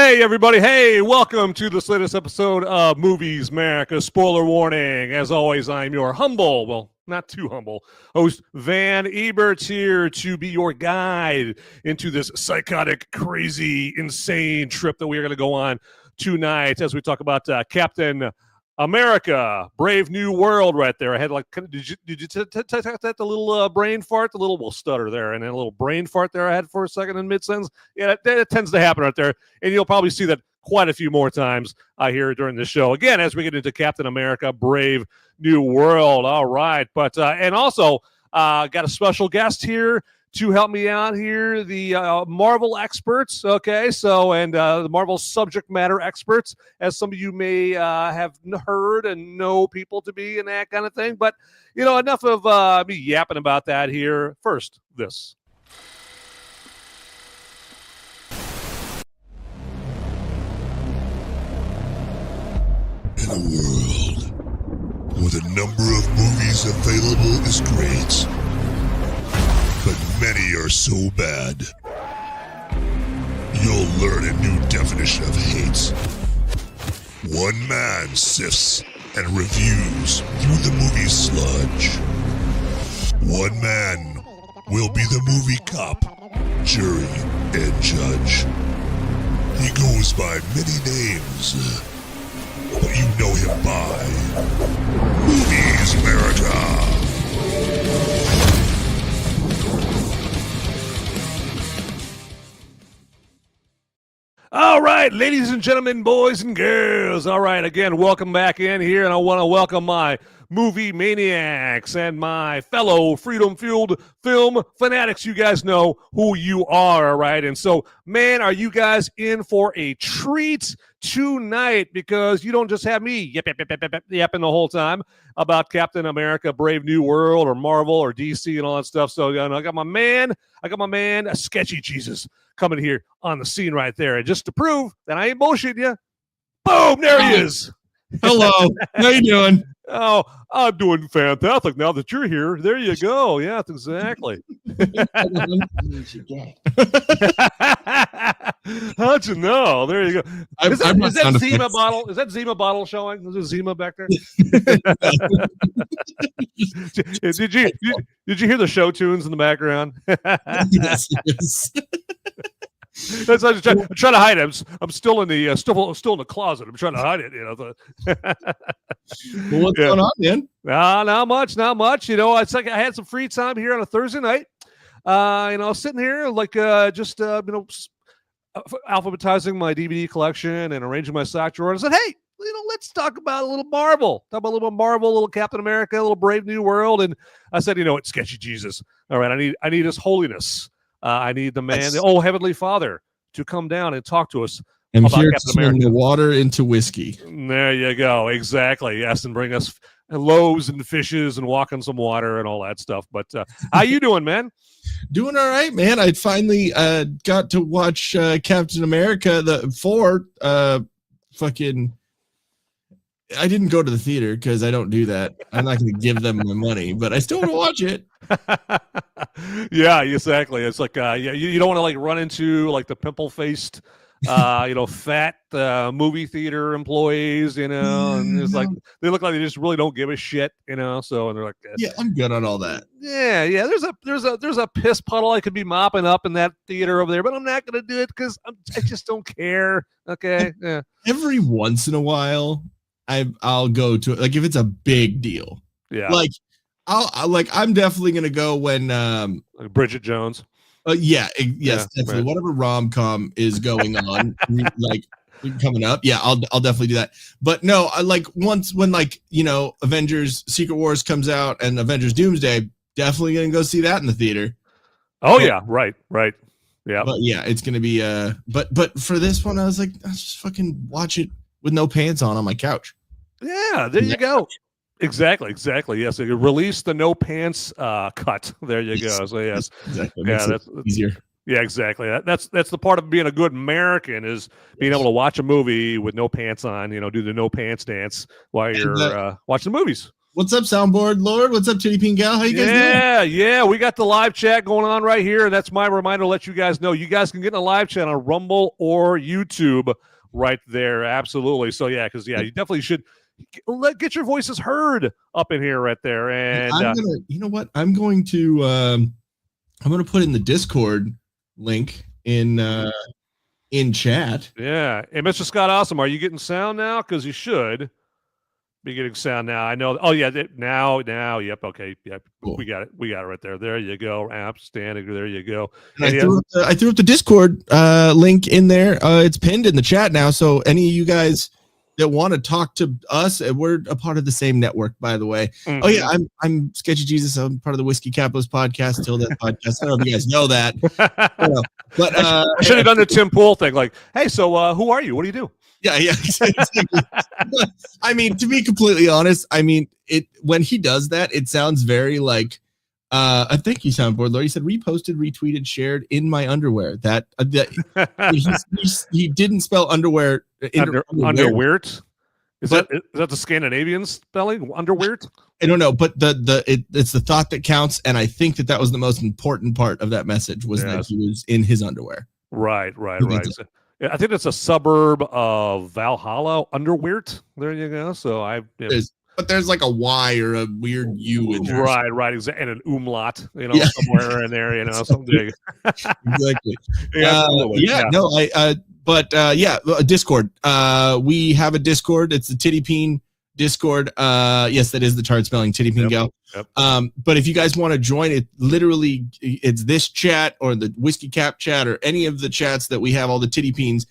Hey, everybody. Hey, welcome to this latest episode of Movies Merica. Spoiler warning. As always, I'm your humble, well, not too humble, host Van Eberts here to be your guide into this psychotic, crazy, insane trip that we are going to go on tonight as we talk about Captain America, Brave New World right there. I had like, did you detect the little brain fart, the little stutter there, and then a little brain fart there I had for a second in mid-sentence? Yeah, that tends to happen right there, and you'll probably see that quite a few more times here during the show. Again, as we get into Captain America, Brave New World. All right, but and also got a special guest here to help me out here, the Marvel experts, okay? So, and the Marvel subject matter experts, as some of you may have heard and know people to be and that kind of thing. But, you know, enough of me yapping about that here. First, this. In a world where the number of movies available is great, but many are so bad, you'll learn a new definition of hate. One man sifts and reviews through the movie sludge. One man will be the movie cop, jury, and judge. He goes by many names, but you know him by Movies Merica. All right, ladies and gentlemen, boys and girls. All right, again, welcome back in here, and I want to welcome my movie maniacs and my fellow freedom-fueled film fanatics. You guys know who you are, all right? And so, man, are you guys in for a treat tonight? Because you don't just have me yapping the whole time about Captain America, Brave New World, or Marvel, or DC, and all that stuff. So, you know, I got my man, Sketchy Jesus, coming here on the scene right there. And just to prove that I ain't bullshitting you, boom, there he is. Hello. How you doing? Oh, I'm doing fantastic now that you're here. There you go. Yeah, exactly. How'd you know? There you go. Is that Zima bottle? Is that Zima bottle showing? Is there Zima back there? Did you hear the show tunes in the background? Yes. That's I'm trying to hide it. I'm still in the still in the closet. I'm trying to hide it. You know. Well, what's going on, man? Not much. You know, it's like I had some free time here on a Thursday night. You know, sitting here like just you know, alphabetizing my DVD collection and arranging my sock drawer. And I said, hey, you know, let's talk about a little Marvel. Talk about a little Marvel, a little Captain America, a little Brave New World. And I said, you know, it's Sketchy Jesus. All right, I need His holiness. I need the man, the Heavenly Father, to come down and talk to us. I'm here to turn the water into whiskey. There you go. Exactly. Yes, and bring us loaves and fishes and walk on some water and all that stuff. But how you doing, man? Doing all right, man. I finally got to watch Captain America I didn't go to the theater because I don't do that. I'm not going to give them my money, but I still want to watch it. Yeah, exactly. It's like you don't want to like run into like the pimple-faced you know, fat movie theater employees, you know, and it's like they look like they just really don't give a shit, you know. So and they're like, yeah, I'm good on all that. Yeah. There's a piss puddle I could be mopping up in that theater over there, but I'm not gonna do it because I just don't care. Okay. Yeah. Every once in a while, I'll go to it, like if it's a big deal. Yeah. Like I'm definitely gonna go when like Bridget Jones. Yes, definitely. Right. Whatever rom-com is going on, like coming up, yeah, I'll definitely do that. But no, I like once when like you know Avengers Secret Wars comes out and Avengers Doomsday, definitely gonna go see that in the theater. Oh yeah, right, yeah. But yeah, it's gonna be but for this one, I was like, I'll just fucking watch it with no pants on my couch. Yeah, there you go. Exactly. Yes, so you release the no pants cut. There you go. So yes, exactly. Yeah, that's easier. Yeah, exactly. That's the part of being a good American is being able to watch a movie with no pants on. You know, do the no pants dance while you're watching the movies. What's up, Soundboard Lord? What's up, TDPN Gal? How you guys doing? Yeah. We got the live chat going on right here. That's my reminder to let you guys know. You guys can get in a live chat on Rumble or YouTube right there. Absolutely. So, because you definitely should get your voices heard up in here right there. And you know what? I'm going to put in the Discord link in chat. Yeah. Hey, Mr. Scott Awesome, are you getting sound now? Because you should be getting sound now. I know. Oh yeah, now. Yep. Okay. Yep. Cool. We got it right there. There you go. Outstanding. There you go. And I threw up the Discord link in there. It's pinned in the chat now. So any of you guys that want to talk to us, we're a part of the same network, by the way. Mm-hmm. Oh yeah, I'm Sketchy Jesus. I'm part of the Whiskey Capitalist podcast, Till That podcast. I don't know if you guys know that. But I should have done the Tim Pool thing. Like, hey, so who are you? What do you do? Yeah, exactly. I mean, to be completely honest, when he does that, it sounds very like I think you soundboard Lord. He said reposted, retweeted, shared in my underwear. That he didn't spell underwear underwear. Is that the Scandinavian spelling? Underwear? I don't know, but it's the thought that counts, and I think that was the most important part of that message was that he was in his underwear. Right. I think it's a suburb of Valhalla, Underweert. There you go. So but there's like a Y or a weird U in there. Right, exactly. And an umlaut, somewhere in there, something. Exactly. Discord. We have a Discord. It's the TDPN Discord. Yes, that is the chart spelling, TDPN Gal. Yep. But if you guys want to join it, literally, it's this chat or the Whiskey Cap chat or any of the chats that we have, all the TDPNs,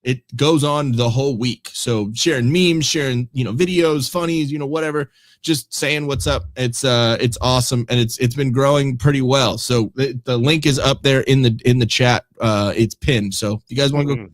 it goes on the whole week. So sharing memes, sharing, videos, funnies, whatever, just saying what's up. It's awesome. And it's been growing pretty well. So the link is up there in the chat. It's pinned. So if you guys want to go,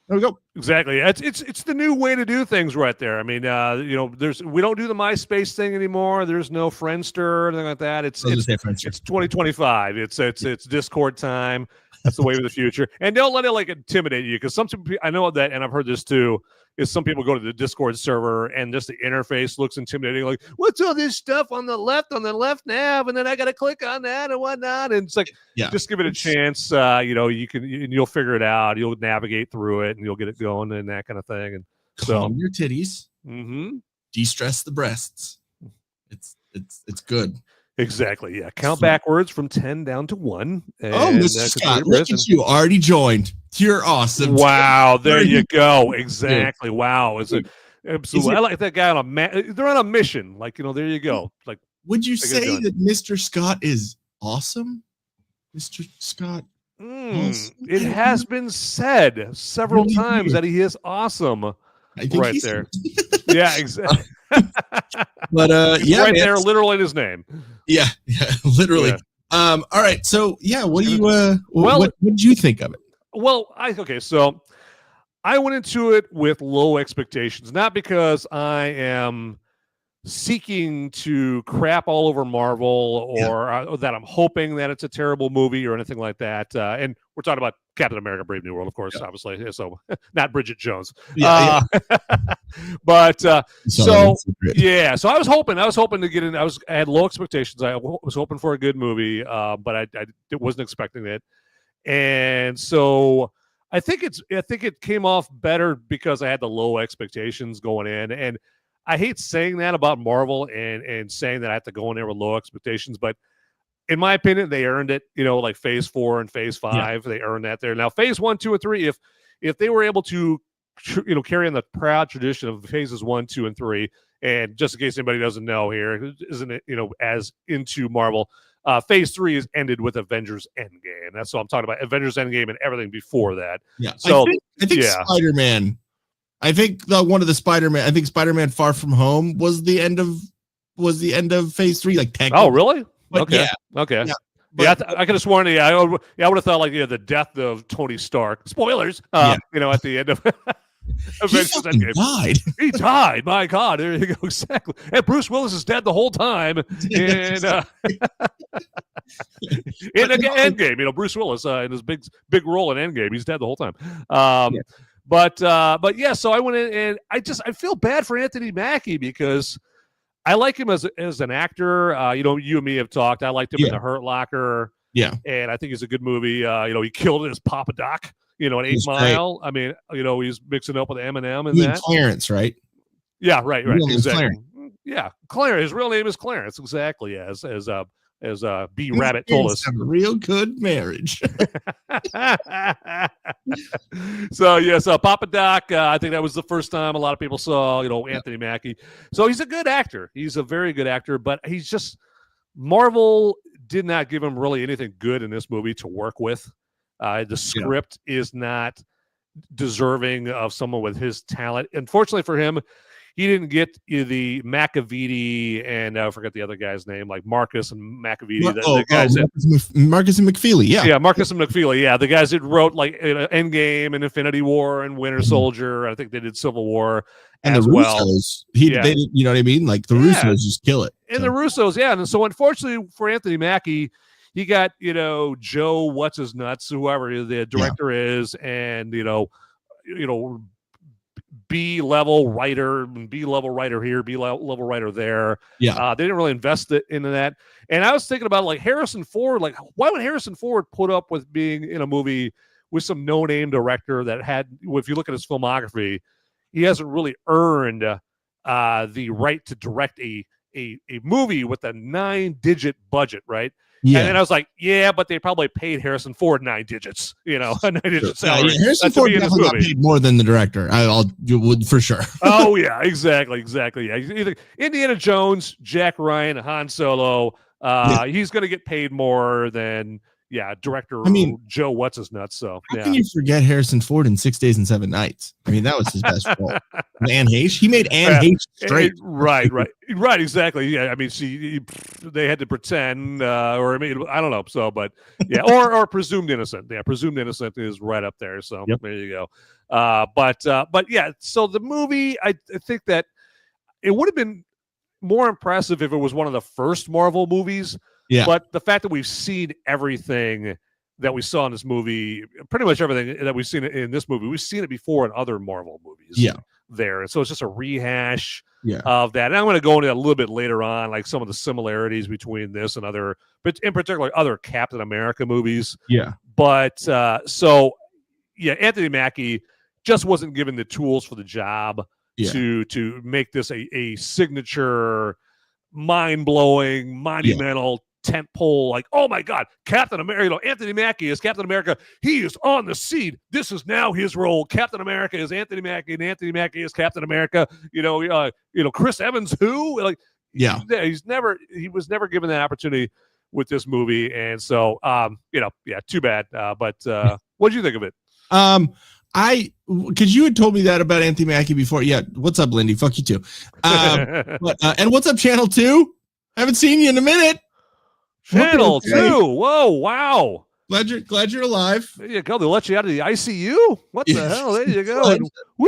there we go. Exactly. It's the new way to do things right there. I mean, we don't do the MySpace thing anymore. There's no Friendster or anything like that. It's 2025. It's Discord time. That's the way of the future. And don't let it intimidate you, because some people, I know that, and I've heard this too, is some people go to the Discord server and just the interface looks intimidating. Like, what's all this stuff on the left nav, and then I got to click on that and whatnot. And it's like, just give it a chance. You'll figure it out. You'll navigate through it, and you'll get it going and that kind of thing. And calm your titties. Mm-hmm. De-stress the breasts. It's good. Exactly. Yeah. Count backwards from 10 down to 1. Mr. Scott, look at you already joined. You're awesome. Wow. There you go. Exactly. Wow. Absolutely. I like that guy they're on a mission. There you go. Like, would you say that Mr. Scott is awesome? Mr. Scott. Awesome? It has been said several times that he is awesome. I think right there. Yeah, exactly. But right there, literally in his name. Yeah, literally. Yeah. All right. So what do you what did you think of it? Well, so I went into it with low expectations, not because I am seeking to crap all over Marvel or that I'm hoping that it's a terrible movie or anything like that. And we're talking about Captain America: Brave New World, of course, obviously. So not Bridget Jones. But so I was hoping to get in. I had low expectations. I was hoping for a good movie, but I wasn't expecting it. And so I think it came off better because I had the low expectations going in. And I hate saying that about Marvel and saying that I have to go in there with low expectations, but in my opinion, they earned it. Like Phase 4 and Phase 5, they earned that there. Now, Phase 1, 2, and 3, if they were able to, carry on the proud tradition of Phases 1, 2, and 3, and just in case anybody doesn't know here, isn't it, as into Marvel, Phase 3 is ended with Avengers Endgame. That's what I'm talking about. Avengers Endgame and everything before that. Yeah. So I think Spider-Man. I think one of the Spider-Man. I think Spider-Man: Far From Home was the end of Phase 3. Like technically. Oh, really? But okay. Okay. Yeah, I could have sworn. I would have thought the death of Tony Stark. Spoilers. At the end of Avengers Endgame. Died. He died. My God. There you go. Exactly. And Bruce Willis is dead the whole time. In Endgame, Bruce Willis in his big role in Endgame, he's dead the whole time. But so I went in and I feel bad for Anthony Mackie because I like him as an actor. You and me have talked. I liked him in The Hurt Locker. Yeah, and I think he's a good movie. He killed it as Papa Doc. In 8 Mile. Great. I mean, he's mixing up with Eminem and that. Clarence, right? Yeah, right. Exactly. Clarence. Yeah, Clarence. His real name is Clarence. Exactly. As B Rabbit told us. A real good marriage. So Papa Doc. I think that was the first time a lot of people saw Anthony Mackie. So he's a good actor. He's a very good actor, but he's just Marvel did not give him really anything good in this movie to work with. The script is not deserving of someone with his talent. Unfortunately for him, he didn't get the McAvity and I forget the other guy's name, like Marcus and McAvity. Marcus and McFeely. Yeah, Marcus and McFeely. Yeah, the guys that wrote like Endgame and Infinity War and Winter Soldier. I think they did Civil War and as the well. Russos. They, you know what I mean? Like the Russos just kill it. And the Russos, and so unfortunately for Anthony Mackie, he got Joe what's his nuts, whoever the director is, and B-level writer here, B-level writer there. Yeah, they didn't really invest into that. And I was thinking about like Harrison Ford. Like, why would Harrison Ford put up with being in a movie with some no-name director that had? If you look at his filmography, he hasn't really earned the right to direct a movie with a 9-digit budget, right? Yeah. And then I was like, but they probably paid Harrison Ford 9 digits, a 9-digit salary. Yeah, Harrison Ford definitely got paid more than the director. You would for sure. Oh yeah, exactly. Yeah, either Indiana Jones, Jack Ryan, Han Solo. He's going to get paid more than director. Joe what's his nuts. So how can you forget Harrison Ford in 6 Days and 7 Nights? I mean, that was his best role. Anne Heche, he made Anne Heche straight. Right, exactly. Yeah, I mean, they had to pretend, or I mean, I don't know. So, but or presumed innocent. Yeah, presumed innocent is right up there. So there you go. But yeah. So the movie, I think that it would have been more impressive if it was one of the first Marvel movies. Yeah. But the fact that we've seen everything that we saw in this movie, pretty much everything that we've seen in this movie, we've seen it before in other Marvel movies. Yeah. There. And so it's just a rehash of that. And I'm going to go into that a little bit later on, like some of the similarities between this and other, but in particular, other Captain America movies. Yeah. But Anthony Mackie just wasn't given the tools for the job to make this a signature, mind-blowing, monumental tent pole, like, oh my God, Captain America, Anthony Mackie is Captain America. He is on the scene. This is now his role. Captain America is Anthony Mackie, and Anthony Mackie is Captain America. Chris Evans, who? Like, he was never given that opportunity with this movie. And so, too bad. But what did you think of it? Because you had told me that about Anthony Mackie before. Yeah. What's up, Lindy? Fuck you too. And what's up, Channel 2? Haven't seen you in a minute. Channel 2. Whoa, wow. Glad you're alive. There you go. They let you out of the ICU. What the hell? There you go. Woo!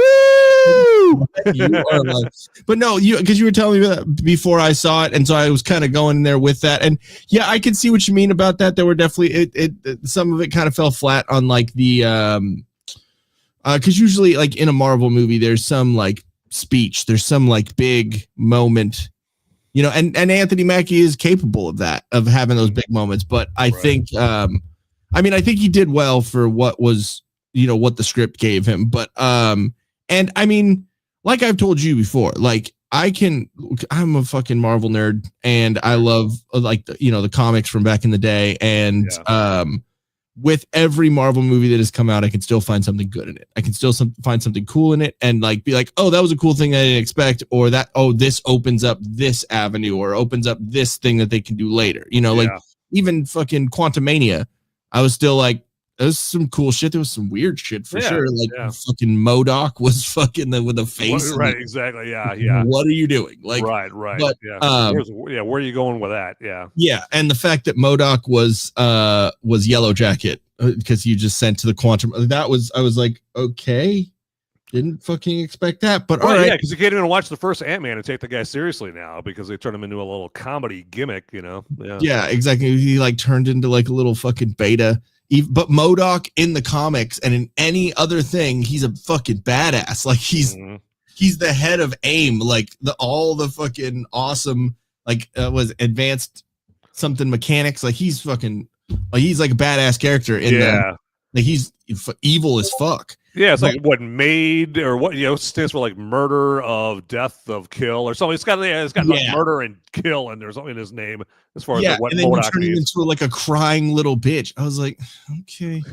You are alive. But no, because you were telling me that before I saw it, and so I was kind of going there with that. And yeah, I can see what you mean about that. There were definitely some of it kind of fell flat on like the because usually like in a Marvel movie, there's some like speech, there's some like big moment. And Anthony Mackie is capable of that, of having those big moments. But I think, I think he did well for what was, what the script gave him. But, and I mean, like I've told you before, like I'm a fucking Marvel nerd, and I love like the comics from back in the day. And, with every Marvel movie that has come out, I can still find something good in it. I can still find something cool in it, and like be like, oh, that was a cool thing I didn't expect, or that, oh, this opens up this avenue, or opens up this thing that they can do later. Like even fucking Quantumania, I was still like, there's some cool shit. There was some weird shit for sure. Like fucking MODOK was fucking with a face. Right, exactly. Yeah. What are you doing? Like, right. But, where are you going with that? Yeah. Yeah, and the fact that MODOK was Yellow Jacket because you just sent to the quantum. I was like, okay, didn't fucking expect that. But all right, yeah, because you can't even watch the first Ant-Man and take the guy seriously now because they turned him into a little comedy gimmick. Yeah, exactly. He like turned into like a little fucking beta. But MODOK in the comics and in any other thing, he's a fucking badass. Like he's he's the head of AIM, like all the fucking awesome was advanced something mechanics. Like he's fucking he's like a badass character in like he's evil as fuck. Yeah, it's like what made or what stands for like murder of death of kill or something. It's got like murder and kill and there's something in his name as far as like what and then you MODOK turn him means. into like a crying little bitch. I was like, okay,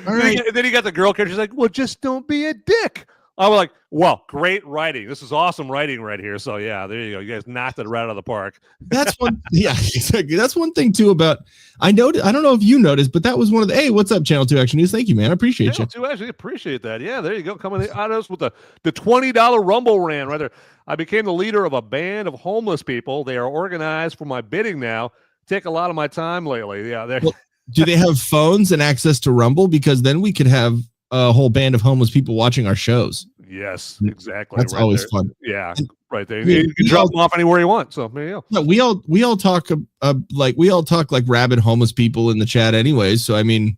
all right. And then you got the girl character. She's like, well, just don't be a dick. I was like, well, great writing. This is awesome writing right here. So yeah, there you go. You guys knocked it right out of the park. That's one. Yeah, exactly. That's one thing too about. I don't know if you noticed, but that was one of the. Hey, what's up, Channel 2 Action News? Thank you, man. I appreciate you. Channel 2 Actually appreciate that. Yeah, there you go. Coming at us with the $20 Rumble Rant right there. I became the leader of a band of homeless people. They are organized for my bidding now. Take a lot of my time lately. Yeah. Well, do they have phones and access to Rumble? Because then we could have a whole band of homeless people watching our shows. Yes, exactly. That's always fun. Yeah, right there. You can drop them off anywhere you want. So there you go. Yeah, we all talk like rabid homeless people in the chat, anyways. So I mean,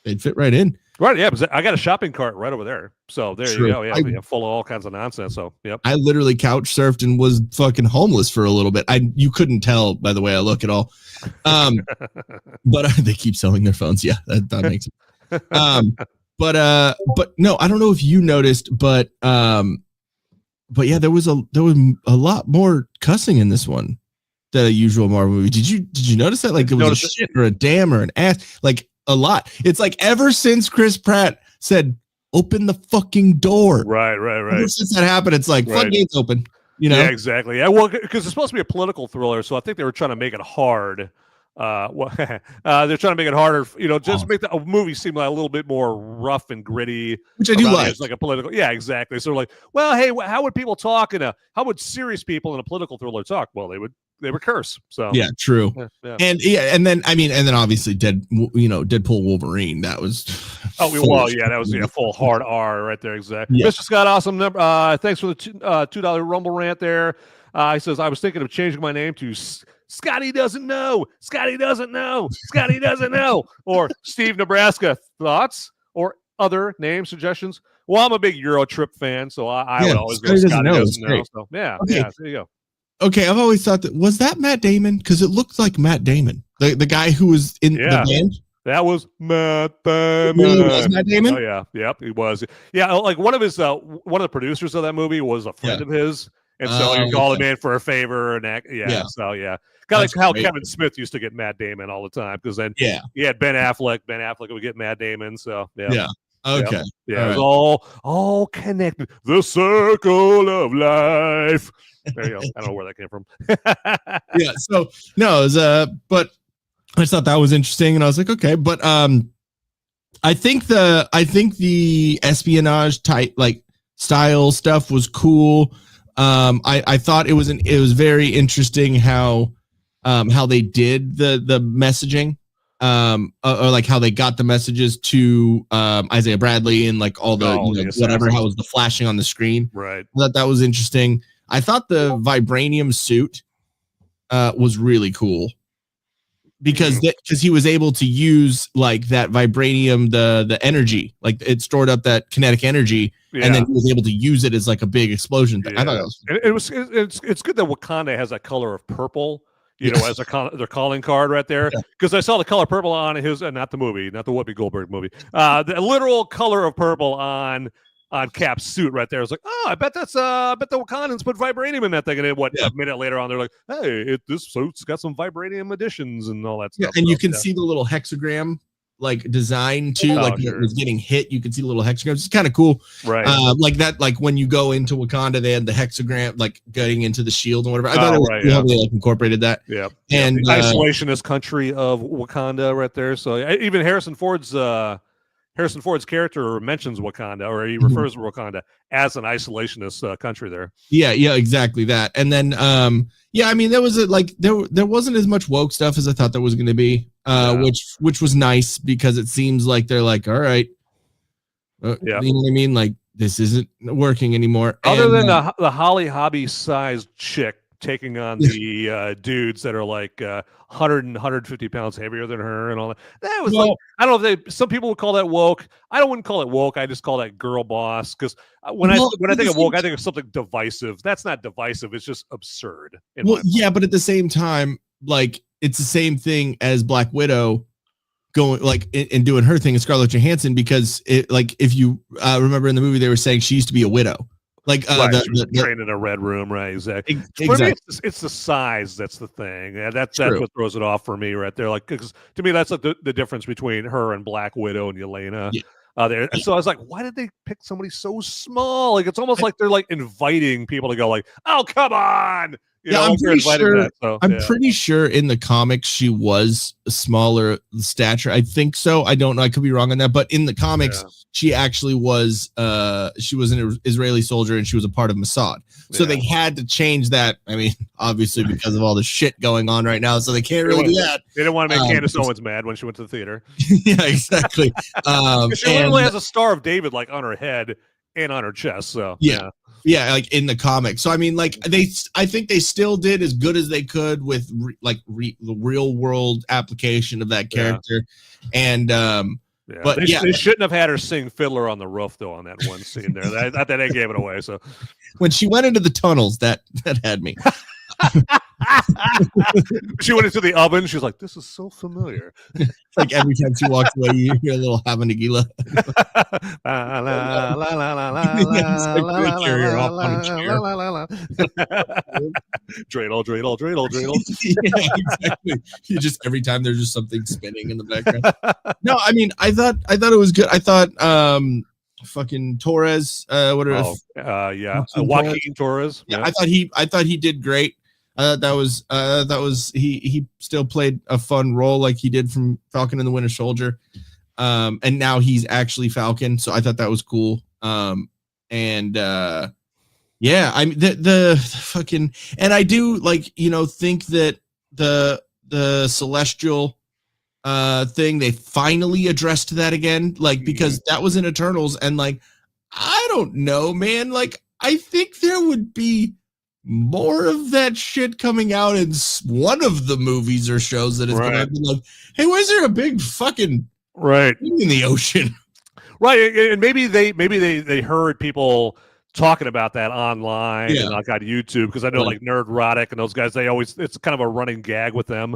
they'd fit right in. Right. Yeah. I got a shopping cart right over there. So there you go. Yeah, full of all kinds of nonsense. So yep. I literally couch surfed and was fucking homeless for a little bit. You couldn't tell by the way I look at all. But they keep selling their phones. Yeah, that makes it. But no, I don't know if you noticed, but yeah, there was a lot more cussing in this one than a usual Marvel movie. Did you notice that? Like it was a shit or a damn or an ass, like a lot. It's like ever since Chris Pratt said, "Open the fucking door." Right. Ever since that happened, it's like floodgates open. Yeah, exactly. Yeah, well, because it's supposed to be a political thriller, so I think they were trying to make it hard. They're trying to make it harder, just make the movie seem like a little bit more rough and gritty, which I do like. It's like a political, yeah, exactly. So like, well, hey, how would people talk how would serious people in a political thriller talk? Well, they would curse. So yeah, true. Yeah. And then obviously Deadpool Wolverine. That was that was full hard R right there. Exactly. Yeah. Mr. Scott, awesome number. Thanks for the $2 Rumble Rant there. He says I was thinking of changing my name to Scotty doesn't know. Scotty doesn't know. Scotty doesn't know. Or Steve Nebraska. Thoughts or other name suggestions? Well, I'm a big Euro Trip fan, so I would always go Scotty doesn't know. So yeah, there you go. Okay, I've always thought was that Matt Damon? Because it looked like Matt Damon, the guy who was in the band. That was Matt Damon. Really was Matt Damon? Oh yeah, yep, he was. Yeah, like one of the producers of that movie was a friend of his. And so you call him in for a favor and so yeah. Kind of like how Kevin Smith used to get Matt Damon all the time because then he had Ben Affleck. Ben Affleck would get Matt Damon. So yeah. Okay. Yeah. It was all connected. The circle of life. There you go. I don't know where that came from. Yeah. So no, it was but I just thought that was interesting, and I was like, okay, but I think the espionage type style stuff was cool. I thought it was very interesting how they did the messaging, or like how they got the messages to Isaiah Bradley and like all the whatever, how was the flashing on the screen. Right. I thought that was interesting. I thought the vibranium suit was really cool because he was able to use like that vibranium, the energy, like it stored up that kinetic energy. Yeah. And then he was able to use it as like a big explosion thing. I thought that was it's good that Wakanda has that color of purple, as their calling card right there. Because I saw the color purple on his, not the movie, not the Whoopi Goldberg movie, the literal color of purple on Cap's suit right there. I was like, I bet the Wakandans put vibranium in that thing. And then a minute later on, they're like, hey, this suit's got some vibranium additions and all that stuff. And you can see the little hexagram like design too, when it was getting hit, you can see the little hexagrams. It's kind of cool, right? Like that, like when you go into Wakanda, they had the hexagram like getting into the shield and whatever. I thought it was cool they like incorporated that. Yeah, and the isolationist country of Wakanda right there. So even Harrison Ford's character mentions Wakanda, or he refers to Wakanda as an isolationist country there. Yeah, exactly that. And then, I mean, there was there wasn't as much woke stuff as I thought there was going to be, which was nice because it seems like they're like, all right, you know what I mean? Like this isn't working anymore. Other than the Holly Hobby sized chick taking on the dudes that are like 100 and 150 pounds heavier than her and all that. That was like, I don't know if some people would call that woke. I wouldn't call it woke. I just call that girl boss, because when I think of woke, I think of something divisive. That's not divisive. It's just absurd. Yeah, but at the same time, like, it's the same thing as Black Widow going like and doing her thing as Scarlett Johansson, because it, like, if you remember in the movie, they were saying she used to be a widow. Like trained in a red room, right? Exactly. Exactly. For me, it's the size that's the thing. That's what throws it off for me right there. Like, because to me, that's like the difference between her and Black Widow and Yelena. There. And so I was like, why did they pick somebody so small? Like, it's almost like they're like inviting people to go like, oh, come on. I'm pretty sure. I'm pretty sure in the comics she was a smaller stature. I think so. I don't know. I could be wrong on that. But in the comics, she actually was. She was an Israeli soldier and she was a part of Mossad. So they had to change that. I mean, obviously because of all the shit going on right now, so they can't really do that. They didn't want to make Candace Owens mad when she went to the theater. Yeah, exactly. She literally has a Star of David like on her head and on her chest. So yeah, like in the comics. So I mean, like I think they still did as good as they could with the real world application of that character, and but they shouldn't have had her sing Fiddler on the Roof though on that one scene there. I thought they gave it away. So when she went into the tunnels, that had me. She went into the oven. She was like, "This is so familiar." Like every time she walks away, you hear a little Hava Nagila. Dreidel, dreidel, dreidel, dreidel. Yeah, exactly. You just every time there's just something spinning in the background. No, I mean, I thought it was good. I thought fucking Torres, Joaquin Torres. Yeah, I thought he did great. That was he still played a fun role like he did from Falcon and the Winter Soldier, and now he's actually Falcon, so I thought that was cool. I mean the fucking, and I do like, think that the celestial thing, they finally addressed that again, like, because that was in Eternals, and like, I don't know, man, like, I think there would be more of that shit coming out in one of the movies or shows that is going to be like, hey, why is there a big fucking thing in the ocean? Right, and maybe they heard people talking about that online and like on YouTube, because I know like Nerdrotic and those guys, it's kind of a running gag with them.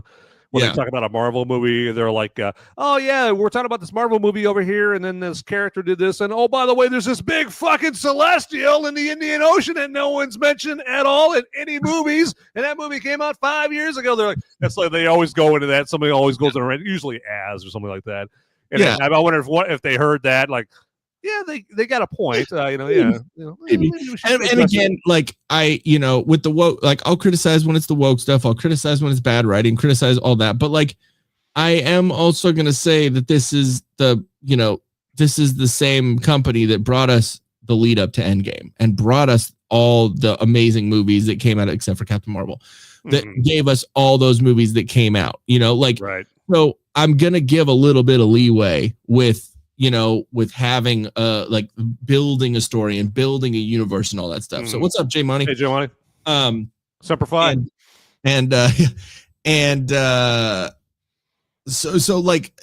When they talk about a Marvel movie, they're like, oh, yeah, we're talking about this Marvel movie over here, and then this character did this, and oh, by the way, there's this big fucking celestial in the Indian Ocean that no one's mentioned at all in any movies, and that movie came out 5 years ago. They're like, that's like, they always go into that. Somebody always goes in a rant, usually Az or something like that. And I wonder if they heard that, like, yeah, they got a point, maybe. And again, like, with the woke, like, I'll criticize when it's the woke stuff, I'll criticize when it's bad writing, criticize all that, but like, I am also going to say that this is the same company that brought us the lead up to Endgame and brought us all the amazing movies that came out, except for Captain Marvel, that gave us all those movies that came out, so I'm going to give a little bit of leeway with having like building a story and building a universe and all that stuff. So what's up, J Money? Hey, J Money. Semper Fi. So like,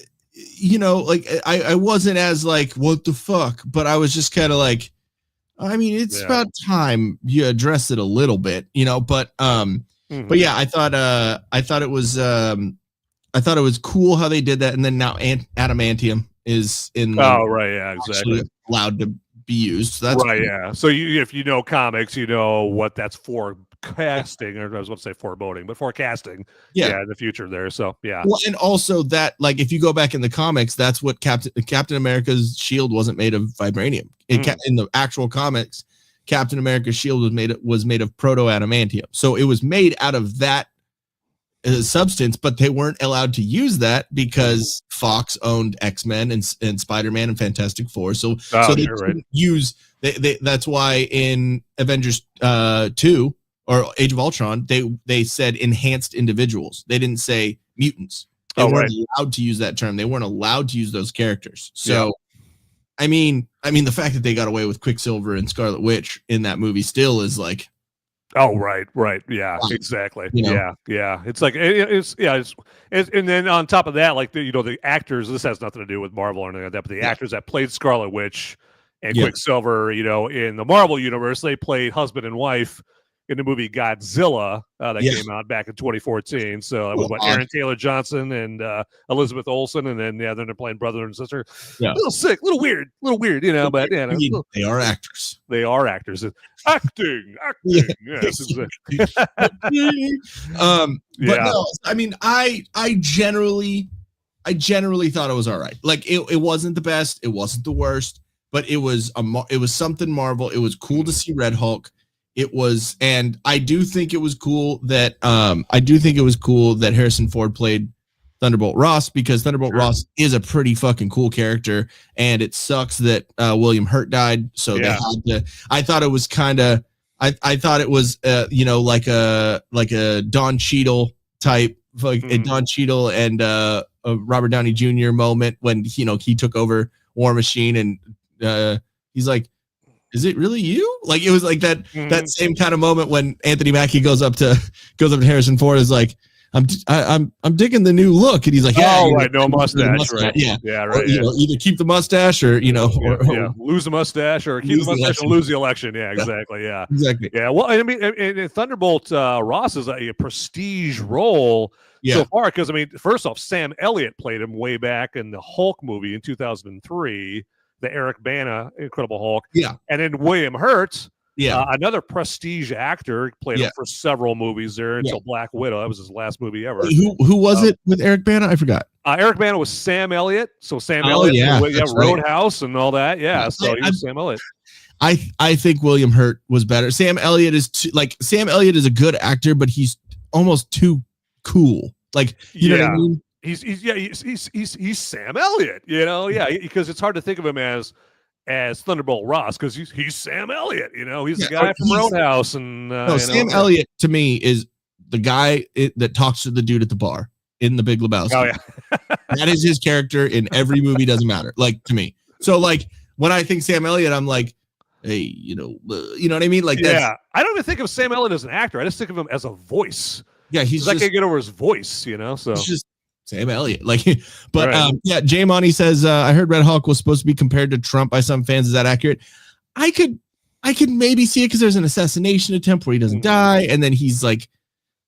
like I wasn't as like, what the fuck, but I was just kind of like, I mean, it's about time you address it a little bit, but yeah, I thought it was cool how they did that. And then now Adamantium is in exactly allowed to be used. So that's right, cool. Yeah. So if you know comics, you know what that's forecasting, or I was going to say foreboding, but forecasting. Yeah, in the future there. So yeah. Well, and also that, like, if you go back in the comics, that's what Captain America's shield wasn't made of vibranium. In the actual comics, Captain America's shield was made of proto-adamantium. So it was made out of that substance, but they weren't allowed to use that because Fox owned X-Men and Spider-Man and Fantastic Four. So they couldn't use that's why in Avengers 2 or Age of Ultron, they said enhanced individuals. They didn't say mutants. They weren't allowed to use that term. They weren't allowed to use those characters. So I mean the fact that they got away with Quicksilver and Scarlet Witch in that movie still is like, Oh, right. Yeah, exactly. Yeah. It's like and then on top of that, like the actors. This has nothing to do with Marvel or anything like that, but the actors that played Scarlet Witch and Quicksilver, in the Marvel universe, they played husband and wife in the movie Godzilla that came out back in 2014. So it was Aaron Taylor Johnson and Elizabeth Olsen, and then then they're playing brother and sister. Yeah. A little sick, a little weird, but they are actors. They are actors. Acting. Yes. But no, I mean, I generally thought it was all right. Like it wasn't the best, it wasn't the worst, but it was something Marvel. It was cool to see Red Hulk. It was, and I do think it was cool that Harrison Ford played Thunderbolt Ross, because Thunderbolt Ross is a pretty fucking cool character, and it sucks that William Hurt died. So they had to. I thought it was kind of. I thought it was like a Don Cheadle type, like a Don Cheadle and a Robert Downey Jr. moment when he took over War Machine, and he's like, is it really you? Like it was like that same kind of moment when Anthony Mackie goes up to Harrison Ford, is like, I'm digging the new look, and he's like, no mustache, right? Yeah, right. Or, either keep the mustache or lose the mustache, or keep the mustache and lose the election. Yeah, exactly. Yeah, exactly. Yeah, well, I mean, and Thunderbolt Ross is a prestige role so far, because I mean, first off, Sam Elliott played him way back in the Hulk movie in 2003. The Eric Bana Incredible Hulk. Yeah. And then William Hurt, another prestige actor, played him for several movies there until Black Widow. That was his last movie ever. Who was it with Eric Bana? I forgot. Eric Bana was Sam Elliott. So Sam Elliott, Roadhouse and all that. Yeah, so he was Sam Elliott. I think William Hurt was better. Sam Elliott is Sam Elliott is a good actor, but he's almost too cool. Like, you know what I mean? He's Sam Elliott, because it's hard to think of him as Thunderbolt Ross, because he's Sam Elliott, he's the guy from Roadhouse. And Sam Elliott to me is the guy that talks to the dude at the bar in The Big Lebowski. Oh yeah, that is his character in every movie. Doesn't matter, like, to me. So like when I think Sam Elliott, I'm like, hey, you know what I mean? Like, I don't even think of Sam Elliott as an actor. I just think of him as a voice. Yeah, he's I can't get over his voice, So it's just Sam Elliott, but Jay Monty says, I heard Red Hulk was supposed to be compared to Trump by some fans. Is that accurate? I could maybe see it, because there's an assassination attempt where he doesn't die, and then he's like,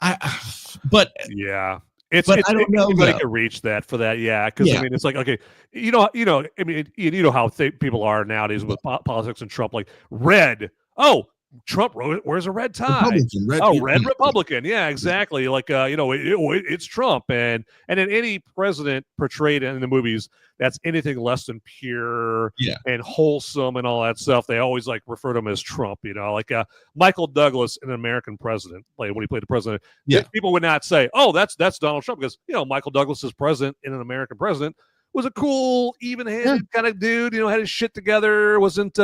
but I don't know. Anybody can reach that for that, because I mean, it's like, okay, I mean, how people are nowadays with politics and Trump, like red. Oh, Trump wears a red tie. Red Republican. Yeah, exactly. Like, it's Trump. And then any president portrayed in the movies that's anything less than pure and wholesome and all that stuff, they always like refer to him as Trump, like Michael Douglas, an American president, when he played the president. People would not say, oh, that's Donald Trump, because, Michael Douglas is president in an American president, was a cool, even-handed kind of dude, had his shit together, wasn't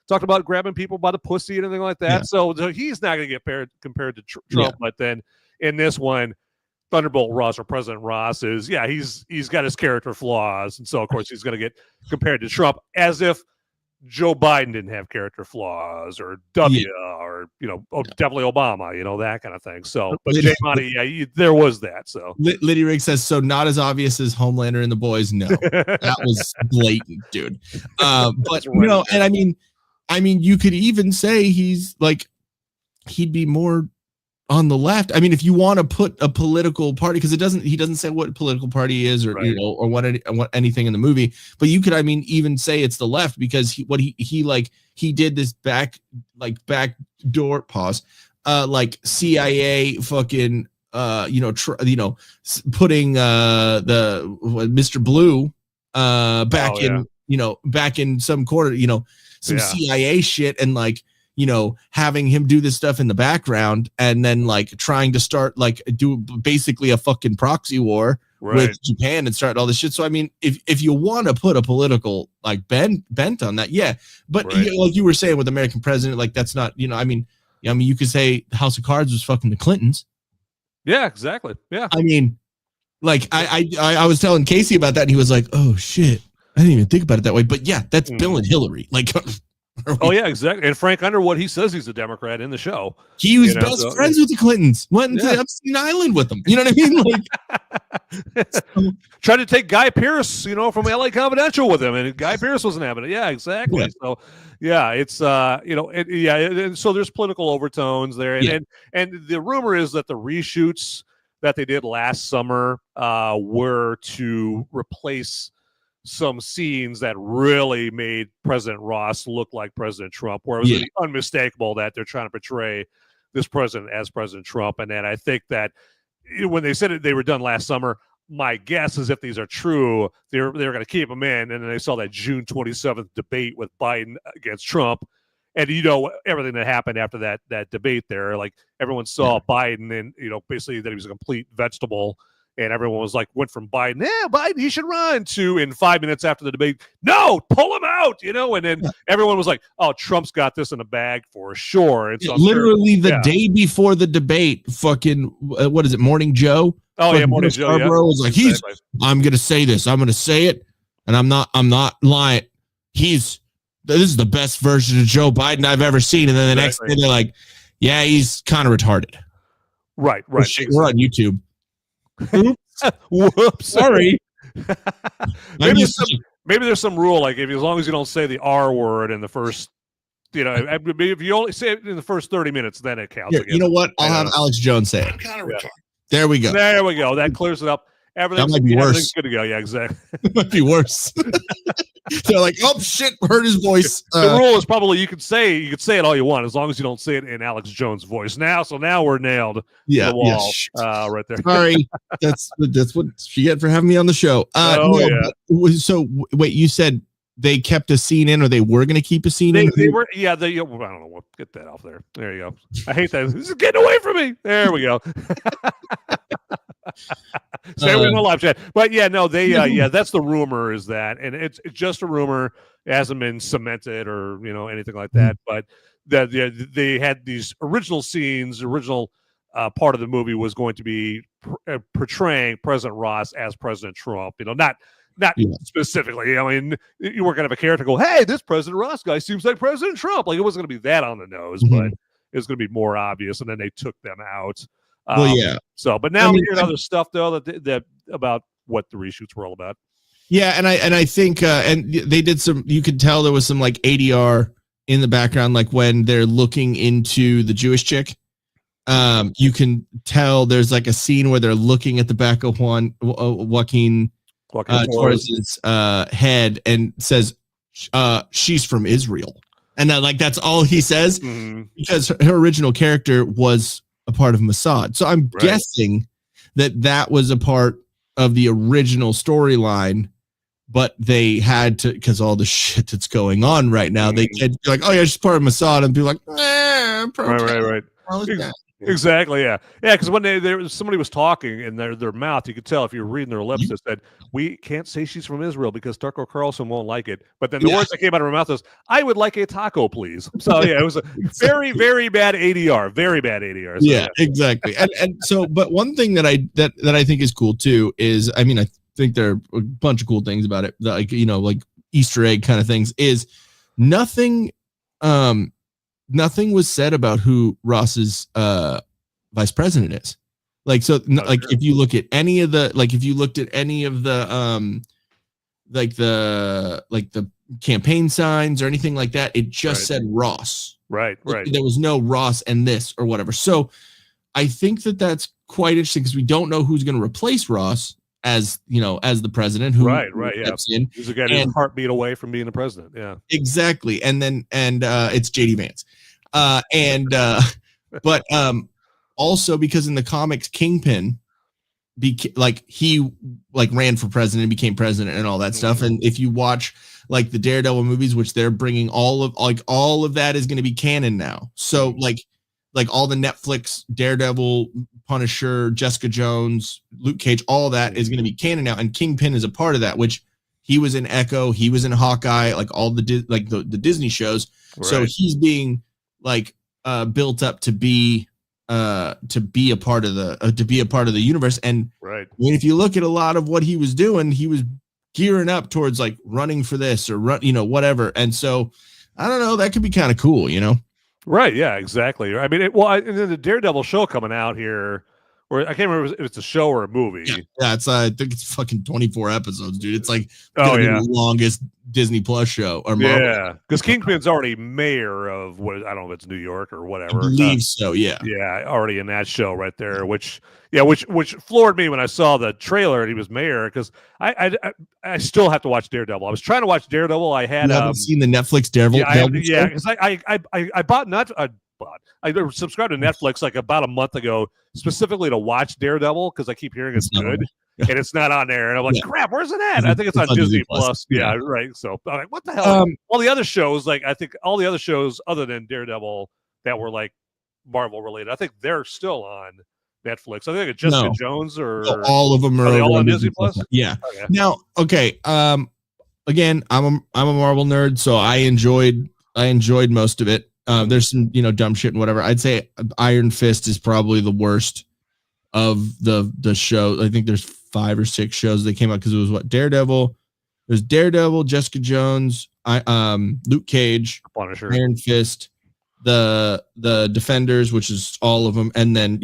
talked about grabbing people by the pussy and anything like that. Yeah. So he's not going to get compared to Trump. Yeah. But then in this one, Thunderbolt Ross, or President Ross, is he's got his character flaws, and so of course he's going to get compared to Trump, as if Joe Biden didn't have character flaws, or or definitely Obama, that kind of thing. So, but Jay Monty, there was that. So Liddy Riggs says, so not as obvious as Homelander and the Boys. No, that was blatant, dude. But and I mean, you could even say he's like, he'd be more on the left. I mean, if you want to put a political party, because he doesn't say what political party he is, or or what anything in the movie, but you could, I mean, even say it's the left, because he did this back door pause, like CIA fucking putting the Mr. Blue back in some corner, some CIA shit, and having him do this stuff in the background, and then trying to start do basically a fucking proxy war with Japan and start all this shit. So I mean, if you want to put a political bent on that, but like you were saying with American president, that's not, I mean you could say House of Cards was fucking the Clintons. Yeah, exactly. Yeah. I mean, I was telling Casey about that, and he was like, oh shit, I didn't even think about it that way. But yeah, that's Bill and Hillary. Oh yeah, exactly. And Frank Underwood, he says he's a Democrat in the show. He was best friends with the Clintons. Went into Epstein Island with them. You know what I mean? Like, tried to take Guy Pearce, from LA Confidential with him, and Guy Pearce wasn't having it. Yeah, exactly. Yeah. So, yeah, it's so there's political overtones there, and the rumor is that the reshoots that they did last summer were to replace some scenes that really made President Ross look like President Trump, where it was really unmistakable that they're trying to portray this president as President Trump. And then I think that when they said they were done last summer, my guess is if these are true, they're going to keep them in. And then they saw that June 27th debate with Biden against Trump. And everything that happened after that debate there, like everyone saw Biden and, basically that he was a complete vegetable. And everyone was like, went from Biden, Biden, he should run, to in 5 minutes after the debate, no, pull him out, and then everyone was like, oh, Trump's got this in a bag for sure. And so literally the day before the debate, fucking, what is it, Morning Joe? Oh, yeah, Morning Joe, was like, I'm going to say this, I'm going to say it, and I'm not lying. This is the best version of Joe Biden I've ever seen. And then the next day they're like, yeah, he's kind of retarded. Right. We're on YouTube. Whoops. Sorry. maybe there's some rule, like as long as you don't say the R word in the first, if you only say it in the first 30 minutes, then it counts. You know what? I'll have Alex Jones say it. Kind of retarded. There we go. That clears it up. Everything's, that might be worse. Good to go. Yeah, exactly. It might be worse. They're like, oh shit, heard his voice. The rule is probably you could say it all you want as long as you don't say it in Alex Jones' voice. Now we're nailed. To the wall, right there. Sorry, that's what you get for having me on the show. So wait, you said they kept a scene in, or they were going to keep a scene in? They were. Yeah, I don't know. We'll get that off there. There you go. I hate that. This is getting away from me. There we go. Say we're in the live chat, but that's the rumor, is that, and it's just a rumor. It hasn't been cemented or anything like that. But that they had these original scenes. Part of the movie was going to be portraying President Ross as President Trump. Not specifically. I mean, you weren't going to have a character go, "Hey, this President Ross guy seems like President Trump." Like, it wasn't going to be that on the nose, but it was going to be more obvious. And then they took them out. So, but now we're hearing other stuff though that about what the reshoots were all about. Yeah, and I think and they did some. You could tell there was some like ADR in the background, like when they're looking into the Jewish chick. You can tell there's like a scene where they're looking at the back of Joaquin Torres's head and says, "She's from Israel," and that's all he says, because her original character was a part of Mossad. So I'm guessing that was a part of the original storyline, but they had to, because all the shit that's going on right now, they can't be like, oh yeah, she's part of Mossad, and be like, right. Exactly, yeah, because when somebody was talking in their mouth, you could tell if you're reading their lips, they said, we can't say she's from Israel because Tucker Carlson won't like it. But then the words that came out of her mouth was, I would like a taco, please. So yeah, it was a very, very bad ADR, very bad ADR. So, yeah, exactly. And so, but one thing that I think is cool too is, I mean, I think there are a bunch of cool things about it, like like Easter egg kind of things. Is nothing was said about who Ross's vice president is. Like, so if you look at any of the, if you looked at any of the the campaign signs or anything like that, it just said Ross. Right. There was no Ross and this or whatever. So I think that's quite interesting, because we don't know who's going to replace Ross as the president, who steps in. He's a guy who's a heartbeat away from being the president. Yeah, exactly. And then it's JD Vance. But also because in the comics, Kingpin he ran for president and became president and all that stuff. And if you watch like the Daredevil movies, which they're bringing all of that is going to be canon now. So like all the Netflix Daredevil, Punisher, Jessica Jones, Luke Cage, all that is going to be canon now. And Kingpin is a part of that, which he was in Echo, he was in Hawkeye, like all the Disney shows. Right. So he's being built up to be a part of the universe. And if you look at a lot of what he was doing, he was gearing up towards like running for this or whatever. And so I don't know. That could be kind of cool, you know? Right? Yeah, exactly. I mean, and then the Daredevil show coming out here, or I can't remember if it's a show or a movie. Yeah, it's I think it's fucking 24 episodes, dude. It's like the longest Disney Plus show or Marvel. Yeah, because Kingpin's already mayor of what, I don't know if it's New York or whatever. I believe so. Yeah, already in that show right there. Which floored me when I saw the trailer and he was mayor, because I still have to watch Daredevil. I was trying to watch Daredevil. I haven't seen the Netflix Daredevil. Yeah, because I bought I subscribed to Netflix like about a month ago specifically to watch Daredevil because I keep hearing it's good. And it's not on there, and I'm like, crap, where's it at? I think it's on Disney Plus. Yeah, right. So I'm like, what the hell? All the other shows, like I think all the other shows other than Daredevil that were like Marvel related, I think they're still on Netflix. I think it's Jessica Jones or all of them are all on Disney Plus. Yeah. Okay. Now, okay. Again, I'm a Marvel nerd, so I enjoyed most of it. There's some dumb shit and whatever. I'd say Iron Fist is probably the worst of the show. I think there's 5 or 6 shows that came out because it was Daredevil. There's Daredevil, Jessica Jones, Luke Cage, Punisher, Iron Fist, the Defenders, which is all of them, and then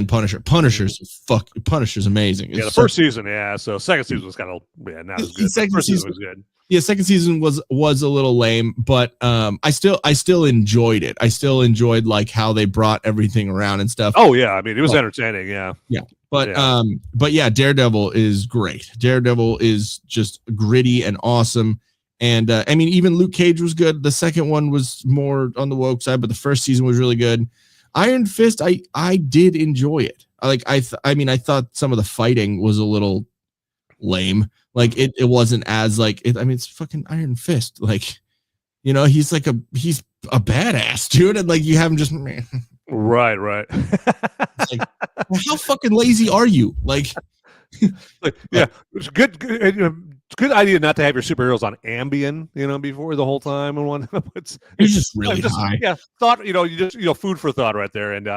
Punisher. Punisher's amazing. Yeah, the first season, so second season was kind of not as good. First season was good. Yeah, second season was a little lame, but I still enjoyed it. I still enjoyed like how they brought everything around and stuff. Oh yeah, I mean it was entertaining. Yeah. But Daredevil is great. Daredevil is just gritty and awesome. And I mean, even Luke Cage was good. The second one was more on the woke side, but the first season was really good. Iron Fist, I did enjoy it. I thought some of the fighting was a little lame. Like it wasn't as like it. I mean, it's fucking Iron Fist. Like, he's a badass dude, and like you have him just right. Like, how fucking lazy are you? Like yeah, it's good. It's a good idea not to have your superheroes on Ambien, before the whole time and whatnot. It's just really high. Yeah, thought. You just food for thought right there. And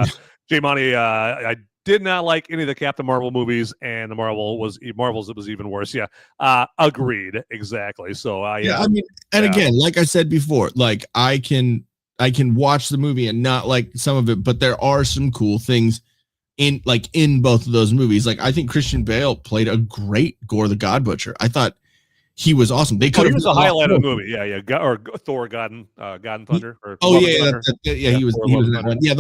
J Money, I did not like any of the Captain Marvel movies, and the Marvels it was even worse. Yeah, agreed, exactly. So again, like I said before, like I can watch the movie and not like some of it, but there are some cool things in both of those movies. Like I think Christian Bale played a great Gore the God Butcher. I thought he was awesome. He was a highlight of the movie. Yeah. Or Thor, God and Thunder. Or he was in that one. Yeah,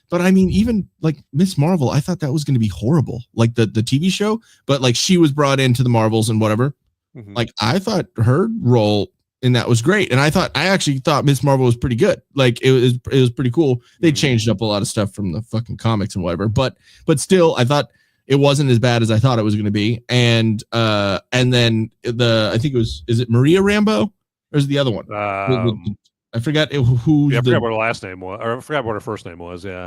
but I mean, even like Miss Marvel, I thought that was going to be horrible, like the TV show. But like she was brought into the Marvels and whatever. Mm-hmm. Like I thought her role in that was great, and I actually thought Miss Marvel was pretty good. Like it was pretty cool. They changed up a lot of stuff from the fucking comics and whatever, but still, I thought it wasn't as bad as I thought it was going to be. And then I think is it Maria Rambeau or is it the other one? I forgot who. Yeah, I forgot what her last name was, or I forgot what her first name was. Yeah,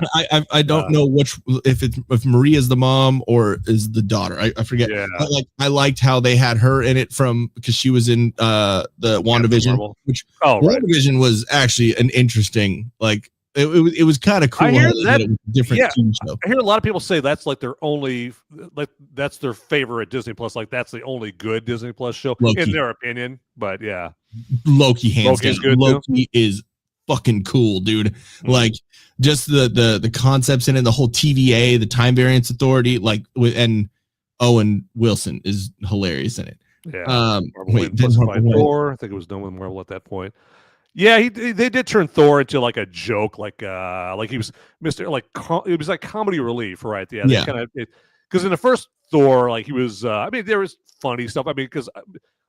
I don't know if Maria's the mom or is the daughter. I forget. Yeah. But like I liked how they had her in it because she was in the WandaVision, which WandaVision was actually an interesting like. It was kind of cool. I hear that different TV show. I hear a lot of people say that's like that's their favorite Disney Plus. Like that's the only good Disney Plus show in their opinion. But yeah, Loki hands down. Good Loki is fucking cool, dude. Mm-hmm. Like just the concepts in it, the whole TVA, the Time Variance Authority, like and Owen Wilson is hilarious in it. Yeah. Thor. I think it was done with Marvel at that point. Yeah, they did turn Thor into like a joke, like he was Mr. it was like comedy relief, right? Yeah. Because in the first Thor, like he was. There was funny stuff. I mean, because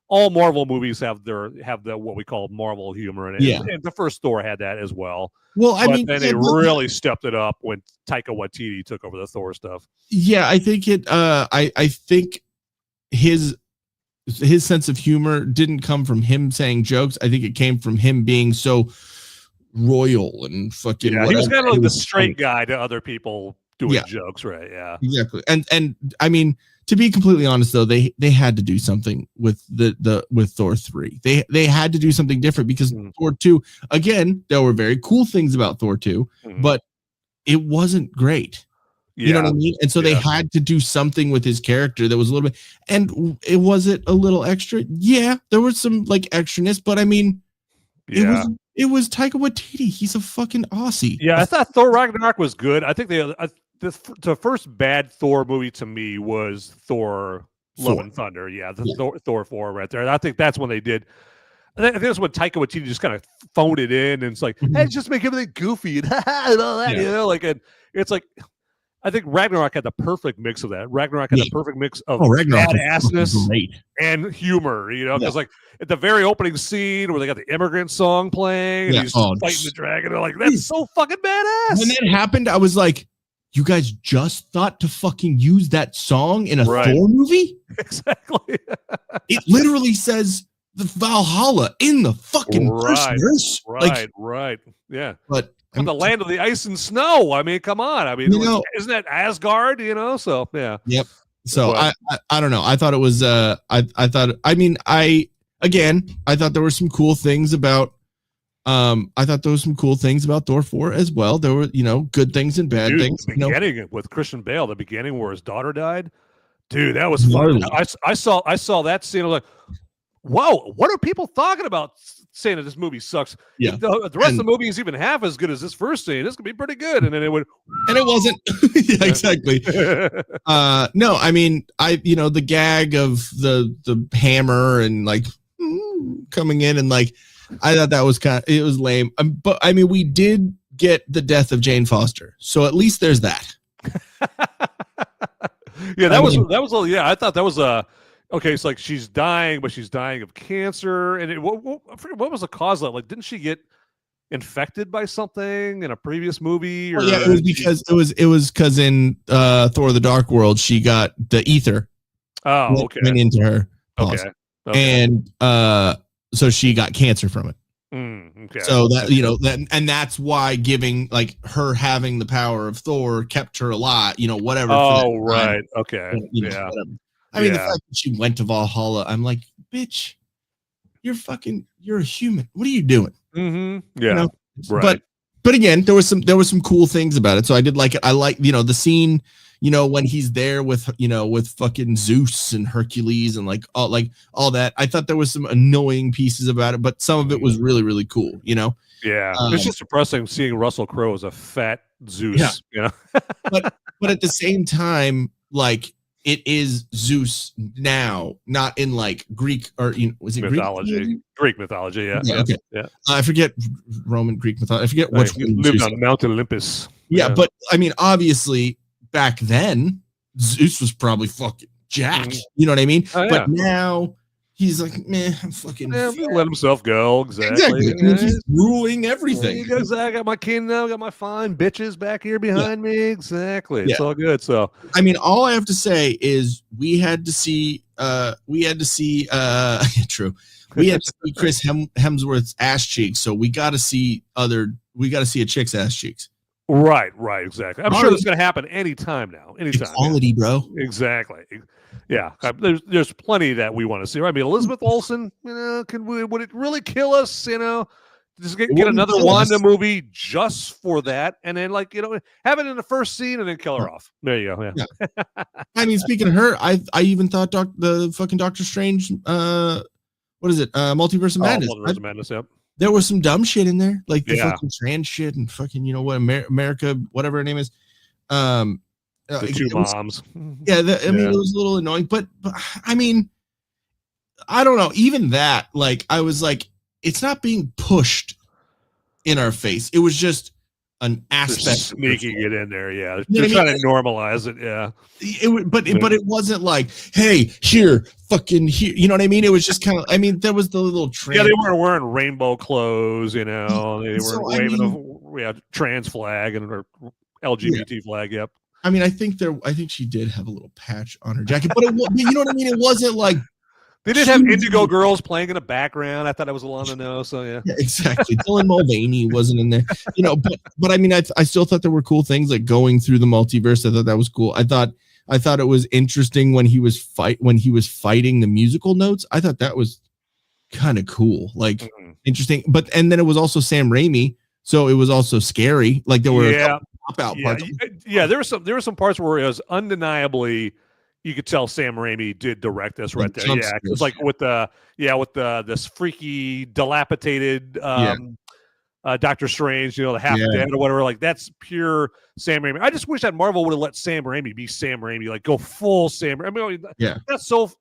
all Marvel movies have the what we call Marvel humor in it. Yeah. And the first Thor had that as well. Well, then they really stepped it up when Taika Waititi took over the Thor stuff. Yeah, I think it. I think his sense of humor didn't come from him saying jokes. I think it came from him being so royal and fucking. Yeah, he was kind of like the straight guy to other people doing jokes, right? Yeah, exactly. And I mean, to be completely honest, though, they had to do something with with Thor 3. They had to do something different because Thor 2. Again, there were very cool things about Thor 2, but it wasn't great. You know what I mean? And so they had to do something with his character that was a little bit, and was it a little extra? Yeah, there was some like extraness, but I mean, Yeah. It was Taika Waititi. He's a fucking Aussie. Yeah, I thought Thor Ragnarok was good. I think the first bad Thor movie to me was Thor Love and Thunder. Yeah, Thor 4 right there. And I think that's when they did. I think that's when Taika Waititi just kind of phoned it in, and it's like, hey, just make everything goofy and all that, you know, like, and it's like, I think Ragnarok had the perfect mix of that. Ragnarok had the perfect mix of badassness and humor, you know, because like at the very opening scene where they got the immigrant song playing and he's fighting the dragon, they're like, that's so fucking badass. When that happened, I was like, you guys just thought to fucking use that song in a Thor movie? Exactly. It literally says the Valhalla in the fucking first verse. Right. Yeah. But from the land of the ice and snow. I mean, come on. I mean, isn't that Asgard? You know, so yeah. Yep. So I don't know. I thought it was. I thought. I mean, I thought there were some cool things about. I thought there was some cool things about Thor 4 as well. There were, you know, good things and bad things. The beginning with Christian Bale, the beginning where his daughter died, dude, that was fun. I saw that scene. I was like, whoa, what are people talking about? Saying that this movie sucks. Yeah, the rest of the movie is even half as good as this first scene. This could be pretty good, and then it would, and it wasn't. Yeah, exactly. No, I mean, the gag of the hammer and like coming in and like, I thought that was it was lame. But I mean, we did get the death of Jane Foster, so at least there's that. Yeah, that was. Yeah, I thought that was a. Okay, it's like she's dying, but she's dying of cancer. And I forget what was the cause of that? Like, didn't she get infected by something in a previous movie? Or it was because because in Thor: The Dark World, she got the ether. Oh, okay. Went into her. Okay. And so she got cancer from it. Okay. So that and that's why giving like her having the power of Thor kept her alive. Whatever. Oh, right. Okay. Whatever. I mean, the fact that she went to Valhalla, I'm like, bitch, you're a human. What are you doing? Mm-hmm. Yeah. Right. But again, there was some cool things about it. So I did like it. I like, the scene, when he's there with fucking Zeus and Hercules and like all that. I thought there was some annoying pieces about it, but some of it was really, really cool, Yeah. It's just depressing seeing Russell Crowe as a fat Zeus, but at the same time, like, it is Zeus now, not in like Greek or was it mythology? Greek mythology, yeah. Okay. Yeah. I forget Roman Greek mythology. I forget which one. He lived on Mount Olympus. Yeah, but I mean, obviously, back then Zeus was probably fucking jacked. You know what I mean? But now he's like, man, I'm fucking. Yeah, let himself go. Exactly. I mean, he's ruling everything. I got my kingdom, got my fine bitches back here behind me. Exactly. It's all good. So, I mean, all I have to say is we had to see true. We had to see Chris Hemsworth's ass cheeks. So we got to see a chick's ass cheeks. Right. Exactly. I'm sure this is going to happen anytime now. Anytime. Equality, bro. Exactly. Yeah, there's plenty that we want to see. Right? I mean, Elizabeth Olsen, would it really kill us? Just get another Wanda movie just for that, and then have it in the first scene and then kill her off. There you go. Yeah. I mean, speaking of her, I even thought the fucking Doctor Strange, what is it? Multiverse of Madness. Multiverse of Madness. Yep. There was some dumb shit in there, like the fucking trans shit and fucking Merica, whatever her name is. The two moms. I mean, it was a little annoying, but I mean, I don't know. Even that, like, I was like, it's not being pushed in our face. It was just an aspect. They're sneaking it in there, yeah. They're trying to normalize it, yeah. But it wasn't like, hey, here, fucking here. You know what I mean? It was just kind of. I mean, there was the little trans. Yeah, they weren't wearing rainbow clothes. They were waving a trans flag and or LGBT flag. Yep. I mean, I think she did have a little patch on her jacket, but you know what I mean? It wasn't like they did have Indigo girls playing in the background. I thought it was along the nose, so yeah. Yeah, exactly. Dylan Mulvaney wasn't in there, but I mean, I still thought there were cool things like going through the multiverse. I thought that was cool. I thought it was interesting when he was fighting the musical notes. I thought that was kind of cool, like interesting. And then it was also Sam Raimi, so it was also scary. Like there were pop out parts. Yeah, there were some parts where it was undeniably you could tell Sam Raimi did direct this right there. Jump Yeah, scares. it's like with this freaky dilapidated Doctor Strange, the half dead or whatever. Like that's pure Sam Raimi. I just wish that Marvel would have let Sam Raimi be Sam Raimi, like go full Sam. I mean,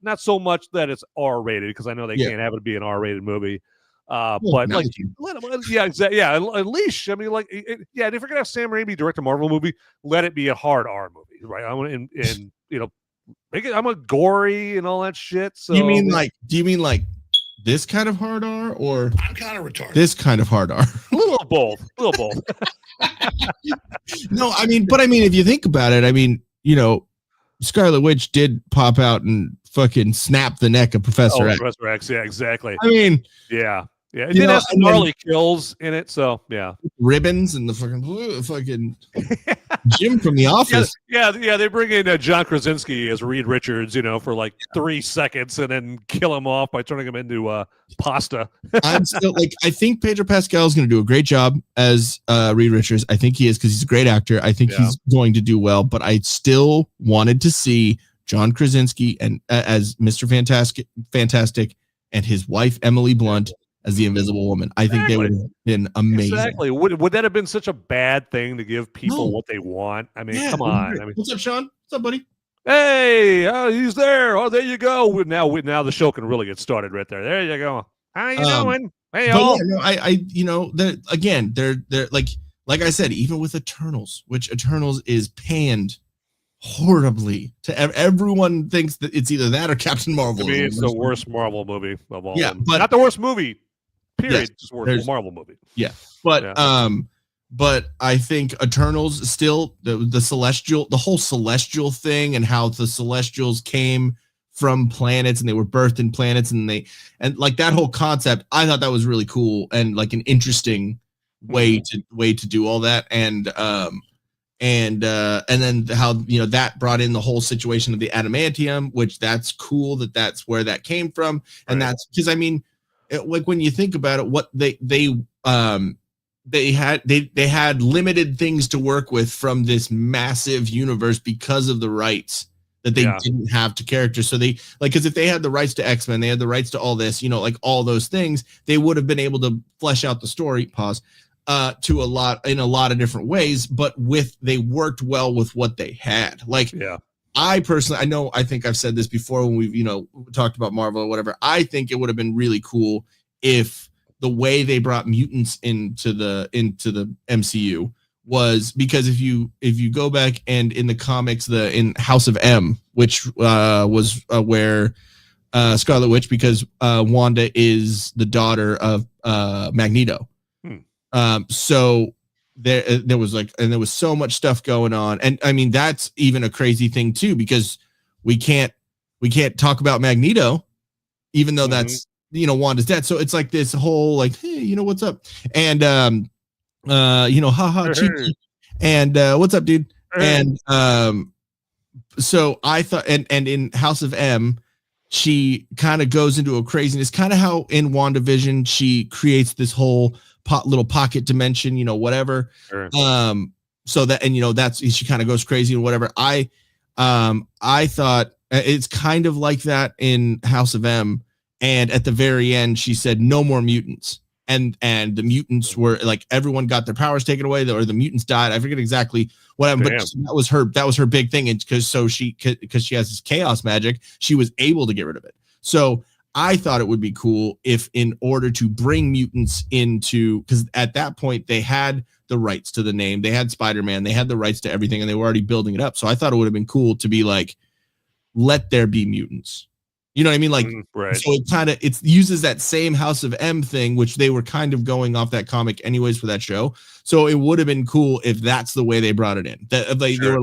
not so much that it's R rated because I know they can't have it be an R rated movie. But like, let him, exactly, unleash. I mean, like, if you're gonna have Sam Raimi direct a Marvel movie, let it be a hard R movie, right? I want and make it. I'm a gory and all that shit. So do you mean like this kind of hard R, or I'm kind of retarded. This kind of hard R? A little of both. No, I mean, if you think about it, I mean, Scarlet Witch did pop out and fucking snap the neck of Professor X. Professor X, yeah, exactly. I mean, yeah. It did have some gnarly kills in it, so yeah. Ribbons and the fucking Jim from The Office. Yeah. They bring in John Krasinski as Reed Richards, for like 3 seconds, and then kill him off by turning him into pasta. I'm still I think Pedro Pascal is going to do a great job as Reed Richards. I think he is because he's a great actor. I think he's going to do well, but I still wanted to see John Krasinski and as Mr. Fantastic and his wife Emily Blunt as the Invisible Woman. I think they would have been amazing. Exactly. Would that have been such a bad thing to give people what they want? I mean, come on. I mean, what's up, Sean? What's up, buddy? Hey, he's there. Oh, there you go. Now the show can really get started right there. There you go. How you doing? Hey, all. They're like I said, even with Eternals, which Eternals is panned horribly to everyone thinks that it's either that or Captain Marvel. To me, it's the worst Marvel movie of all. Yeah, but not the worst movie. Period. Yes, just worst Marvel movie. Yeah, but I think Eternals still the whole celestial thing and how the Celestials came from planets and they were birthed in planets and like that whole concept. I thought that was really cool and like an interesting way to do all that and then how that brought in the whole situation of the adamantium, which that's cool that's where that came from, and that's because I mean. Like when you think about it, what they had limited things to work with from this massive universe because of the rights that they didn't have to characters. So they because if they had the rights to X-Men, they had the rights to all this, like all those things, they would have been able to flesh out the story. To in a lot of different ways, but they worked well with what they had. I personally, I think I've said this before when we've, talked about Marvel or whatever. I think it would have been really cool if the way they brought mutants into the MCU was because if you go back and in the comics, in House of M, which was where Scarlet Witch, because Wanda is the daughter of Magneto. So there was there was so much stuff going on, and I mean that's even a crazy thing too because we can't talk about Magneto, even though that's Wanda's dead. So it's like this whole hey, what's up, and haha, cheeky, and what's up, dude, and so I thought, and in House of M, she kind of goes into a craziness, kind of how in WandaVision she creates this whole little pocket dimension, whatever. Sure. So that, and that's, she kind of goes crazy and whatever. I thought it's kind of like that in House of M. And at the very end, she said, no more mutants. And the mutants were everyone got their powers taken away, or the mutants died. I forget exactly what happened, but that was her big thing. And because she has this chaos magic, she was able to get rid of it. So I thought it would be cool if, in order to bring mutants into, because at that point they had the rights to the name, they had Spider-Man, they had the rights to everything, and they were already building it up. So I thought it would have been cool to be let there be mutants. You know what I mean? Right. So it uses that same House of M thing, which they were kind of going off that comic anyways for that show. So it would have been cool if that's the way they brought it in. They were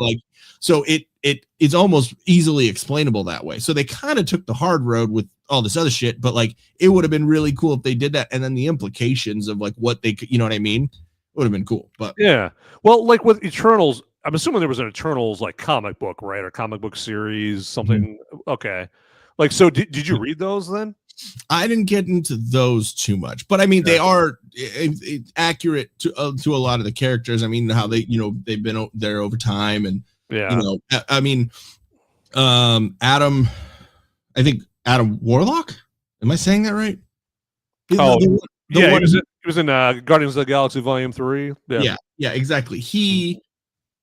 so it's almost easily explainable that way. So they kind of took the hard road with all this other shit, but it would have been really cool if they did that. And then the implications of what they could, you know what I mean? Would have been cool. But yeah, well, with Eternals, I'm assuming there was an Eternals comic book, right? Or comic book series, something. Mm-hmm. Okay. So did you read those then? I didn't get into those too much, but I mean, they are accurate to a lot of the characters. I mean, how they've been there over time, and I mean, Adam, I think Adam Warlock. Am I saying that right? Oh, the yeah, one, he was in Guardians of the Galaxy Volume 3. Yeah, exactly.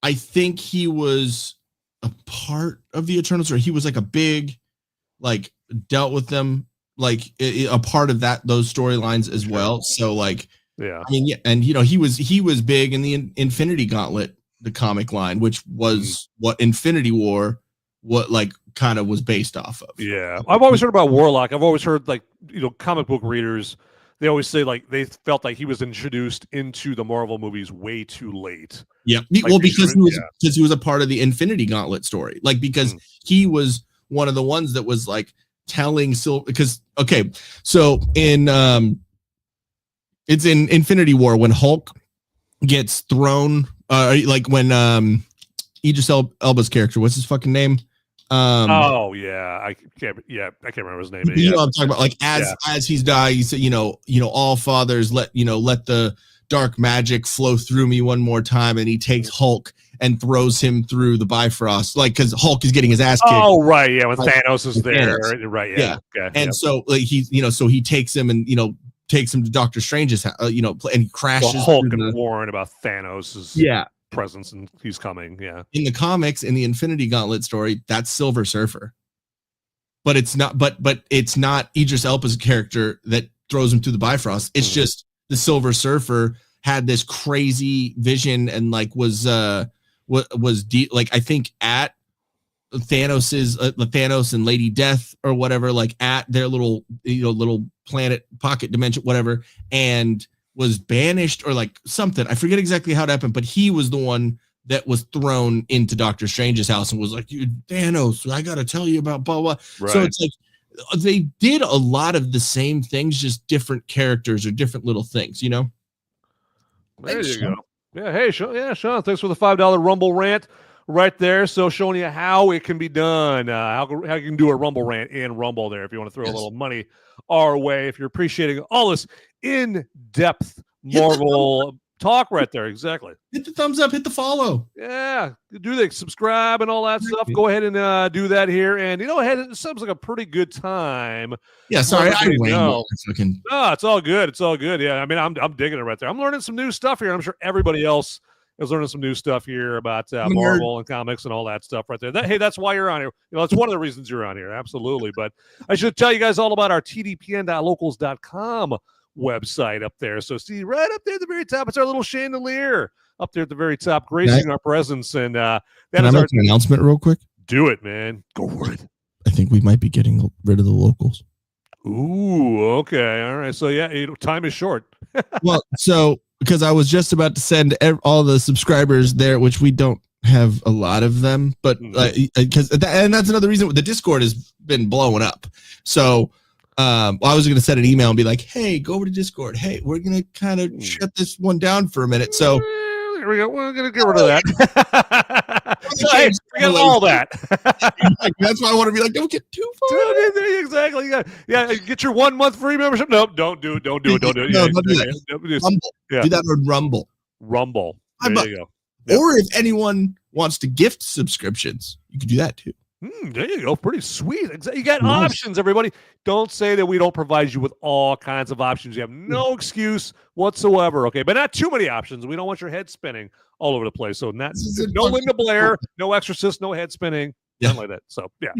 I think he was a part of the Eternals, or he was like a big, like dealt with them, like a part of those storylines as well. So like, yeah, I mean, yeah, and he was big in the Infinity Gauntlet, the comic line, which was what Infinity War, what like kind of was based off of. Yeah, I've always heard about Warlock. I've always heard like comic book readers. They always say like they felt like he was introduced into the Marvel movies way too late. Yeah, like, well, because he was a part of the Infinity Gauntlet story, like because he was one of the ones that was like telling because okay, so in it's in Infinity War when Hulk gets thrown, like when Idris Elba's character, what's his fucking name? I can't remember his name. You know what I'm talking about? Like as he's dying, he said, all fathers let the dark magic flow through me one more time, and he takes Hulk and throws him through the Bifrost, like because Hulk is getting his ass kicked. Oh right, yeah, when Thanos is there, right? Yeah. Okay, and so like so he takes him and takes him to Doctor Strange's house, and he crashes. So Hulk and warn about Thanos's presence, and he's coming. Yeah, in the comics, in the Infinity Gauntlet story, that's Silver Surfer, but it's not. But it's not Idris Elba's character that throws him through the Bifrost. It's just the Silver Surfer had this crazy vision and like was deep, like I think at Thanos and Lady Death or whatever, like at their little little planet pocket dimension, whatever, and was banished or like something. I forget exactly how it happened, but he was the one that was thrown into Doctor Strange's house and was like, "You Thanos, I got to tell you about blah blah." Right. So it's like they did a lot of the same things, just different characters or different little things, There you go. Yeah, hey, Sean, thanks for the $5 Rumble rant right there. So showing you how it can be done, how you can do a Rumble rant in Rumble there if you want to throw a little money our way, if you're appreciating all this in-depth Marvel talk right there. Exactly. Hit the thumbs up, hit the follow. Yeah, do the subscribe and all that stuff. Go ahead and do that here. And it seems like a pretty good time. Yeah, sorry, No, it's all good. It's all good. Yeah, I mean, I'm digging it right there. I'm learning some new stuff here. I'm sure everybody else is learning some new stuff here about Marvel and comics and all that stuff right there. That's why you're on here. It's one of the reasons you're on here. Absolutely. But I should tell you guys all about our TDPN.locals.com website up there. So see right up there at the very top, it's our little chandelier up there at the very top, gracing our presence. And that can is I make an announcement real quick? Do it, man. Go for it. I think we might be getting rid of the locals. Ooh, okay. All right. So yeah, time is short. Well, so because I was just about to send all the subscribers there, which we don't have a lot of them, but because and that's another reason the Discord has been blowing up. So I was going to send an email and be like, hey, go over to Discord. Hey, we're going to kind of shut this one down for a minute. So here we go. We're going to get rid of that. Forget all that. That's why I want to be like, don't get too far. Exactly. Yeah. Get your 1 month free membership. Nope. Don't do it. Don't do it. Don't do it. No, don't do that. Rumble. Do that on Rumble. Rumble. There you go. Yep. Or if anyone wants to gift subscriptions, you can do that too. There you go. Pretty sweet. You got options, everybody. Don't say that we don't provide you with all kinds of options. You have no excuse whatsoever, okay? But not too many options. We don't want your head spinning all over the place. So no Linda Blair, no Exorcist, no head spinning, nothing like that. So, yeah.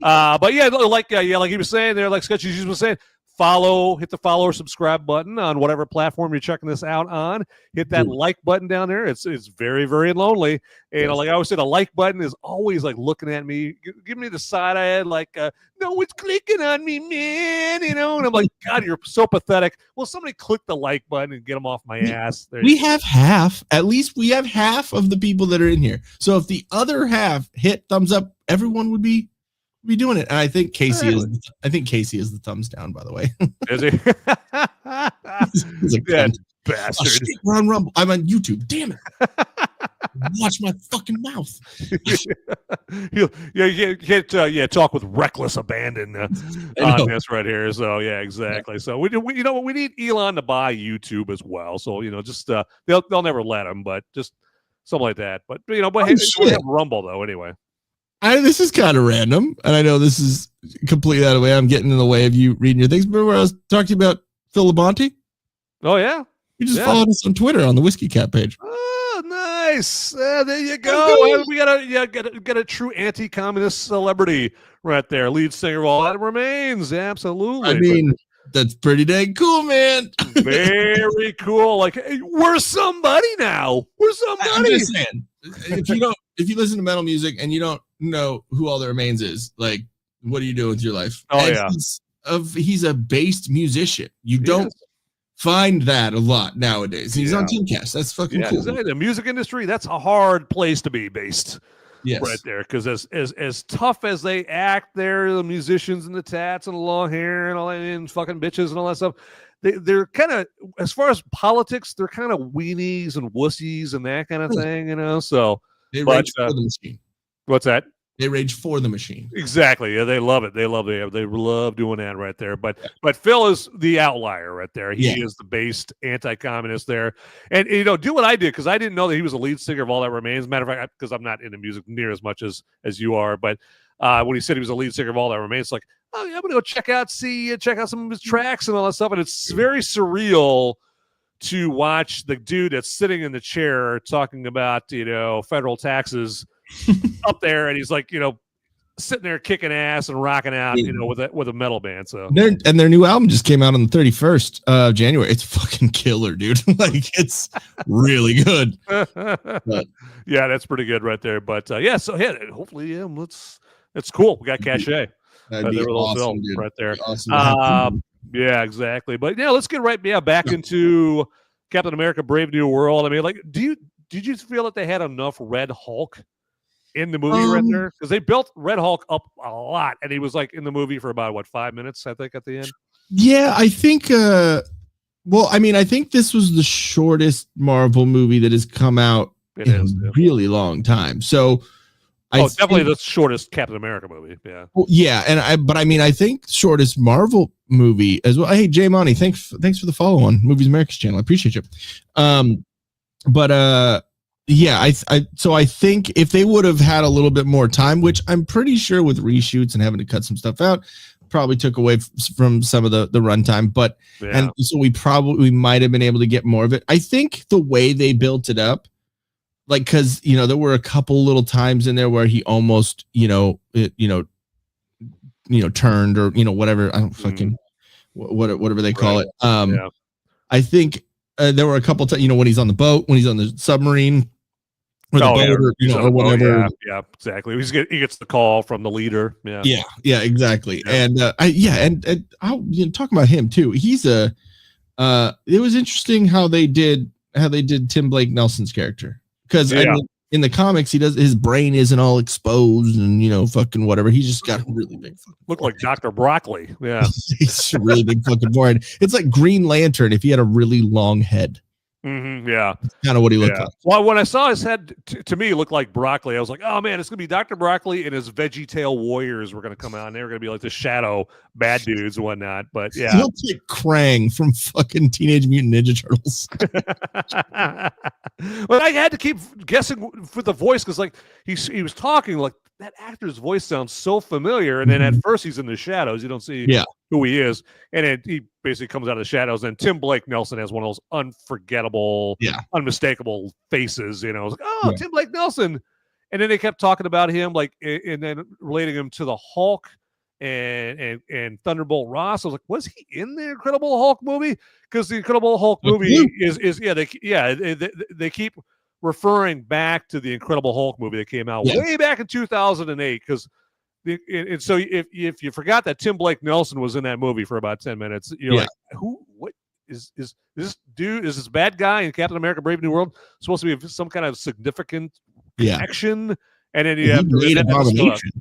But, like he was saying there, like Sketchy Jesus was saying, hit the follow or subscribe button on whatever platform you're checking this out on. Hit that like button down there. It's very, very lonely. And like I always said, a like button is always like looking at me, giving me the side eye, like, no, it's clicking on me, man. And I'm like, God, you're so pathetic. Well, somebody click the like button and get them off my ass. We have half, at least we have half of the people that are in here. So if the other half hit thumbs up, everyone would be doing it. And I think Casey is the thumbs down, by the way. Is he? He's a bastard. Oh, shit, we're on Rumble. I'm on YouTube. Damn it. Watch my fucking mouth. You can't talk with reckless abandon on this right here. So yeah, exactly. Yeah. So we need Elon to buy YouTube as well. So just they'll never let him, but just something like that. But we have Rumble though anyway. This is kind of random, and I know this is completely out of the way. I'm getting in the way of you reading your things. Remember when I was talking about Phil Labonte? Oh yeah, You just followed us on Twitter on the Whiskey Cat page. Oh, nice. There you go. We got a true anti-communist celebrity right there. Lead singer of All That Remains. Absolutely. I mean, that's pretty dang cool, man. Very cool. Like, hey, we're somebody now. We're somebody. I'm just saying, if you listen to metal music and you don't know who All That Remains is, like, what are you doing with your life? Oh, and yeah. He's a based musician. You don't find that a lot nowadays. He's on Teamcast. That's fucking cool. Exactly. The music industry, that's a hard place to be based. Yes. Right there. Because as tough as they act, they're the musicians and the tats and the long hair and all that, and fucking bitches and all that stuff. They're kind of, as far as politics, they're kind of weenies and wussies and that kind of thing, So they rage for the machine. What's that? They rage for the machine. Exactly. Yeah, they love it. They love doing that right there. But Phil is the outlier right there. He is the based anti-communist there. And do what I did, because I didn't know that he was a lead singer of All That Remains. Matter of fact, because I'm not into music near as much as you are. But when he said he was a lead singer of All That Remains, it's like, oh yeah, I'm gonna go check out some of his tracks and all that stuff. And it's very surreal to watch the dude that's sitting in the chair talking about federal taxes up there, and he's like, sitting there kicking ass and rocking out, with a metal band. So their new album just came out on the 31st of January. It's fucking killer, dude. Like, it's really good. Yeah, that's pretty good right there. But hopefully, it's cool. We got cachet. That'd be awesome, dude. Right there. Awesome. Yeah, exactly. But let's get back into Captain America: Brave New World. I mean, like, did you feel that they had enough Red Hulk in the movie right there? Because they built Red Hulk up a lot, and he was like in the movie for about 5 minutes, I think, at the end. Yeah, I think. I think this was the shortest Marvel movie that has come out in a really long time. So, definitely the shortest Captain America movie. Yeah. Well, yeah, I think shortest Marvel movie as well. Hey, Jay Monty, thanks for the follow on Movies America's channel. I appreciate you. I think if they would have had a little bit more time, which I'm pretty sure with reshoots and having to cut some stuff out, probably took away from some of the runtime. But and so we might have been able to get more of it. I think the way they built it up, like, because there were a couple little times in there where he almost turned, or whatever. I don't fucking whatever they call it. I think there were a couple times, when he's on the boat, when he's on the submarine, or or whatever. Yeah, exactly. He gets the call from the leader. Yeah, exactly. Yeah. And I'll talk about him too. He's it was interesting how they did Tim Blake Nelson's character, because in the comics his brain isn't all exposed and fucking whatever. He's just got a really big look like Dr. Broccoli. Yeah. He's a really big fucking forehead. It's like Green Lantern if he had a really long head. Mm-hmm, yeah, that's kind of what he looked like. Well, when I saw his head, to me, looked like broccoli. I was like, "Oh man, it's gonna be Dr. Broccoli and his Veggie Tail Warriors were gonna come out, and they were gonna be like the shadow bad dudes and whatnot." But yeah, he looks like Krang from fucking Teenage Mutant Ninja Turtles. But I had to keep guessing with the voice, because like he was talking like, that actor's voice sounds so familiar, and then at first he's in the shadows, you don't see who he is, and then he basically comes out of the shadows. And Tim Blake Nelson has one of those unforgettable, unmistakable faces. I was like, Tim Blake Nelson, and then they kept talking about him, like, and then relating him to the Hulk and Thunderbolt Ross. I was like, was he in the Incredible Hulk movie? Because the Incredible Hulk movie they keep referring back to the Incredible Hulk movie that came out way back in 2008. Because and so if you forgot that Tim Blake Nelson was in that movie for about 10 minutes, you're like, what is this dude? Is this bad guy in Captain America: Brave New World supposed to be some kind of significant connection? And then you have Abomination.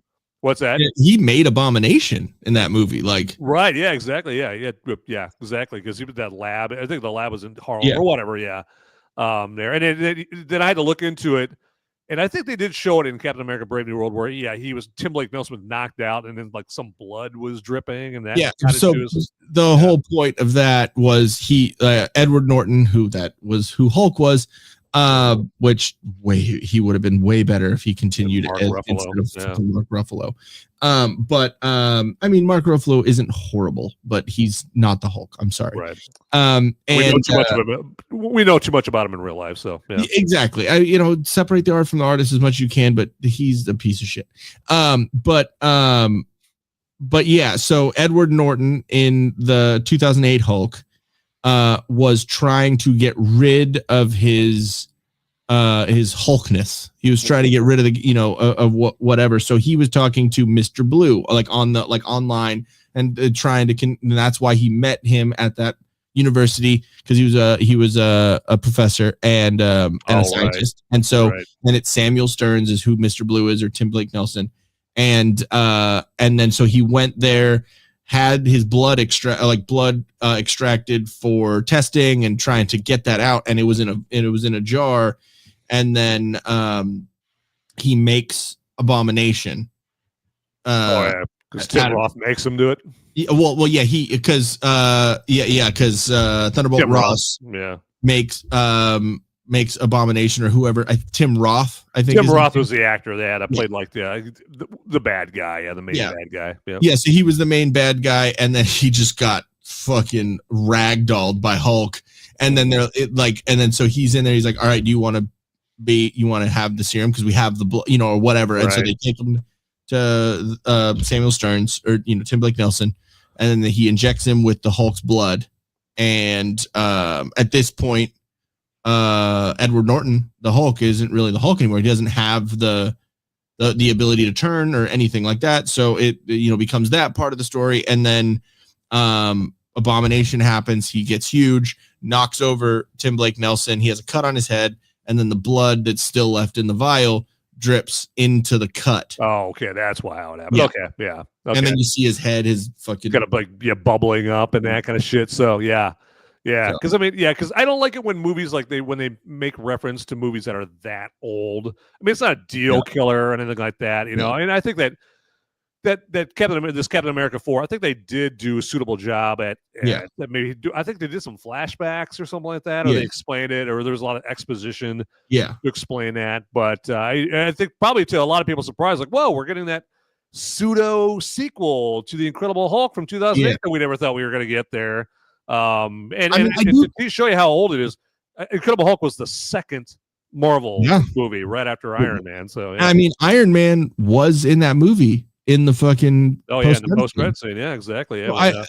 What's that? He made Abomination in that movie, like, right? Yeah, exactly. Yeah, exactly. Because he was that lab. I think the lab was in Harlem or whatever. Yeah. There, and then I had to look into it, and I think they did show it in Captain America: Brave New World, where Tim Blake Nelson was knocked out, and then like some blood was dripping, and that. Yeah. So the whole point of that was Edward Norton, who Hulk was, Which he would have been way better if he continued instead of fucking Mark Ruffalo. But I mean, Mark Ruffalo isn't horrible, but he's not the Hulk. I'm sorry. Right. And we know too much of him. We know too much about him in real life. So yeah. Exactly. Separate the art from the artist as much as you can, but he's a piece of shit. But yeah. So Edward Norton in the 2008 Hulk was trying to get rid of his Hulkness. He was trying to get rid of the of whatever. So he was talking to Mr. Blue online and trying to and that's why he met him at that university, because he was a professor and a scientist. Right. And so and it's Samuel Stearns is who Mr. Blue is, or Tim Blake Nelson. And then so he went there, had his blood extracted for testing and trying to get that out, and it was in a jar, and then he makes Abomination. Because Tim Roth makes him do it. Yeah, because Thunderbolt Tim Ross makes Abomination, or whoever. Tim Roth, I think. Tim Roth was the actor that played like the bad guy, the main bad guy. Yeah, so he was the main bad guy, and then he just got fucking ragdolled by Hulk, and then so he's in there. He's like, all right, you want to have the serum because we have the blood, or whatever. And so they take him to Samuel Stearns, or Tim Blake Nelson, and then he injects him with the Hulk's blood. And at this point, Edward Norton, the Hulk, isn't really the Hulk anymore. He doesn't have the ability to turn or anything like that. So it becomes that part of the story. And then Abomination happens. He gets huge, knocks over Tim Blake Nelson. He has a cut on his head, and then the blood that's still left in the vial drips into the cut. Oh, okay, that's why how it happened. Yeah. Okay, yeah. Okay. And then you see his head, his fucking kind of bubbling up and that kind of shit. So yeah. Because because I don't like it when movies when they make reference to movies that are that old. I mean, it's not a deal killer or anything like that, And I think that Captain America 4, I think they did do a suitable job at I think they did some flashbacks or something like that, or they explained it, or there's a lot of exposition to explain that. But I think probably to a lot of people's surprise, like, whoa, we're getting that pseudo sequel to the Incredible Hulk from 2008 that we never thought we were going to get there. To show you how old it is, Incredible Hulk was the second Marvel movie right after Iron Man. So I mean, Iron Man was in that movie in the fucking in the post-credit scene. Yeah, exactly. Yeah,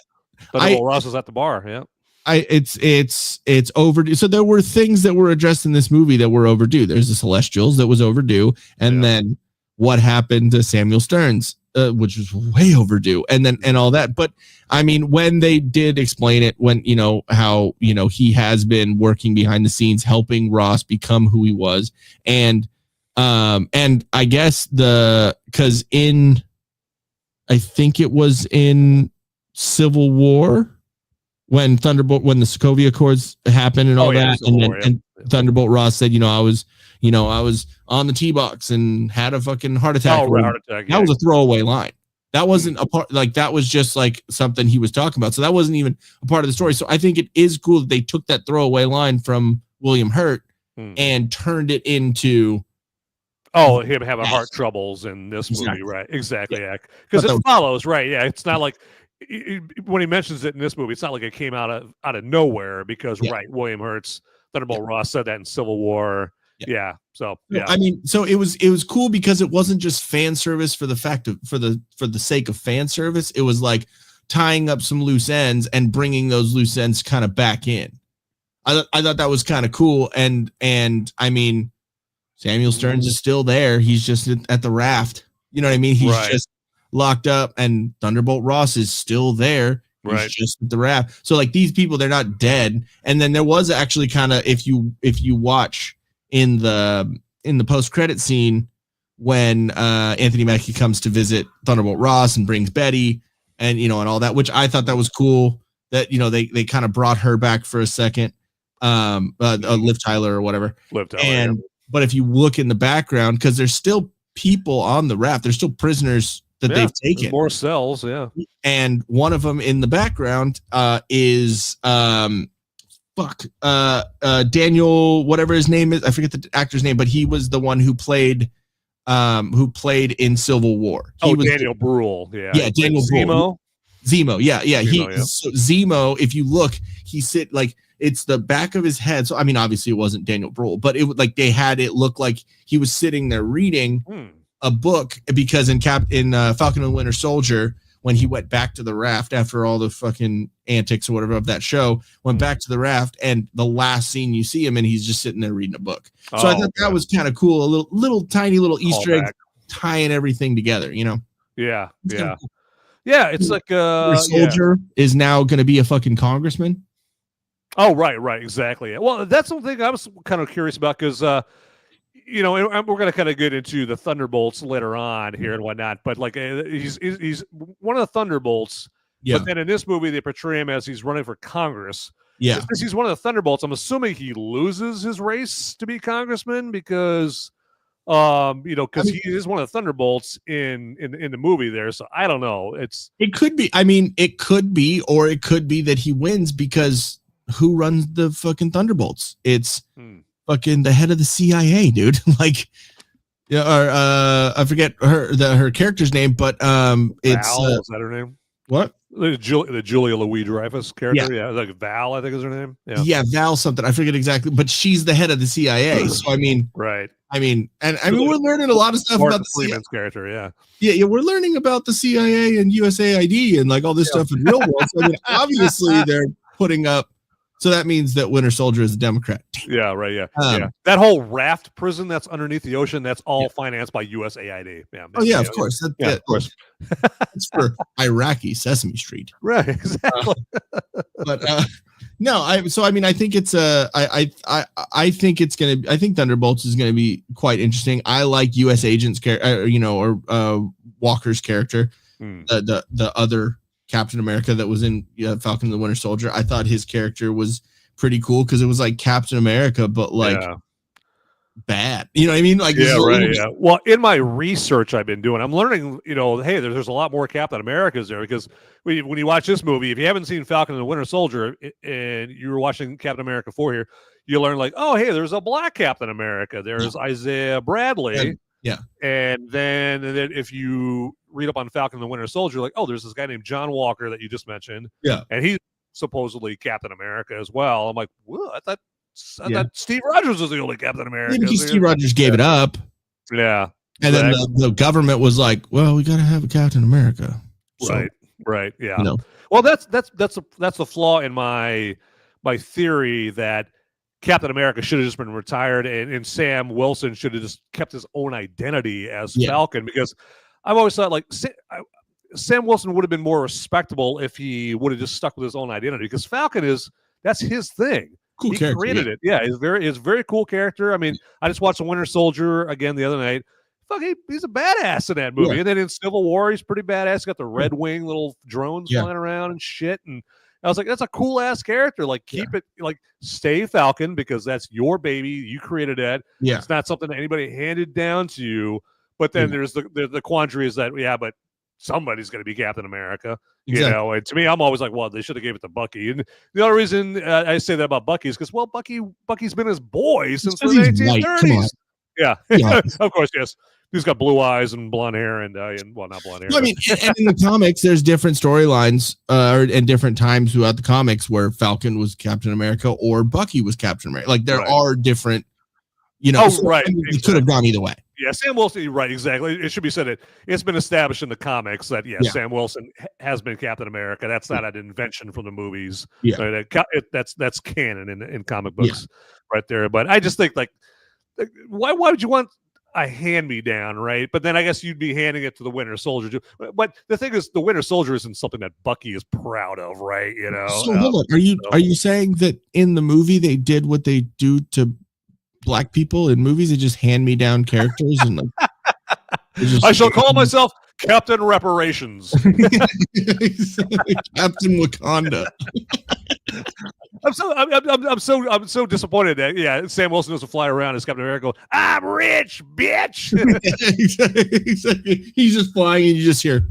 Thunderbolt Ross was at the bar. Yeah. It's overdue. So there were things that were addressed in this movie that were overdue. There's the Celestials that was overdue, and then what happened to Samuel Stearns, which was way overdue, and all that. But I mean, when they did explain it, when how he has been working behind the scenes helping Ross become who he was, and I guess because I think it was in Civil War when the Sokovia Accords happened and all that, and Thunderbolt Ross said, I was on the tee box and had a fucking heart attack. That was a throwaway line. That wasn't a part, that was just something he was talking about. So that wasn't even a part of the story. So I think it is cool that they took that throwaway line from William Hurt and turned it into him having heart troubles in this movie, right? Exactly, because it follows, right? Yeah, it's not like when he mentions it in this movie, it's not like it came out of nowhere, because William Hurt's Thunderbolt Ross said that in Civil War. So I mean, so it was cool because it wasn't just fan service for the sake of fan service. It was like tying up some loose ends and bringing those loose ends kind of back in. I thought that was kind of cool, and I mean, Samuel Stearns is still there. He's just at the raft. You know what I mean? He's just locked up, and Thunderbolt Ross is still there. He's just at the raft. So these people, they're not dead. And then there was actually kind of, if you watch in the post-credit scene when Anthony Mackie comes to visit Thunderbolt Ross and brings Betty and and all that, which I thought that was cool that they kind of brought her back for a second, Liv Tyler or whatever. Liv Tyler, But if you look in the background, because there's still people on the raft, there's still prisoners that they've taken. More cells, And one of them in the background is Daniel, whatever his name is, I forget the actor's name, but he was the one who played in Civil War. He was Daniel Bruhl. Yeah. Yeah, Daniel Bruhl. Zemo. Yeah. So Zemo, if you look, it's the back of his head. So I mean, obviously it wasn't Daniel Bruhl, but it would they had it look like he was sitting there reading a book, because in Falcon and the Winter Soldier, when he went back to the raft after all the fucking antics or whatever of that show, went back to the raft, and the last scene you see him and he's just sitting there reading a book. So I thought that was kind of cool. A little tiny little Easter egg tying everything together, Yeah. Yeah. Cool. Yeah. It's like Soldier is now going to be a fucking congressman. Oh, right. Exactly. Well, that's something I was kind of curious about, because, and we're going to kind of get into the Thunderbolts later on here and whatnot, but he's one of the Thunderbolts. Yeah. But then in this movie, they portray him as he's running for Congress. Yeah. Since he's one of the Thunderbolts, I'm assuming he loses his race to be congressman, because, he is one of the Thunderbolts in the movie there. So I don't know. It could be. I mean, it could be, or it could be that he wins because who runs the fucking Thunderbolts? It's fucking the head of the CIA, dude. I forget her character's name, but it's Val, is that her name? What? The Julia Louis-Dreyfus character, yeah, like Val, I think is her name. Yeah, Val something. I forget exactly, but she's the head of the CIA. So I mean, right. We're learning a lot of stuff about the Freeman's character. Yeah, we're learning about the CIA and USAID and all this stuff in real world. So I mean, obviously they're putting up. So that means that Winter Soldier is a Democrat. Yeah, right. Yeah, that whole raft prison that's underneath the ocean, that's all financed by USAID. Yeah. Of course. Of course. It's for Iraqi Sesame Street. Right. Exactly. No. I think it's I think it's gonna. I think Thunderbolts is gonna be quite interesting. I like U.S. Agent's or Walker's character, the other Captain America that was in Falcon and the Winter Soldier. I thought his character was pretty cool because it was like Captain America, but bad. You know what I mean? Yeah. Well, in my research I've been doing, I'm learning, hey, there's a lot more Captain Americas there, because when you watch this movie, if you haven't seen Falcon and the Winter Soldier and you were watching Captain America 4 here, you learn hey, there's a black Captain America. There's Isaiah Bradley. Yeah. And then if you read up on Falcon and the Winter Soldier, there's this guy named John Walker that you just mentioned. Yeah. And he's supposedly Captain America as well. I'm like, whoa, I thought Steve Rogers was the only Captain America. Maybe Steve Rogers gave it up. Yeah. And then the government was like, well, we got to have a Captain America. So, right. Yeah. Well, that's the flaw in my theory, that Captain America should have just been retired, and Sam Wilson should have just kept his own identity as Falcon, because I've always thought Sam Wilson would have been more respectable if he would have just stuck with his own identity, because Falcon that's his thing. Cool he character, created it. Yeah, he's a very cool character. I mean, I just watched The Winter Soldier again the other night. He's a badass in that movie. Yeah. And then in Civil War, he's pretty badass. He's got the Red Wing little drones flying around and shit. And I was like, that's a cool ass character. Keep it, stay Falcon, because that's your baby. You created that. Yeah. It's not something that anybody handed down to you. But then there's the quandary is that, but somebody's going to be Captain America, exactly. And to me, I'm always like, well, they should have gave it to Bucky. And the only reason I say that about Bucky is because, Bucky's been his boy since the 1930s. Yeah, of course, yes. He's got blue eyes and blonde hair, and not blonde hair. I mean, and in the comics, there's different storylines and different times throughout the comics where Falcon was Captain America or Bucky was Captain America. There are different, right. It could have gone either way. Yeah, Sam Wilson, right, exactly. It should be said it's been established in the comics that, Sam Wilson has been Captain America. That's not an invention from the movies. Yeah. Right? That's canon in comic books right there. But I just think, why would you want a hand-me-down, right? But then I guess you'd be handing it to the Winter Soldier too. But the thing is, the Winter Soldier isn't something that Bucky is proud of, right? So hold on. Are you saying that in the movie they did what they do to black people in movies? They just hand me down characters and I shall call myself Captain Reparations. Captain Wakanda. I'm so disappointed that Sam Wilson doesn't fly around as Captain America going, I'm rich, bitch. Exactly. He's just flying and you just hear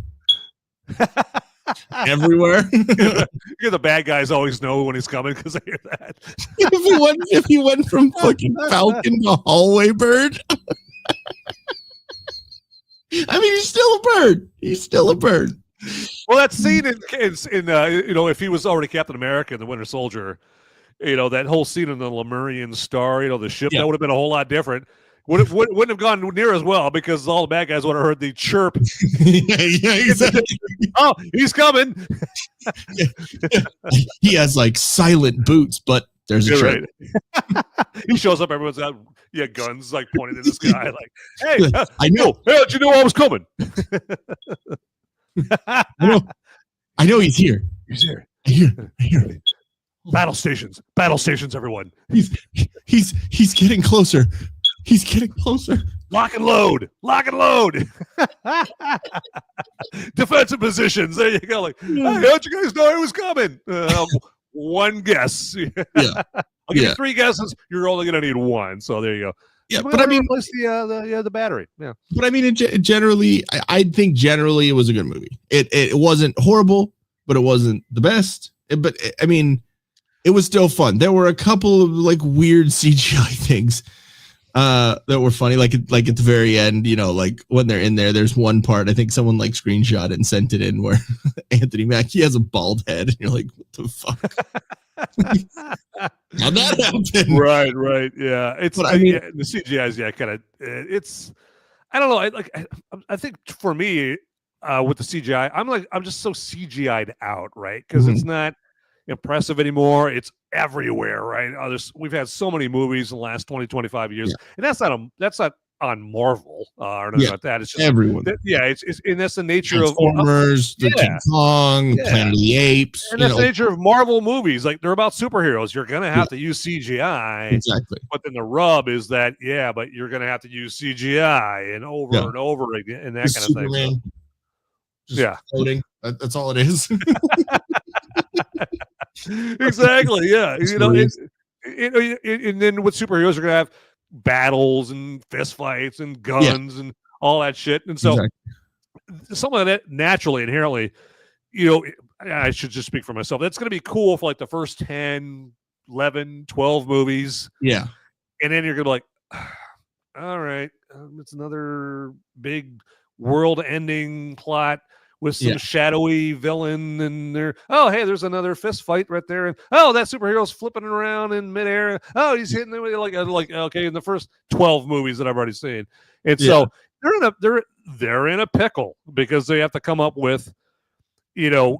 everywhere. The bad guys always know when he's coming because they hear that. if he went from fucking Falcon to hallway bird. I mean, he's still a bird. He's still a bird. Well, that scene in if he was already Captain America and the Winter Soldier, that whole scene in the Lemurian Star, the ship, that would have been a whole lot different. Wouldn't have gone near as well because all the bad guys would have heard the chirp. Yeah, exactly. Oh, he's coming. He has like silent boots, but there's a chirp. Right. He shows up. Everyone's got guns like pointed in the sky. Like, hey, I know. Hey, how'd you know I was coming? I know he's here. He's here. I hear. Battle stations, everyone. He's getting closer. He's getting closer. Lock and load. Defensive positions. There you go. Like, hey, how'd you guys know I was coming? One guess. Yeah. I'll give you 3 guesses. You're only going to need 1. So there you go. Yeah, but I mean, replace the battery. Yeah, but I mean, generally, I think generally it was a good movie. It wasn't horrible, but it wasn't the best. I mean, it was still fun. There were a couple of like weird CGI things that were funny, like at the very end. Like when they're in there, there's one part I think someone like screenshot it and sent it in where Anthony Mackie has a bald head, and you're like, what the fuck? How'd that happen? Right. Yeah, the CGI is kind of it's. I don't know. I think for me with the CGI, I'm just so CGI'd out, right? Because it's not impressive anymore. It's everywhere, right? We've had so many movies in the last 20, 25 years, and that's not on Marvel or anything like that. It's just everyone. And that's the nature of Transformers, the King Kong, Planet of the Apes. And that's the nature of Marvel movies. Like, they're about superheroes. You're gonna have to use CGI. Exactly. But then the rub is that but you're gonna have to use CGI and over again and that kind of thing. So, floating. That's all it is. Exactly. Yeah. And then with superheroes, you're gonna have battles and fist fights and guns and all that shit. And so some of that naturally, inherently, I should just speak for myself. That's going to be cool for like the first 10, 11, 12 movies. Yeah. And then you're going to be like, all right, it's another big world ending plot with some shadowy villain, and there's another fist fight right there, and that superhero's flipping around in midair. He's hitting them like okay, in the first 12 movies that I've already seen, and so they're in a pickle because they have to come up with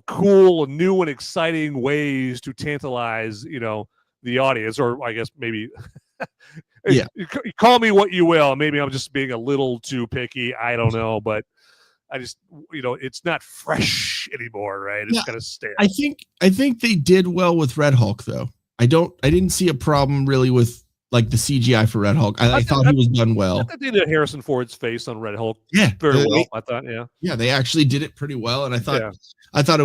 cool, new, and exciting ways to tantalize the audience, or I guess maybe. You call me what you will. Maybe I'm just being a little too picky. I don't know, but. I just, it's not fresh anymore, right? It's kind of stale. I think they did well with Red Hulk, though. I didn't see a problem really with like the CGI for Red Hulk. I thought he was done well. I thought they did Harrison Ford's face on Red Hulk. Very well. I thought, they actually did it pretty well, and I thought it was, I thought it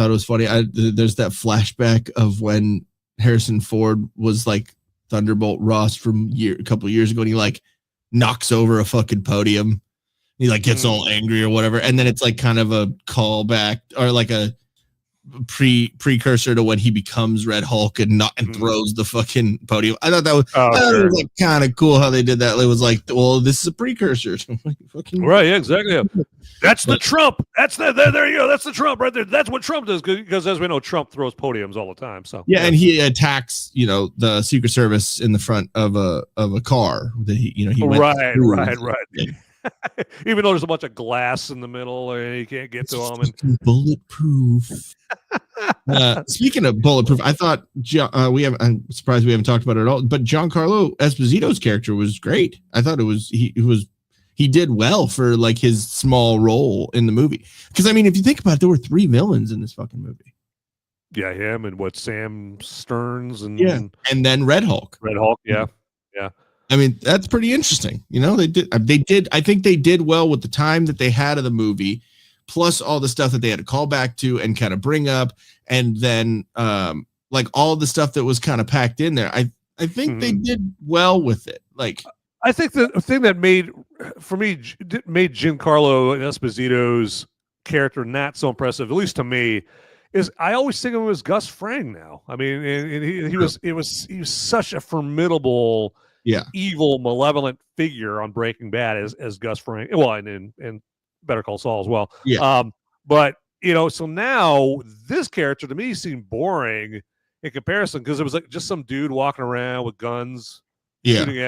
was funny. There's that flashback of when Harrison Ford was like Thunderbolt Ross from a couple of years ago, and he like knocks over a fucking podium. He like gets all angry or whatever, and then it's like kind of a callback or like a precursor to when he becomes Red Hulk and throws the fucking podium. I thought that was, was like kind of cool how they did that. It was like, well, this is a precursor. Right? Yeah, exactly. That's the Trump. That's there you go. That's the Trump right there. That's what Trump does because as we know, Trump throws podiums all the time. So and he attacks the Secret Service in the front of a car that he went right. Even though there's a bunch of glass in the middle, and you can't get to them. And bulletproof. Speaking of bulletproof, I thought I'm surprised we haven't talked about it at all. But Giancarlo Esposito's character was great. I thought he did well for like his small role in the movie. Because I mean, if you think about it, there were 3 villains in this fucking movie. Yeah, him and Sam Stearns and then Red Hulk. Yeah. I mean, that's pretty interesting. They did. I think they did well with the time that they had of the movie, plus all the stuff that they had to call back to and kind of bring up, and then like all the stuff that was kind of packed in there. I think they did well with it. Like, I think the thing that made Giancarlo Esposito's character not so impressive, at least to me, is I always think of him as Gus Fring now. I mean, and he was such a formidable, evil, malevolent figure on Breaking Bad as Gus Fring. Well, and Better Call Saul as well. Yeah. But so now this character to me seemed boring in comparison because it was like just some dude walking around with guns, shooting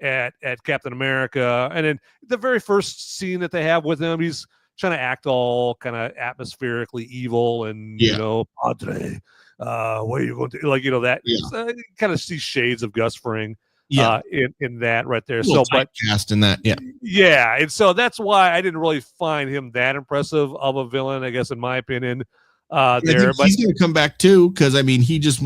at Captain America, and then the very first scene that they have with him, he's trying to act all kind of atmospherically evil and Padre, what are you going to like? That kind of see shades of Gus Fring. In that right there. So, but cast in that, and so that's why I didn't really find him that impressive of a villain, I guess, in my opinion. But he's going to come back too, because I mean, he just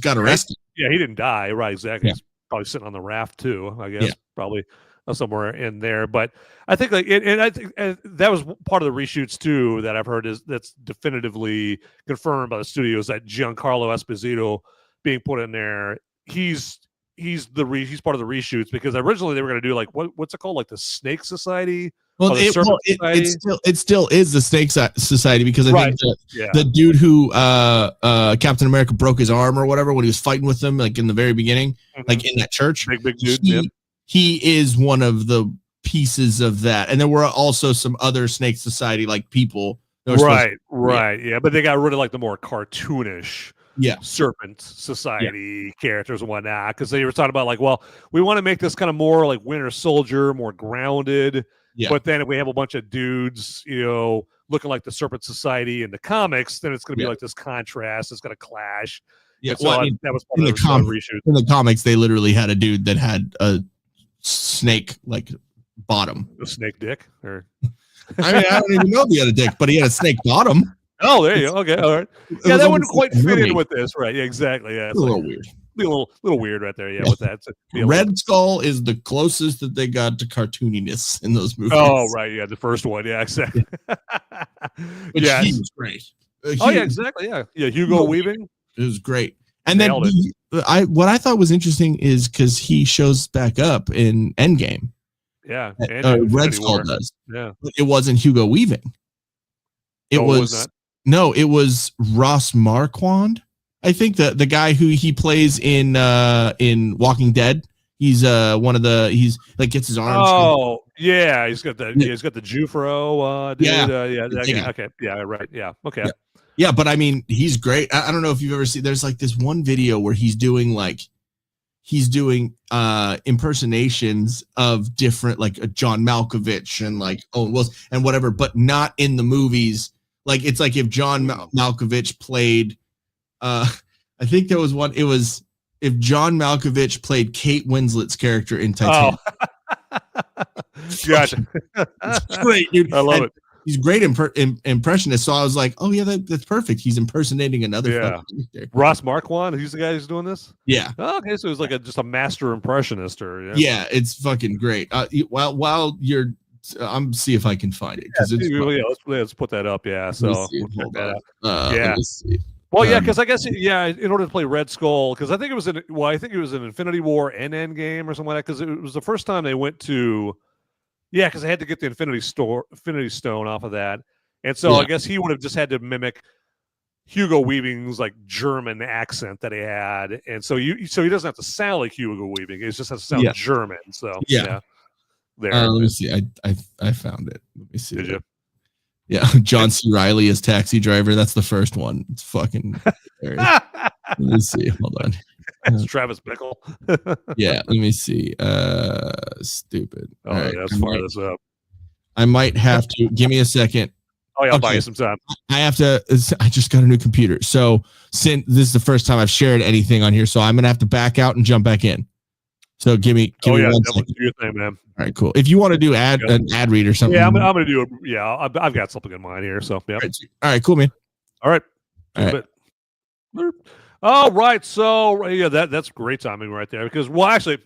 got arrested. Yeah, he didn't die, right? Exactly. He's probably sitting on the raft too, I guess, probably somewhere in there. But I think I think that was part of the reshoots too that I've heard that's definitively confirmed by the studios that Giancarlo Esposito being put in there. He's part of the reshoots because originally they were going to do like what's it called, like the Snake Society. Well, it still is the Snake Society because I think the dude who Captain America broke his arm or whatever when he was fighting with them, like in the very beginning, like in that church. Big dude. He is one of the pieces of that, and there were also some other Snake Society like people. Right, yeah, but they got rid of like the more cartoonish. Serpent Society characters and whatnot, because they were talking about like, well, we want to make this kind of more like Winter Soldier, more grounded. But then if we have a bunch of dudes, looking like the Serpent Society in the comics, then it's going to be like this contrast. It's going to clash. Yeah, so that was part of the reshoot. In the comics, they literally had a dude that had a snake like bottom. A snake dick, or I mean, I don't even know if he had a dick, but he had a snake bottom. Oh, there you go. Okay, all right. Yeah, that wouldn't quite fit in with this, right? Yeah, exactly. Yeah, it's a little weird. A little weird right there. Yeah, with that. Red Skull is the closest that they got to cartooniness in those movies. Oh, right. Yeah, the first one. Yeah, exactly. He was great. Yeah, exactly. Yeah, Hugo Weaving. It was great. And then what I thought was interesting is because he shows back up in Endgame. Yeah, Red Skull does. Yeah, but it wasn't Hugo Weaving. It was Ross Marquand. I think the guy who he plays in Walking Dead. He's he's like gets his arms. Oh yeah, he's got the Jufro. Dude. Okay. Yeah. Right. Yeah. Okay. Yeah, but I mean, he's great. I don't know if you've ever seen. There's like this one video where he's doing impersonations of different like John Malkovich and like Owen Wilson and whatever, but not in the movies. Like it's like if John Malkovich played, I think there was one. It was if John Malkovich played Kate Winslet's character in Titanic. Oh. Gotcha. It's great, dude. I love it. He's great impressionist. So I was like, oh yeah, that's perfect. He's impersonating another. Yeah. Ross Marquand. He's the guy who's doing this. Yeah. Oh, okay, so he's like just a master impressionist, or yeah, it's fucking great. While you're. I'm see if I can find it because let's put that up. Yeah, so we'll check that out. Yeah. Well, yeah, because I guess in order to play Red Skull, because I think it was in Infinity War and Endgame or something like that. Because it was the first time they went to, because they had to get the Infinity Stone off of that, and so I guess he would have just had to mimic Hugo Weaving's like German accent that he had, and so he doesn't have to sound like Hugo Weaving. He just has to sound German. So yeah. There. Let me see. I found it. Let me see. Did you? Yeah, John C. Reilly as Taxi Driver. That's the first one. It's fucking. Let me see. Hold on. It's Travis Bickle. Yeah, let me see. Stupid. Oh, right, let's fire this up. I might have to give me a second. Oh yeah, I'll buy you some time. I just got a new computer, so since this is the first time I've shared anything on here, so I'm gonna have to back out and jump back in. So give me 1 second. Do your thing, man. All right, cool. If you want to do an ad read or something. Yeah, I'm going to do it. Yeah, I've got something in mind here. So, yeah. All right, cool, man. All right. All right. So, yeah, that's great timing right there because, well, actually,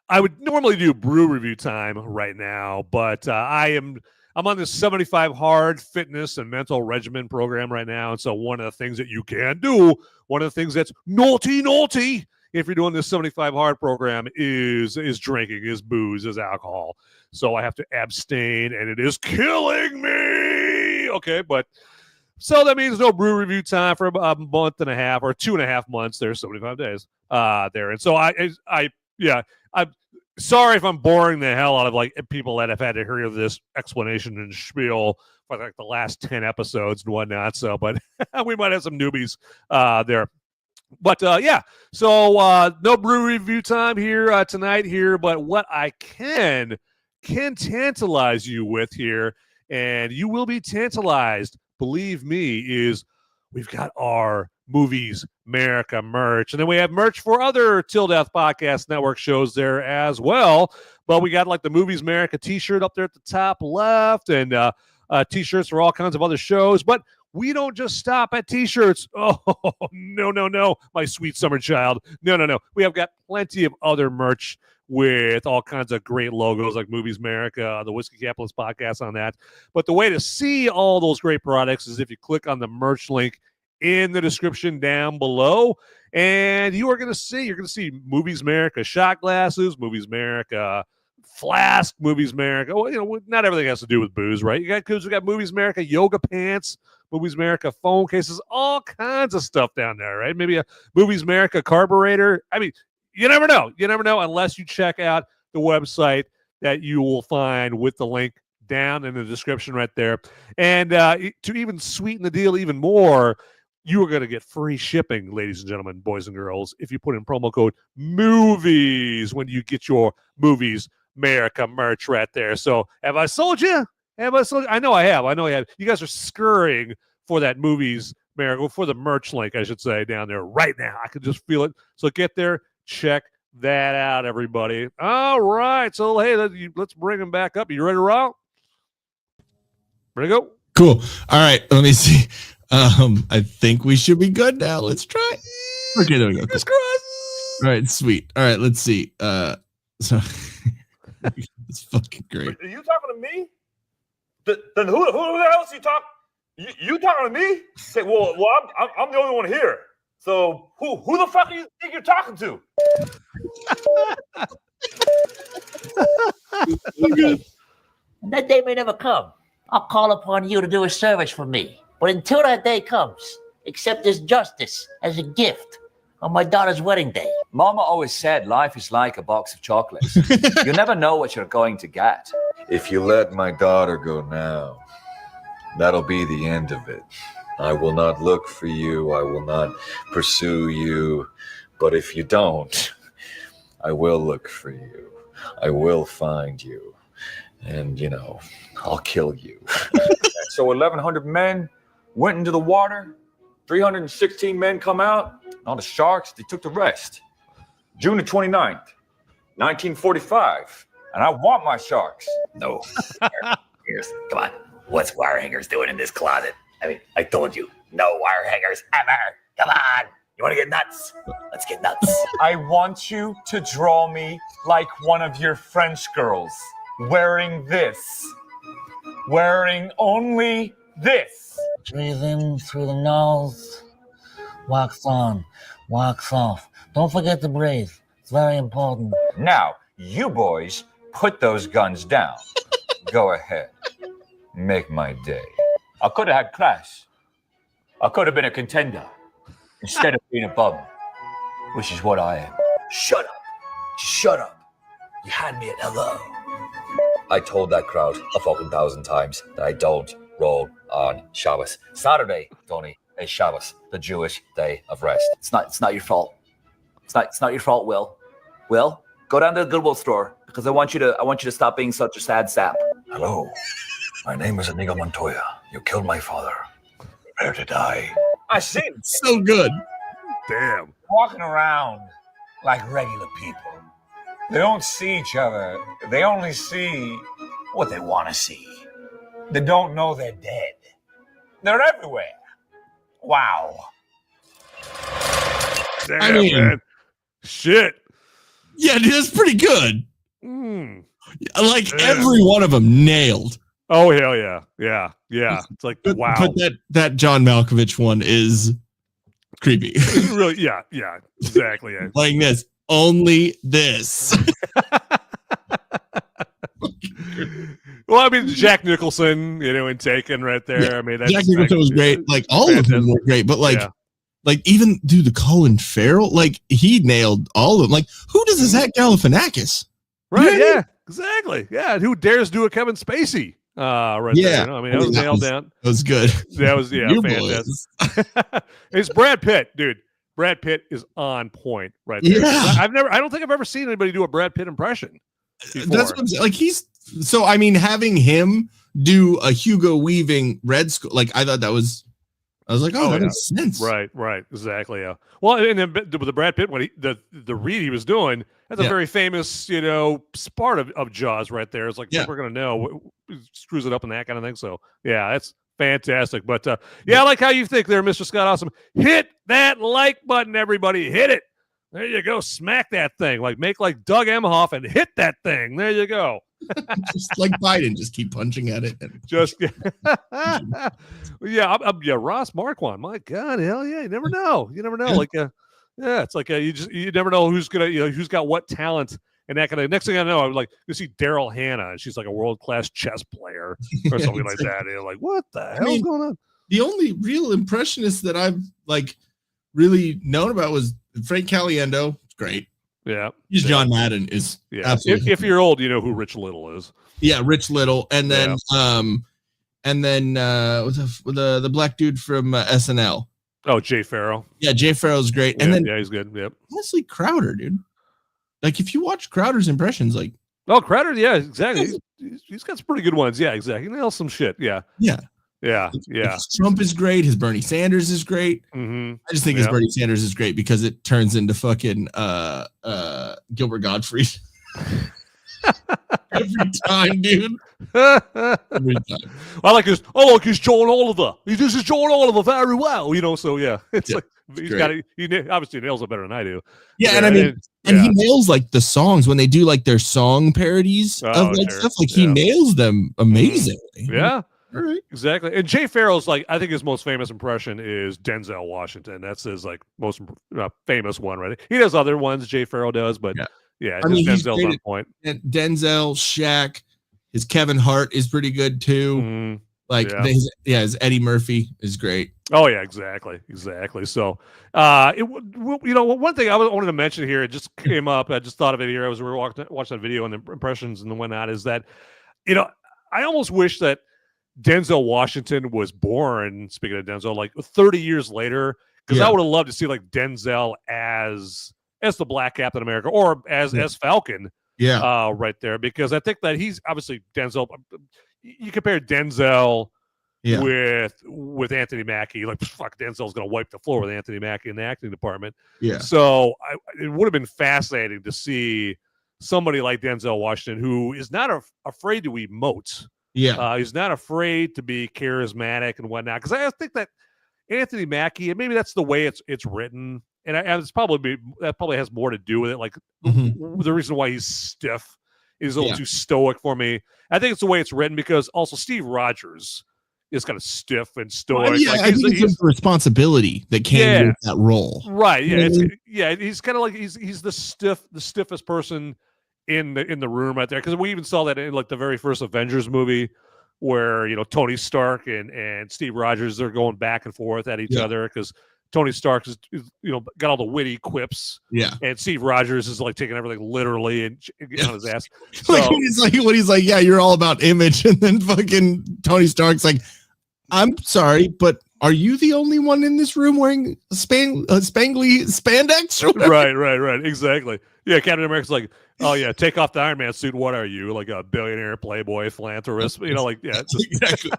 I would normally do brew review time right now, but I'm on this 75 hard fitness and mental regimen program right now. And so one of the things that you can do, one of the things that's naughty, if you're doing this 75 hard program, is drinking, is booze, is alcohol. So I have to abstain, and it is killing me. Okay, but so that means no brew review time for a month and a half or 2.5 months. There's 75 days there, and so I'm sorry if I'm boring the hell out of like people that have had to hear this explanation and spiel for like the last 10 episodes and whatnot. So, but we might have some newbies there. But yeah, so no brew review time here tonight here. But what I can tantalize you with here, and you will be tantalized, believe me, is we've got our Movies Merica merch, and then we have merch for other Till Death Podcast Network shows there as well. But we got like the Movies Merica t-shirt up there at the top left, and t-shirts for all kinds of other shows. But we don't just stop at t-shirts. Oh, no, my sweet summer child. No. We have got plenty of other merch with all kinds of great logos like Movies Merica, the Whiskey Capitalist Podcast on that. But the way to see all those great products is if you click on the merch link in the description down below, and you're going to see Movies Merica shot glasses, Movies Merica flask, Movies Merica. Well, not everything has to do with booze, right? We got Movies Merica yoga pants, Movies Merica phone cases, all kinds of stuff down there, right? Maybe a Movies Merica carburetor. I mean, you never know unless you check out the website that you will find with the link down in the description right there. And to even sweeten the deal even more, you are going to get free shipping, ladies and gentlemen, boys and girls, if you put in promo code MOVIES when you get your Movies Merica merch right there. So have I sold you? I know I have. You guys are scurrying for that Movies Merica, for the merch link, I should say, down there right now. I can just feel it. So get there, check that out, everybody. All right. So, hey, let's bring them back up. You ready to roll? Ready to go? Cool. All right. Let me see. I think we should be good now. Let's try. Okay, there we go. Cool. All right, sweet. All right, let's see. So it's fucking great. Are you talking to me? Then who the hell is you talking? You talking to me? Say, well, I'm the only one here. So who the fuck do you think you're talking to? That day may never come. I'll call upon you to do a service for me. But until that day comes, accept this justice as a gift on my daughter's wedding day. Mama always said life is like a box of chocolates. You never know what you're going to get. If you let my daughter go now, that'll be the end of it. I will not look for you. I will not pursue you. But if you don't, I will look for you. I will find you. And, I'll kill you. So 1,100 men went into the water. 316 men come out. All the sharks, they took the rest. June the 29th, 1945. And I want my sharks. No. Hangers. Come on. What's wire hangers doing in this closet? I mean, I told you, no wire hangers ever. Come on. You want to get nuts? Let's get nuts. I want you to draw me like one of your French girls. Wearing this. Wearing only this. Breathe in through the nose. Wax on. Wax off. Don't forget to breathe. It's very important. Now, you boys, put those guns down. Go ahead. Make my day. I could have had class. I could have been a contender instead of being a bum, which is what I am. Shut up. Just shut up. You had me at hello. I told that crowd 1,000 times that I don't roll on Shabbos. Saturday, Tony, is Shabbos, the Jewish day of rest. It's not your fault. It's not your fault, Will. Will, go down to the Goodwill store because I want you to stop being such a sad sap. Hello, my name is Inigo Montoya. You killed my father. Prepare to die. I see them So good. Damn. walking around like regular people. They don't see each other. They only see what they want to see. They don't know they're dead. They're everywhere. Wow. Damn, I mean- man. Shit. Yeah, dude, that's pretty good. Like Yeah. every one of them nailed. Oh, hell yeah. Yeah. It's like, But, wow. but that John Malkovich one is creepy. Really, yeah, exactly. Yeah. Playing this, only this. Well, I mean, Jack Nicholson, in Taken right there. Yeah. I mean, that's Jack Nicholson was great. Like all of them were great, but like even dude, the Colin Farrell, like he nailed all of them. Like who does Zach Galifianakis? Right? Yeah, exactly. Yeah, and who dares do a Kevin Spacey? Right there. I mean, that was nailed down. That was good. That was fantastic. It's Brad Pitt, dude. Brad Pitt is on point right there. Yeah. I don't think I've ever seen anybody do a Brad Pitt impression before. That's what I'm saying. Like so I mean, having him do a Hugo Weaving Red Skull, like I thought I was like, that makes sense. Right, exactly. Yeah. Well, and then with the Brad Pitt when the read he was doing, that's a very famous, part of Jaws right there. It's like we're gonna know screws it up and that kind of thing. So yeah, that's fantastic. But I like how you think there, Mr. Scott Awesome. Hit that like button, everybody. Hit it. There you go. Smack that thing. Like make like Doug Emhoff and hit that thing. There you go. Just like Biden, just keep punching at it. Just Ross Marquand. My God, hell yeah! You never know. Like it's like you never know who's gonna who's got what talent and that kind of. Next thing I know, I would like you see Daryl Hannah, and she's like a world class chess player or something like that. And you're like, what the hell is going on? The only real impressionist that I've like really known about was Frank Caliendo. It's great. Yeah, he's John Madden is absolutely. If you're old, you know who Rich Little is. Yeah, Rich Little, and then the black dude from SNL. Oh, Jay Farrell. Yeah, Jay Farrell's great, and then he's good. Yep. Honestly, Crowder, dude. Like if you watch Crowder's impressions, like Crowder, yeah, exactly. He's got some pretty good ones. Yeah, exactly. He nails some shit. Yeah. His Trump is great. His Bernie Sanders is great. Mm-hmm. I just think his Bernie Sanders is great because it turns into fucking Gilbert Gottfried. Every time, dude. Every time. I like his. Oh, look, he's John Oliver. This is John Oliver very well. So it's like he's got it. He obviously nails it better than I do. Yeah, and I mean, he nails like the songs when they do like their song parodies of like stuff. Like he nails them amazingly. Yeah. All right. Exactly. And Jay Farrell's like, I think his most famous impression is Denzel Washington. That's his like most famous one, right? He does other ones, Jay Farrell does, but I mean, Denzel's on point. And Denzel, Shaq, his Kevin Hart is pretty good too. Mm-hmm. Like his Eddie Murphy is great. Oh yeah, exactly. So one thing I wanted to mention here, it just came up. I just thought of it here as we were watching that video and the impressions and the whatnot, is that I almost wish that Denzel Washington was born, speaking of Denzel, like 30 years later, because I would have loved to see like Denzel as the Black Captain America or as Falcon, right there, because I think that he's obviously Denzel. You compare Denzel with Anthony Mackie, like fuck, Denzel's gonna wipe the floor with Anthony Mackie in the acting department. Yeah, so it would have been fascinating to see somebody like Denzel Washington who is not afraid to emote. Yeah, he's not afraid to be charismatic and whatnot. Because I think that Anthony Mackie, and maybe that's the way it's written, and that probably has more to do with it. Like the reason why he's stiff is a little too stoic for me. I think it's the way it's written because also Steve Rogers is kind of stiff and stoic. Well, yeah, I think it's the responsibility that came with that role. Right. Yeah. He's kind of like he's the stiffest person in the room right there, because we even saw that in like the very first Avengers movie where Tony Stark and Steve Rogers, they're going back and forth at each other because Tony Stark is got all the witty quips, and Steve Rogers is like taking everything literally and getting on his ass. So, he's like, yeah, you're all about image, and then fucking Tony Stark's like, I'm sorry, but are you the only one in this room wearing spangly spandex? Or right, exactly. Yeah, Captain America's like, oh yeah, take off the Iron Man suit. What are you, like a billionaire, playboy, philanthropist? Exactly.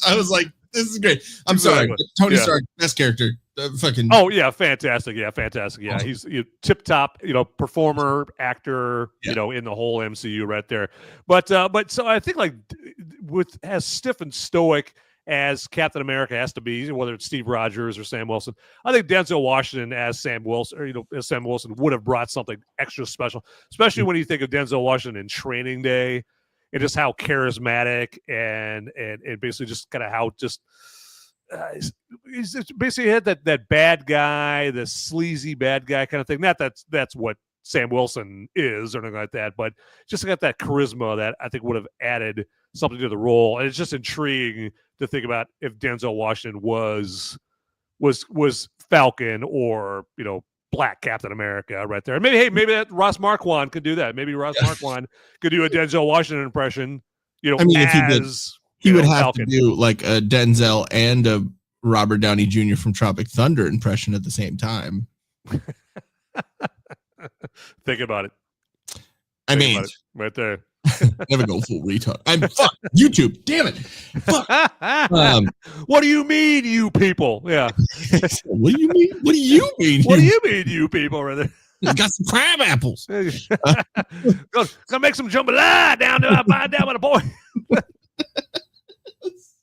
I was like, this is great. I'm sorry, Tony Stark, best character. Fucking. Oh yeah, fantastic. Yeah, fantastic. Yeah, he's tip top, performer, actor, in the whole MCU right there. But so I think like with as stiff and stoic as Captain America has to be, whether it's Steve Rogers or Sam Wilson, I think Denzel Washington as Sam Wilson, as Sam Wilson would have brought something extra special, especially when you think of Denzel Washington in Training Day and just how charismatic and basically just kind of how just he's just basically had that bad guy, the sleazy bad guy kind of thing. Not that's what Sam Wilson is or anything like that, but just got that charisma that I think would have added something to the role. And it's just intriguing to think about if Denzel Washington was Falcon or Black Captain America right there. Maybe that Ross Marquand could do that. Maybe Ross Marquand could do a Denzel Washington impression. If he would have Falcon. To do like a Denzel and a Robert Downey Jr. from Tropic Thunder impression at the same time. Think about it. Right there. Never go full retard. Fuck YouTube. Damn it. Fuck. What do you mean, you people? Yeah. What do you mean? What do you mean? What do you mean, you people? Right there. I got some crab apples. Go make some jambalaya down with a boy.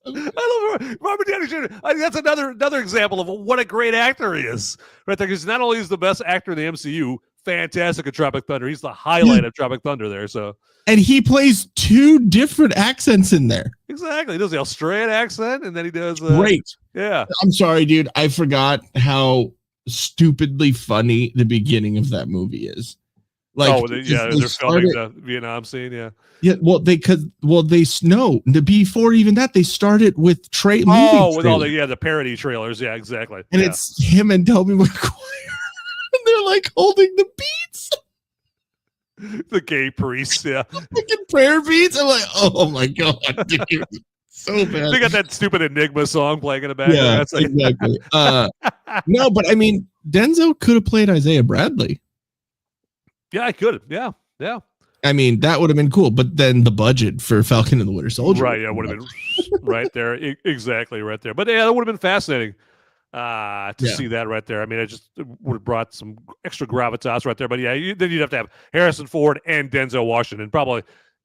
I love Robert Downey Jr. I think that's another example of what a great actor he is, right there. Because not only is the best actor in the MCU, fantastic at Tropic Thunder. He's the highlight of Tropic Thunder there. So, and he plays two different accents in there. Exactly, he does the Australian accent, and then he does great. Yeah, I'm sorry, dude. I forgot how stupidly funny the beginning of that movie is. Like, they're filming the Vietnam scene. Yeah. Yeah, before even that, they started with with all the parody trailers. Yeah, exactly. And it's him and Tobey Maguire, and they're like holding the beats. The gay priests, yeah. Fucking prayer beats. I'm like, oh my god, dude. So bad. They got that stupid Enigma song playing in the background. Yeah, that's like... exactly. No, but I mean, Denzel could have played Isaiah Bradley. Yeah, I could have. Yeah. I mean, that would have been cool, but then the budget for Falcon and the Winter Soldier. Right, yeah, would have been right there. Exactly right there. But yeah, that would have been fascinating to see that right there. I mean, it just would have brought some extra gravitas right there. But yeah, then you'd have to have Harrison Ford and Denzel Washington. Probably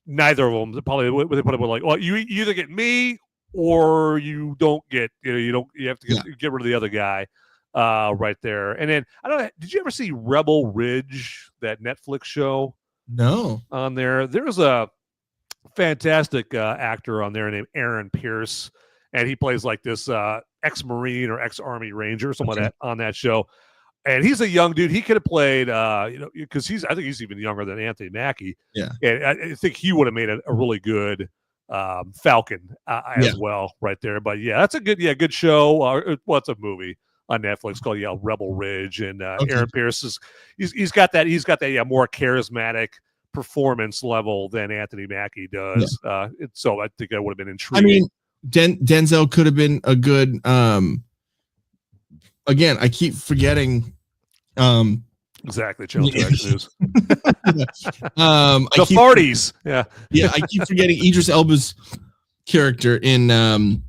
neither of them. Probably they put it like, well, you either get me or you don't get, you have to get rid of the other guy right there. And then, I don't know, did you ever see Rebel Ridge, that Netflix show? No. On there was a fantastic actor on there named Aaron Pierce, and he plays like this ex-Marine or ex-Army Ranger, something like that on that show. And he's a young dude. He could have played, because I think he's even younger than Anthony Mackie. Yeah, and I think he would have made a really good Falcon as well, right there. But yeah, that's a good show. What's a movie on Netflix called Rebel Ridge, and Aaron Pierce he's got that more charismatic performance level than Anthony Mackie does. So I think that would have been intriguing. I mean, Denzel could have been a good. Again, I keep forgetting. Exactly, Channel Direction News. The parties. Yeah. I keep forgetting Idris Elba's character in. The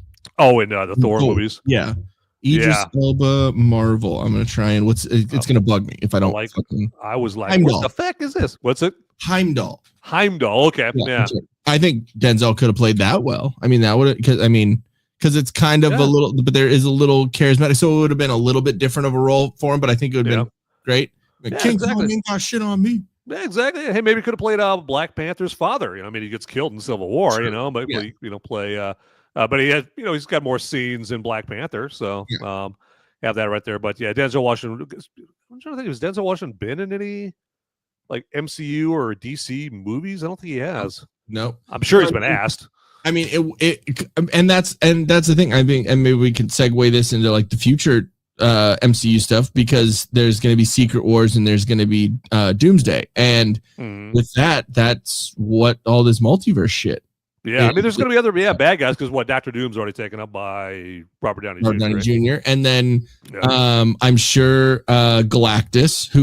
Thor movies. Yeah. Idris Elba Marvel. I'm gonna try and it's gonna bug me if I don't like. Fucking... I was like, Heimdall. What the heck is this? What's it? Heimdall. Okay, yeah. I think Denzel could have played that well. I mean, that would because it's kind of a little, but there is a little charismatic, so it would have been a little bit different of a role for him. But I think it would have been great. King Kong ain't got shit on me. Yeah, exactly. Hey, maybe he could have played Black Panther's father. I mean, he gets killed in Civil War. But play. But he had, he's got more scenes in Black Panther, so have that right there. But yeah, Denzel Washington. I'm trying to think, has Denzel Washington been in any like MCU or DC movies? I don't think he has. No, I'm sure he's been asked. I mean, and that's the thing. I think, and maybe we can segue this into like the future MCU stuff, because there's going to be Secret Wars and there's going to be Doomsday, and with that's what all this multiverse shit. Yeah, I mean, there's going to be other bad guys, because Dr. Doom's already taken up by Robert Downey Jr. And then I'm sure Galactus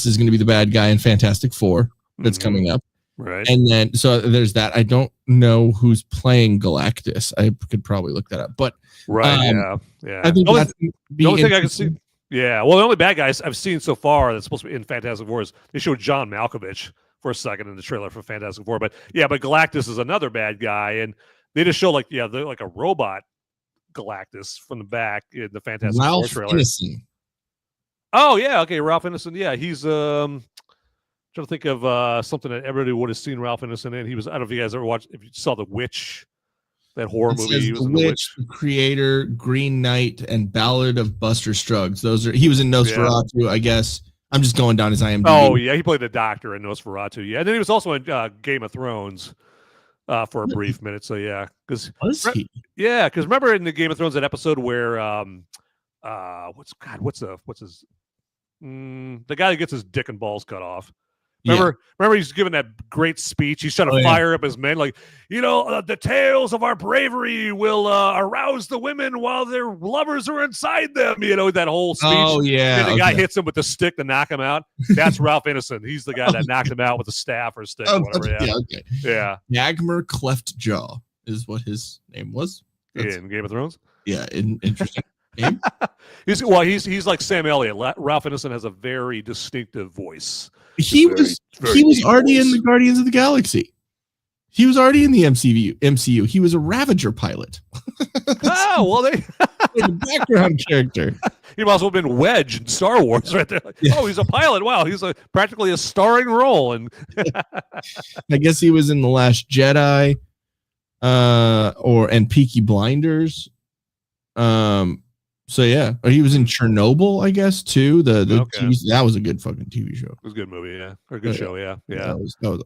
is going to be the bad guy in Fantastic Four that's coming up. Right. And then so there's that. I don't know who's playing Galactus. I could probably look that up. But yeah. I think the only thing I can see. Yeah. Well, the only bad guys I've seen so far that's supposed to be in Fantastic Four is they showed John Malkovich for a second in the trailer for Fantastic Four. But Galactus is another bad guy, and they just show they're like a robot Galactus from the back in the Fantastic Four trailer. Innocent. Oh yeah, okay, Ralph Ineson. Yeah, he's trying to think of something that everybody would have seen Ralph Ineson in. He was, I don't know if you guys ever watched, if you saw The Witch that horror It movie. says He was The in The Witch, The Creator, Green Knight, and Ballad of Buster Scruggs. He was in Nosferatu, I guess. I'm just going down his IMDb. Oh yeah, he played the Doctor in Nosferatu. Yeah, and then he was also in Game of Thrones for a brief minute. So yeah, because remember in the Game of Thrones that episode where what's his the guy that gets his dick and balls cut off. Remember he's giving that great speech. He's trying to fire up his men, like, the tales of our bravery will arouse the women while their lovers are inside them. That whole speech. Oh yeah. And the guy hits him with the stick to knock him out. That's Ralph Ineson. He's the guy that knocked him out with a staff or a stick. Or whatever. Yeah. Dagmar Cleftjaw is what his name was. In Game of Thrones. Yeah, interesting. Name? He's like Sam Elliott. Ralph Ineson has a very distinctive voice. He was already in the Guardians of the Galaxy. He was already in the MCU. He was a Ravager pilot. Oh, well, a background character. He must have been Wedge in Star Wars right there. Like, oh, he's a pilot. Wow, he's practically a starring role. And I guess he was in The Last Jedi, and Peaky Blinders. So yeah, or he was in Chernobyl, I guess, too. The TV, that was a good fucking TV show. It was a good movie, yeah, or a good show, yeah. That was awesome.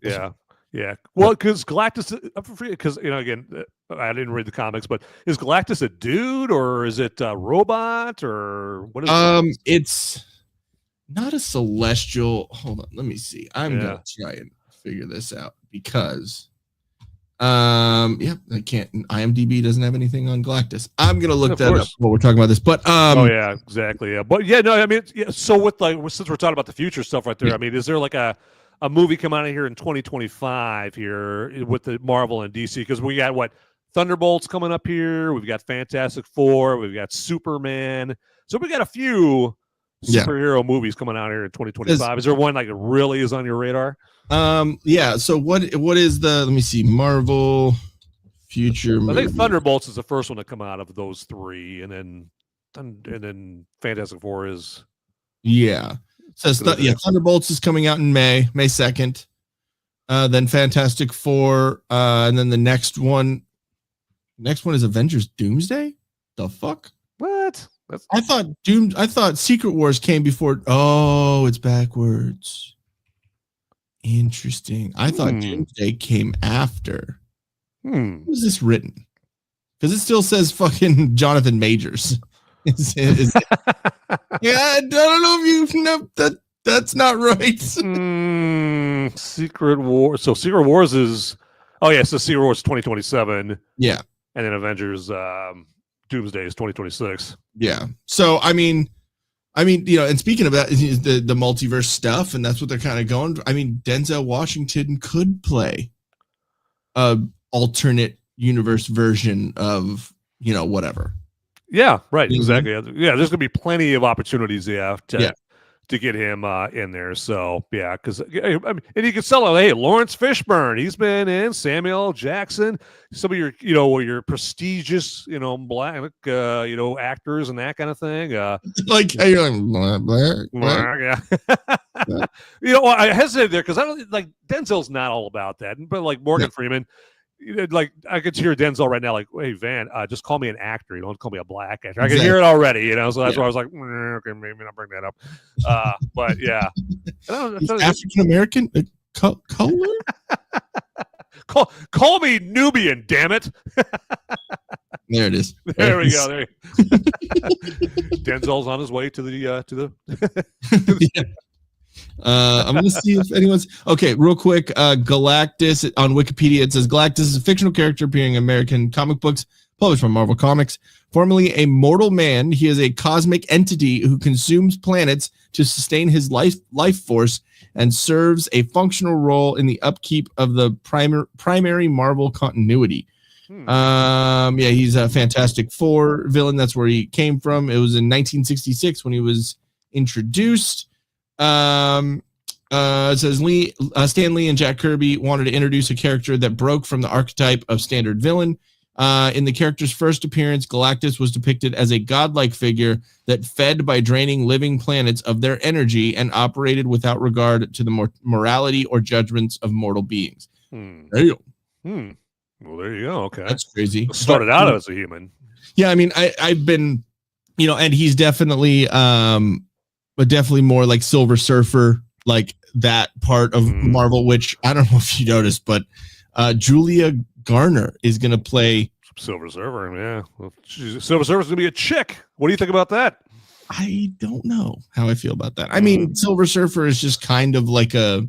Yeah. Well, because Galactus, because again, I didn't read the comics, but is Galactus a dude or is it a robot or what is it? It's not a celestial. Hold on, let me see. I'm gonna try and figure this out because. I can't. IMDb doesn't have anything on Galactus. I'm gonna look that up while we're talking about this. But oh yeah, exactly. Yeah, but yeah, no, I mean, so with since we're talking about the future stuff right there, I mean, is there like a movie come out of here in 2025 here with the Marvel and DC? Because we got Thunderbolts coming up here. We've got Fantastic Four. We've got Superman. So we got a few superhero movies coming out here in 2025. Is there one like really is on your radar? So what is let me see, Marvel future movie. I think Thunderbolts is the first one to come out of those three, and then Fantastic Four is says Thunderbolts is coming out in May 2nd, then Fantastic Four, and then the next one is Avengers Doomsday. The fuck? What? I thought Secret Wars came before. Oh, it's backwards. Interesting. I thought Doomsday came after. Who was this written? Because it still says fucking Jonathan Majors. Yeah, I don't know if you know that's not right. Secret Wars. So Secret Wars is. Oh yeah, so Secret Wars 2027. Yeah, and then Avengers Doomsday is 2026. Yeah. So I mean, and speaking of that, is the multiverse stuff, and that's what they're kind of going. I mean, Denzel Washington could play a alternate universe version of whatever. Yeah, right. Exactly. Yeah, there's gonna be plenty of opportunities. To get him in there. So yeah, because I mean, and you can sell it. Hey, Lawrence Fishburne, he's been in. Samuel L. Jackson, some of your your prestigious black actors and that kind of thing. Like how you're like yeah. I hesitated there because I don't like Denzel's not all about that, but like Morgan Freeman. Like I could hear Denzel right now, like, "Hey Van, just call me an actor. You don't call me a black actor." I can hear it already, So that's why I was like, "Okay, maybe not bring that up." But yeah, African American color. call me Nubian, damn it! There it is. There we go. There. Denzel's on his way to the. I'm gonna see if anyone's okay. Real quick, Galactus on Wikipedia, it says Galactus is a fictional character appearing in American comic books published by Marvel Comics. Formerly a mortal man, he is a cosmic entity who consumes planets to sustain his life force and serves a functional role in the upkeep of the primary Marvel continuity. He's a Fantastic Four villain. That's where he came from. It was in 1966 when he was introduced. It says Stan Lee and Jack Kirby wanted to introduce a character that broke from the archetype of standard villain. In the character's first appearance, Galactus was depicted as a godlike figure that fed by draining living planets of their energy and operated without regard to the morality or judgments of mortal beings. Well, there you go. Okay. That's crazy. Started out as a human. Yeah, I mean, I've been, and he's definitely definitely more like Silver Surfer, like that part of Marvel, which I don't know if you noticed, but Julia Garner is going to play Silver Surfer. Yeah, well, Silver Surfer's going to be a chick. What do you think about that? I don't know how I feel about that. I mean, Silver Surfer is just kind of like I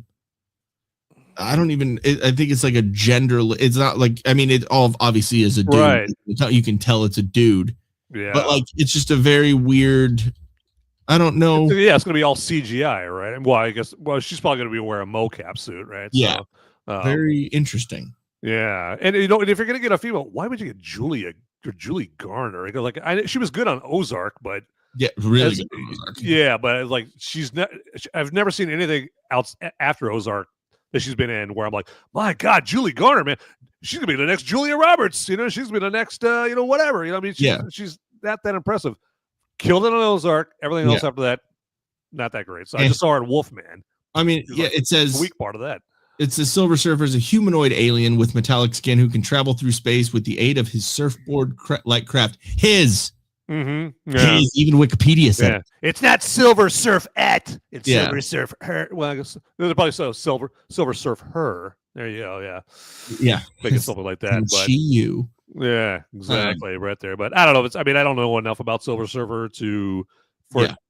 think it's like a gender. It's not like, I mean, it all obviously is a dude. Right. You can tell it's a dude. Yeah. But like, it's just a very weird. I don't know. Yeah, it's going to be all CGI, right? Well, I guess. Well, she's probably going to be wearing a mocap suit, right? Yeah. So, very interesting. Yeah, and if you're going to get a female, why would you get Julie Garner? Like, she was good on Ozark, but yeah, really good on Ozark. Yeah, but like I've never seen anything else after Ozark that she's been in where I'm like, my God, Julie Garner, man, she's gonna be the next Julia Roberts. She's gonna be the next, whatever. I mean, she's that impressive. Killed it on Ozark. Everything else after that, not that great. So I just saw her in Wolfman. I mean, it says the weak part of that. It's the Silver Surfer is a humanoid alien with metallic skin who can travel through space with the aid of his surfboard-like craft. His. Mm-hmm. Yeah. Even Wikipedia said it. It's not Silver Surf it's Silver Surf her. Well, I guess they're probably Silver Surf her. There you go. Yeah, making something like that. But you. Yeah, exactly, right there. But I don't know. I don't know enough about Silver Surfer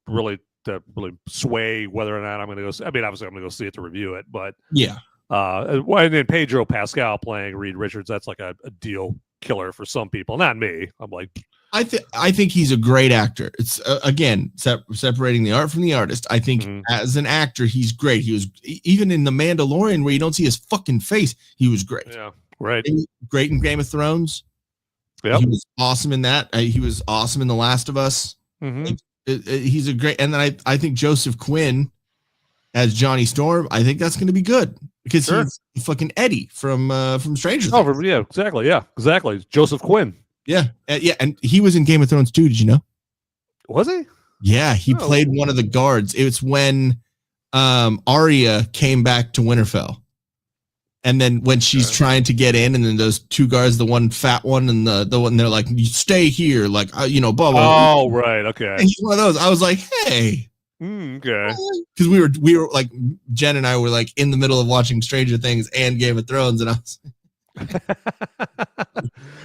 really to really sway whether or not I'm going to go. I mean, obviously I'm going to go see it to review it, but yeah. And then Pedro Pascal playing Reed Richards, that's like a deal killer for some people, not me. I'm like, I think he's a great actor. It's again separating the art from the artist. I think as an actor, he's great. He was even in The Mandalorian, where you don't see his fucking face. He was great. Yeah, right. Great in Game of Thrones. Yeah, he was awesome in that. He was awesome in The Last of Us. He's a great. And then I think Joseph Quinn as Johnny Storm. I think that's going to be good because he's fucking Eddie from Stranger Things. Oh, yeah, exactly. Yeah, exactly. Joseph Quinn. Yeah, and he was in Game of Thrones too. Did you know? Was he? Yeah, he played one of the guards. It's when Arya came back to Winterfell, and then when she's trying to get in, and then those two guards, the one fat one and the one, they're like, "You stay here," like blah blah. Oh, right, okay. And he's one of those. I was like, hey. Okay. Because we were like, Jen and I were like in the middle of watching Stranger Things and Game of Thrones, and I was.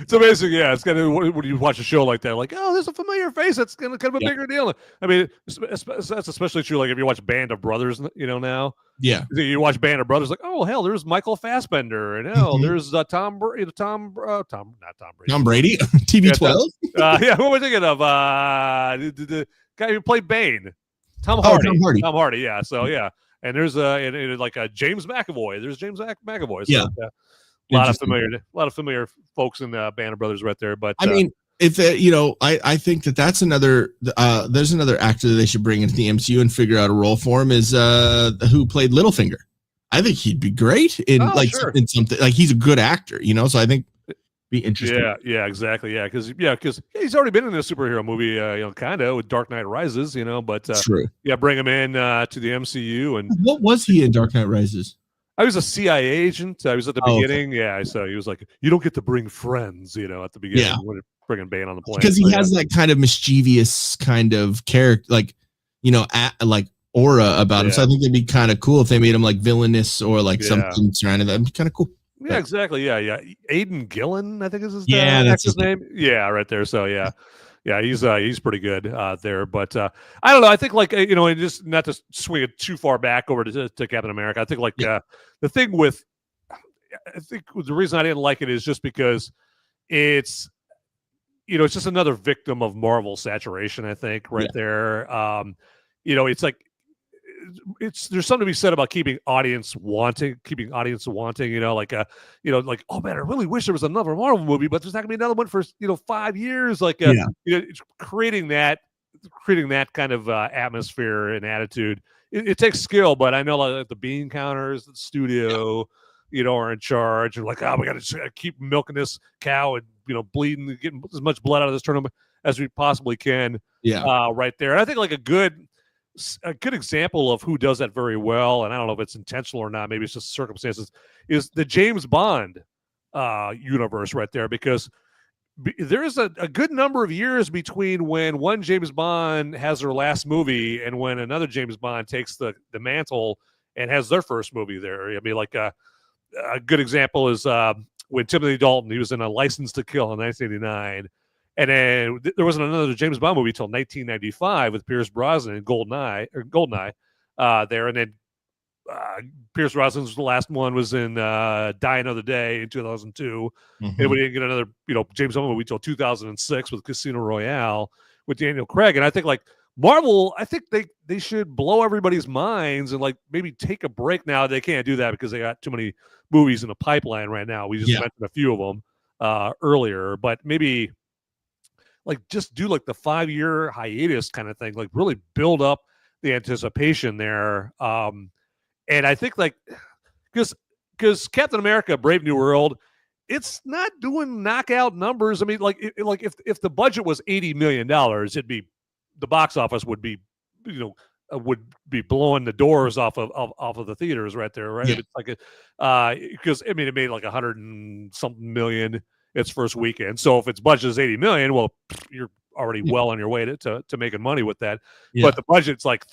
So basically, yeah, it's kind of when you watch a show like that, like, oh, there's a familiar face. That's kind of a bigger deal. I mean, that's especially true. Like if you watch Band of Brothers, now. Yeah. You watch Band of Brothers, like, oh hell, there's Michael Fassbender, and hell, there's Tom Brady. Tom Brady, TV12. Yeah, who am I thinking of? The guy who played Bane, Tom Hardy. Tom Hardy. Yeah. So yeah, and there's James McAvoy. There's James McAvoy. So, yeah. A lot of familiar folks in the Band of Brothers right there. But I mean, if I think that's another. There's another actor that they should bring into the MCU and figure out a role for him is who played Littlefinger. I think he'd be great in in something like he's a good actor, So I think it'd be interesting. Yeah, exactly. Yeah, because he's already been in a superhero movie, kind of with Dark Knight Rises, But true. Yeah, bring him in to the MCU. And what was he in Dark Knight Rises? I was a CIA agent. I was at the beginning. Okay. Yeah, so he was like, you don't get to bring friends, at the beginning. Yeah. When bringing Bane on the plane. Because he has that kind of mischievous kind of character, like, like aura about him. So I think it'd be kind of cool if they made him like villainous or like something surrounding that. It'd be kind of cool. Yeah, exactly. Yeah. Aidan Gillen, I think is his that's his name. Yeah, right there. So yeah. Yeah, he's pretty good there, but I don't know. I think and just not to swing it too far back over to Captain America. I think the thing with, I think the reason I didn't like it is just because it's, it's just another victim of Marvel saturation. I think there. It's like there's something to be said about keeping audience wanting. Like oh man, I really wish there was another Marvel movie, but there's not gonna be another one for 5 years. It's creating that kind of atmosphere and attitude. It takes skill, but I know like the bean counters, the studio, are in charge. And like, oh, we got to keep milking this cow and bleeding, getting as much blood out of this tournament as we possibly can. Yeah, right there. And I think like a good example of who does that very well, and I don't know if it's intentional or not, maybe it's just circumstances, is the James Bond universe right there, because there is a good number of years between when one James Bond has their last movie and when another James Bond takes the mantle and has their first movie there. I mean, like a good example is when Timothy Dalton, he was in A License to Kill in 1989. And then there wasn't another James Bond movie until 1995 with Pierce Brosnan and Goldeneye there. And then Pierce Brosnan's last one was in Die Another Day in 2002. Mm-hmm. And we didn't get another, James Bond movie until 2006 with Casino Royale with Daniel Craig. And I think like Marvel, I think they should blow everybody's minds and like maybe take a break now. They can't do that because they got too many movies in the pipeline right now. We just mentioned a few of them earlier, but maybe like just do like the 5-year hiatus kind of thing, like really build up the anticipation there. And I think like because Captain America: Brave New World, it's not doing knockout numbers. I mean, like if the budget was $80 million, it'd be the box office would be would be blowing the doors off of the theaters right there, right? Yeah. It's like because I mean it made like 100 and something million its first weekend. So if its budget is 80 million, well, you're already well on your way to making money with that. Yeah. But the budget's like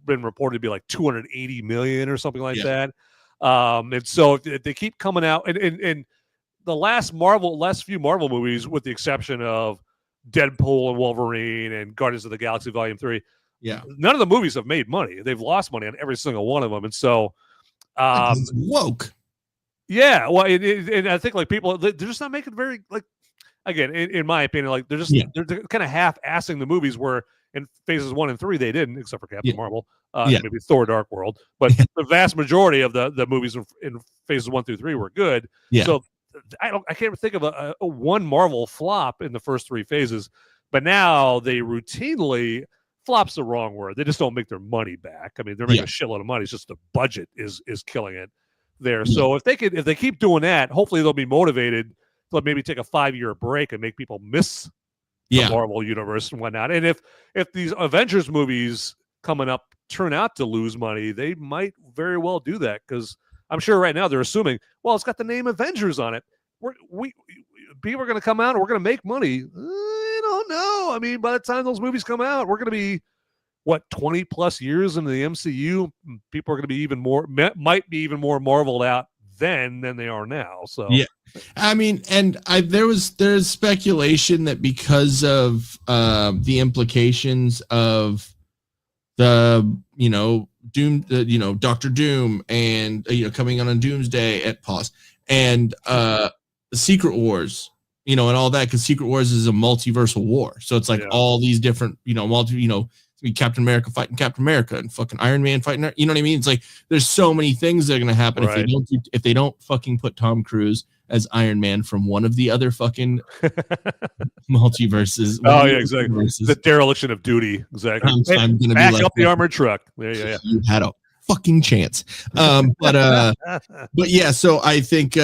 been reported to be like 280 million or something like that. And so if they keep coming out and the last few Marvel movies, with the exception of Deadpool and Wolverine and Guardians of the Galaxy Volume 3, none of the movies have made money. They've lost money on every single one of them. And so woke. Yeah, well, and I think like people, they're just not making very like, again, in my opinion, like they're kind of half-assing the movies where in phases 1 and 3 they didn't, except for Captain Marvel, maybe Thor: Dark World, but the vast majority of the movies in phases 1 through 3 were good. Yeah. So I can't think of a one Marvel flop in the first 3 phases, but now they routinely, flop's the wrong word, they just don't make their money back. I mean, they're making a shitload of money. It's just the budget is killing it there. So if they keep doing that, hopefully they'll be motivated to maybe take a 5-year break and make people miss the Marvel universe and whatnot. And if these Avengers movies coming up turn out to lose money, they might very well do that, because I'm sure right now they're assuming, well, it's got the name Avengers on it. People are going to come out and we're going to make money. I don't know. I mean, by the time those movies come out, we're going to be 20 plus years into the MCU. People are going to be might be even more marveled out then than they are now. So I mean, and there's speculation that because of the implications of the Doom, Doctor Doom, and coming on Doomsday at pause, and Secret Wars, and all that, because Secret Wars is a multiversal war, so it's like all these different Captain America fighting Captain America and fucking Iron Man fighting, you know what I mean? It's like there's so many things that are gonna happen if they don't fucking put Tom Cruise as Iron Man from one of the other fucking multiverses. Oh yeah, exactly. The dereliction of duty. Exactly. I'm gonna back up the armored truck. Yeah. You had a fucking chance. But yeah. So I think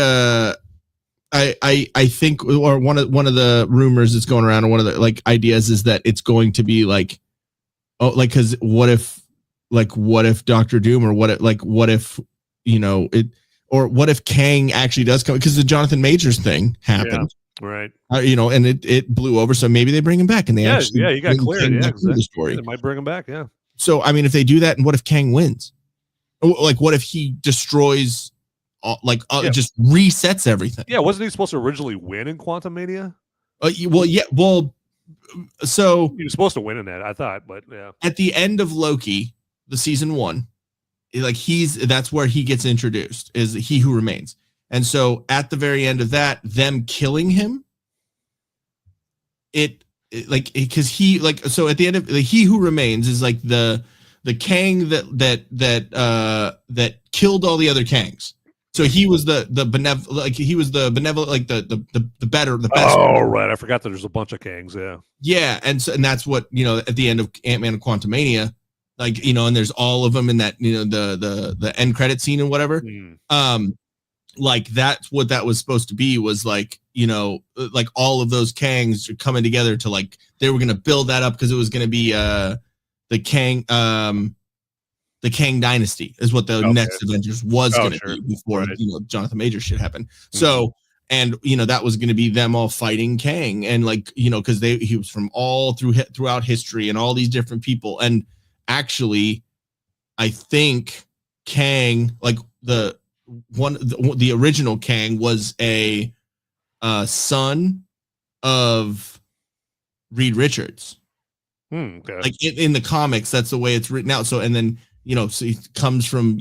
I think, or one of the rumors that's going around, and one of the ideas is that it's going to be because what if Doctor Doom, or what if what if Kang actually does come, because the Jonathan Majors thing happened, right? And it blew over, so maybe they bring him back, and they he got cleared. Exactly. The story. They might bring him back. Yeah. So I mean, if they do that, and what if Kang wins? What if he destroys, just resets everything? Yeah, wasn't he supposed to originally win in Quantum Mania? So he was supposed to win in that, I thought, but yeah. At the end of Loki, the season 1, that's where he gets introduced, is He Who Remains. And so at the very end of that, them killing him, because he so at the end of He Who Remains is like the Kang that killed all the other Kangs. So he was the benevolent, the better, the best. Oh right, I forgot that there's a bunch of Kangs. Yeah, and that's what at the end of Ant-Man and Quantumania, and there's all of them in that the end credit scene and whatever. That's what that was supposed to be, was all of those Kangs are coming together to they were gonna build that up, because it was gonna be the Kang Dynasty is what the next Avengers was going to be before Jonathan Majors shit happened. So and that was going to be them all fighting Kang, and like because he was from all throughout history and all these different people, and actually, I think Kang, like the original Kang, was a son of Reed Richards. Okay. Like in the comics, that's the way it's written out. So, and then so he comes from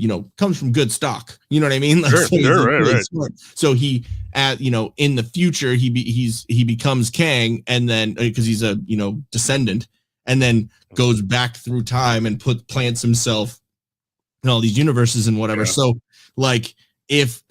good stock. You know what I mean? Like, sure, right. Smart. So he in the future he becomes Kang, and then because he's a descendant, and then goes back through time and plants himself in all these universes and whatever. Yeah. So like if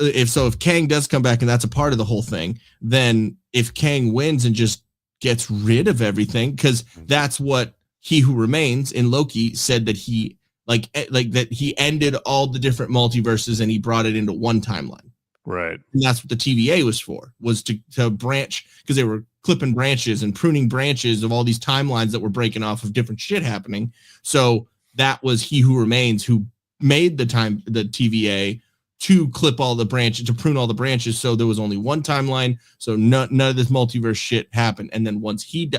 Kang does come back and that's a part of the whole thing, then if Kang wins and just gets rid of everything, because that's what He Who Remains in Loki said, that he like that he ended all the different multiverses and he brought it into one timeline. Right. And that's what the TVA was for, was to branch, because they were clipping branches and pruning branches of all these timelines that were breaking off of different shit happening. So that was He Who Remains, who made the TVA to clip all the branches, to prune all the branches, so there was only one timeline, so none of this multiverse shit happened. And then once he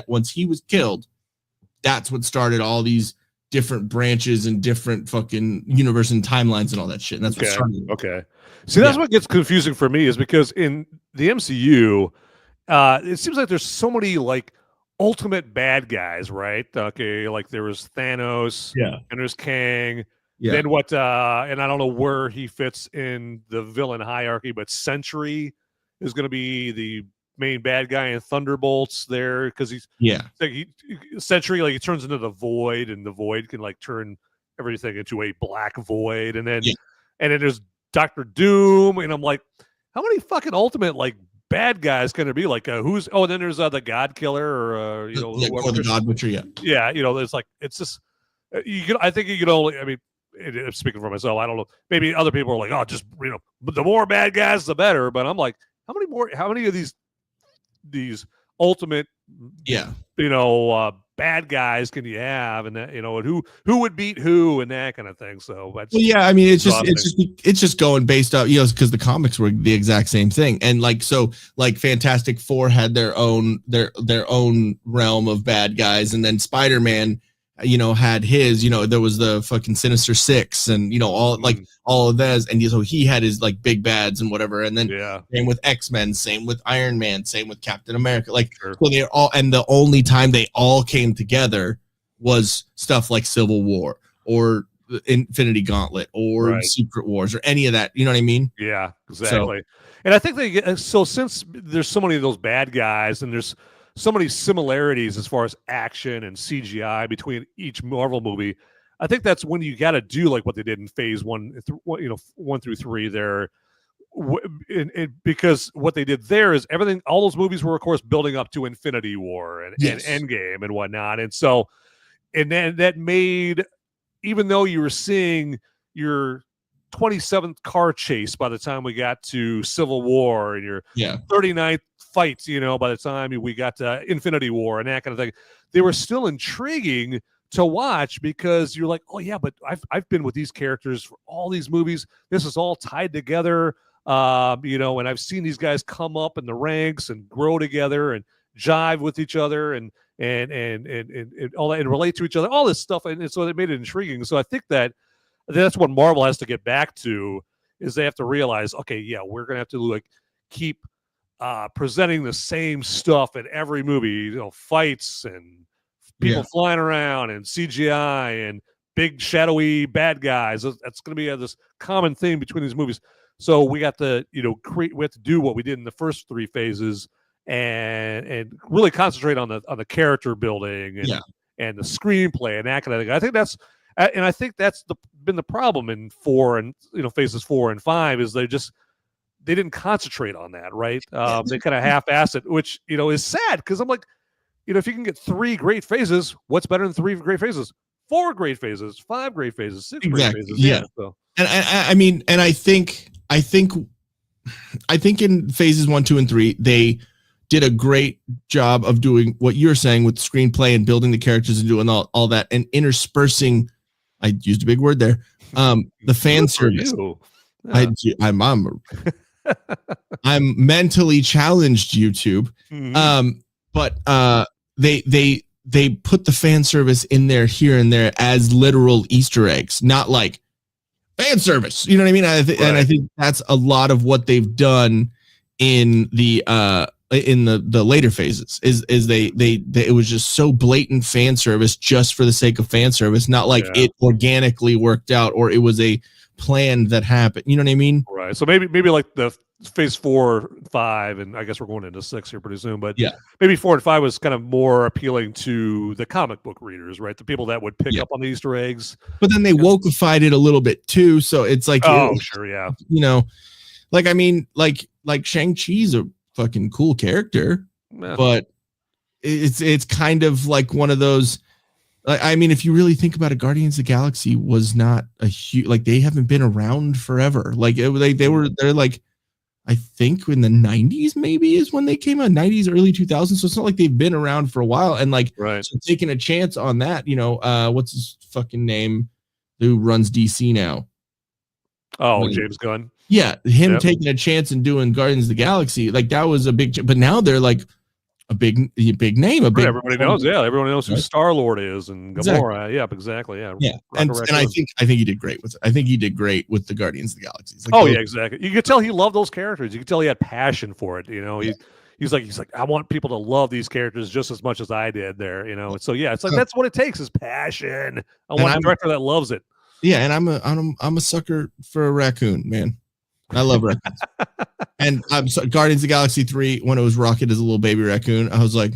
was killed, that's what started all these different branches and different fucking universe and timelines and all that shit. And that's what started. Okay. See, that's what gets confusing for me, is because in the MCU, it seems like there's so many like ultimate bad guys, right? Okay, like there was Thanos, and there's Kang. Yeah. Then what? And I don't know where he fits in the villain hierarchy, but Sentry is going to be the main bad guy in Thunderbolts there, because he's Sentry, like he turns into the Void, and the Void can like turn everything into a black void, and then there's Doctor Doom, and I'm like, how many fucking ultimate like bad guys can there be? Like who's? Oh, and then there's the God Killer, or or the God Butcher, it's like it's just I think you could only. I mean, speaking for myself, I don't know. Maybe other people are like, oh, just the more bad guys, the better. But I'm like, how many of these ultimate, bad guys can you have, and that and who would beat who and that kind of thing. So, I mean, it's just going based off, because the comics were the exact same thing, and like Fantastic Four had their own realm of bad guys, and then Spider-Man had his, there was the fucking Sinister Six, and all of those, and so he had his like big bads and whatever, and then same with X-Men, same with Iron Man, same with Captain America, so they're all, and the only time they all came together was stuff like Civil War or Infinity Gauntlet or Secret Wars or any of that, you know what I mean? Yeah, exactly. And I think since there's so many of those bad guys, and there's so many similarities as far as action and CGI between each Marvel movie, I think that's when you got to do like what they did in Phase 1, 1 through 3 there, because what they did there is everything. All those movies were, of course, building up to Infinity War and Endgame and whatnot, and so, and then that made, even though you were seeing your 27th car chase by the time we got to Civil War, and your 39th fights, by the time we got to Infinity War and that kind of thing, they were still intriguing to watch, because you're like, oh yeah, but I've been with these characters for all these movies. This is all tied together, and I've seen these guys come up in the ranks and grow together and jive with each other and all that, and relate to each other, all this stuff, and so it made it intriguing. So I think that's what Marvel has to get back to, is they have to realize, okay, we're gonna have to keep presenting the same stuff in every movie, fights and people flying around and CGI and big shadowy bad guys. That's going to be this common theme between these movies. So we got to, we have to do what we did in the first 3 phases and really concentrate on the character building and the screenplay and that kind of thing. I think that's been the problem in 4 and phases 4 and 5, is they didn't concentrate on that, right? They kind of half-assed it, which is sad, because I'm like, if you can get 3 great phases, what's better than 3 great phases? 4 great phases, 5 great phases, 6 great phases. Yeah. So. And I mean, and I think in phases 1, 2, and 3, they did a great job of doing what you're saying with screenplay and building the characters and doing all that, and interspersing. I used a big word there. The fan service. I'm I'm mentally challenged, YouTube. But they put the fan service in there here and there as literal Easter eggs, not like fan service. You know what I mean? And I think that's a lot of what they've done in the later phases. Is they it was just so blatant fan service just for the sake of fan service, not like it organically worked out or it was a plan that happened. You know what I mean? Right. So maybe like the phase 4, 5, and I guess we're going into 6 here pretty soon, but maybe 4 and 5 was kind of more appealing to the comic book readers, right? The people that would pick up on the Easter eggs. But then they wokeified it a little bit too, so it's like, sure, yeah. You know, like I mean, like Shang-Chi's a fucking cool character, but it's kind of like one of those. I mean, if you really think about it, Guardians of the Galaxy was not a huge, like they haven't been around forever. Like they're like, I think in the 90s maybe is when they came out, 90s, early 2000s. So it's not like they've been around for a while. And like so taking a chance on that, you know, what's his fucking name who runs DC now? Oh, James Gunn. Yeah, him taking a chance and doing Guardians of the Galaxy, like that was a big. But now they're like a big name. Everybody knows. Yeah, everyone knows who Star-Lord is and Gamora. Exactly. Yep, exactly. Yeah, yeah. And I think he did great with it. I think he did great with the Guardians of the Galaxy. Like, exactly. You could tell he loved those characters. You could tell he had passion for it. You know, he's like, I want people to love these characters just as much as I did there. You know, and so it's like that's what it takes is passion. I want a director that loves it. Yeah, and I'm a sucker for a raccoon, man. I love raccoons. And Guardians of the Galaxy 3, when it was Rocket as a little baby raccoon, I was like,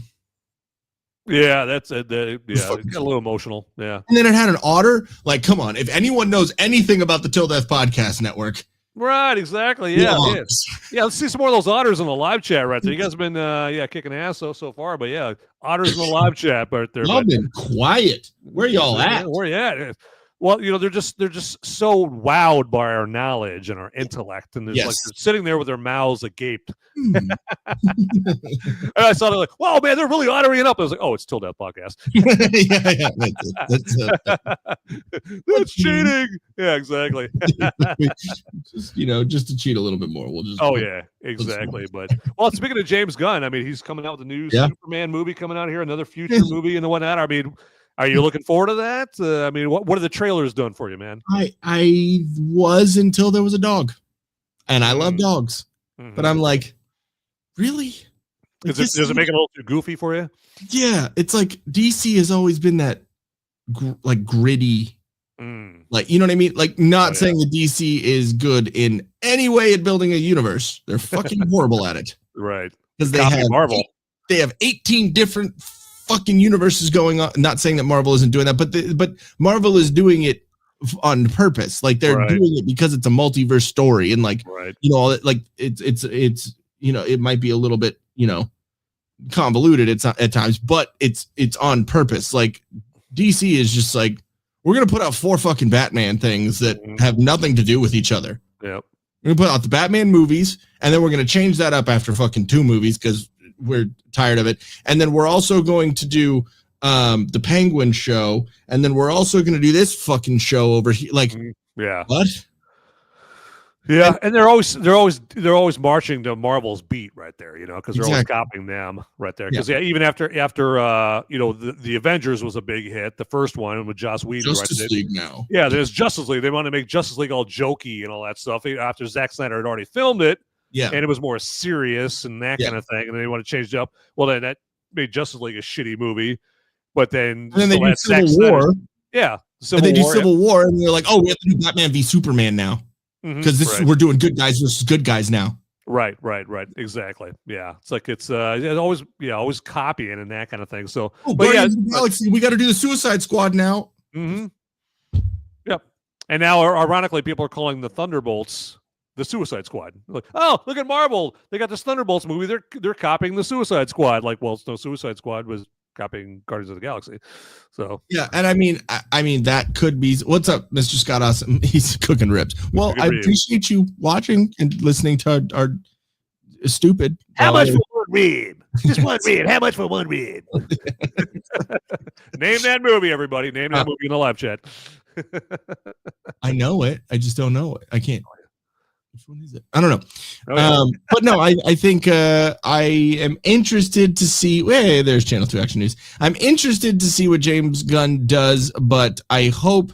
yeah, that's it. It got a little emotional. Yeah. And then it had an otter. Like, come on. If anyone knows anything about the Till Death Podcast Network. Right, exactly. Yeah. Yeah, let's see some more of those otters in the live chat right there. You guys have been kicking ass so far, but yeah, otters in the live chat right there. Y'all been quiet. Where y'all at? Where you at? Well, you know, they're just so wowed by our knowledge and our intellect, and like they're sitting there with their mouths agape. And I saw it like, wow, man, they're really honoring up. I was like, oh, it's Till Death Podcast. That's cheating. Yeah, exactly. just to cheat a little bit more, we'll just. Oh yeah, exactly. But speaking of James Gunn, I mean, he's coming out with a new Superman movie coming out here, another future movie and the whatnot. I mean. Are you looking forward to that? I mean, what are the trailers done for you, man? I was until there was a dog, and I love dogs, but I'm like, really? Does it make it a little too goofy for you? Yeah, it's like DC has always been that like gritty, like you know what I mean. Like not saying that DC is good in any way at building a universe. They're fucking horrible at it, right? Because they have Marvel. They have 18 different fucking universes going on. Not saying that Marvel isn't doing that, but Marvel is doing it on purpose. Like they're doing it because it's a multiverse story, and like you know, like it's you know, it might be a little bit, you know, convoluted at times, but it's on purpose. Like DC is just like, we're gonna put out 4 fucking Batman things that have nothing to do with each other. Yep. We're gonna put out the Batman movies, and then we're gonna change that up after fucking 2 movies because we're tired of it. And then we're also going to do the Penguin show, and then we're also going to do this fucking show over here. Like, what? Yeah, and they're always marching to Marvel's beat right there, you know, because they're always copying them right there. Because even after you know, the Avengers was a big hit, the first one with Joss Whedon. Justice League now. Yeah, there's Justice League. They want to make Justice League all jokey and all that stuff. After Zack Snyder had already filmed it. Yeah, and it was more serious and that kind of thing, and they want to change it up. Well, then that made Justice League a shitty movie, but then they do Civil War. Civil War, and they're like, oh, we have to do Batman v Superman now because we're doing good guys versus good guys now. Right, exactly. Yeah, it's like it's always copying and that kind of thing. So, but Galaxy, we got to do the Suicide Squad now. Yep, and now ironically, people are calling the Thunderbolts the Suicide Squad. Like, oh, look at Marvel. They got this Thunderbolts movie. They're copying the Suicide Squad. Like, well, no, Suicide Squad was copying Guardians of the Galaxy. So yeah, and I mean that could be. What's up, Mr. Scott Awesome? He's cooking ribs. Well, I appreciate you watching and listening to our stupid. How much for one rib? Just one rib. How much for one rib? Name that movie, everybody. Name that movie in the live chat. I know it. I just don't know it. I can't. Which one is it? I don't know. Oh, yeah. But no, I think I am interested to see. Hey, there's Channel 2 Action News. I'm interested to see what James Gunn does, but I hope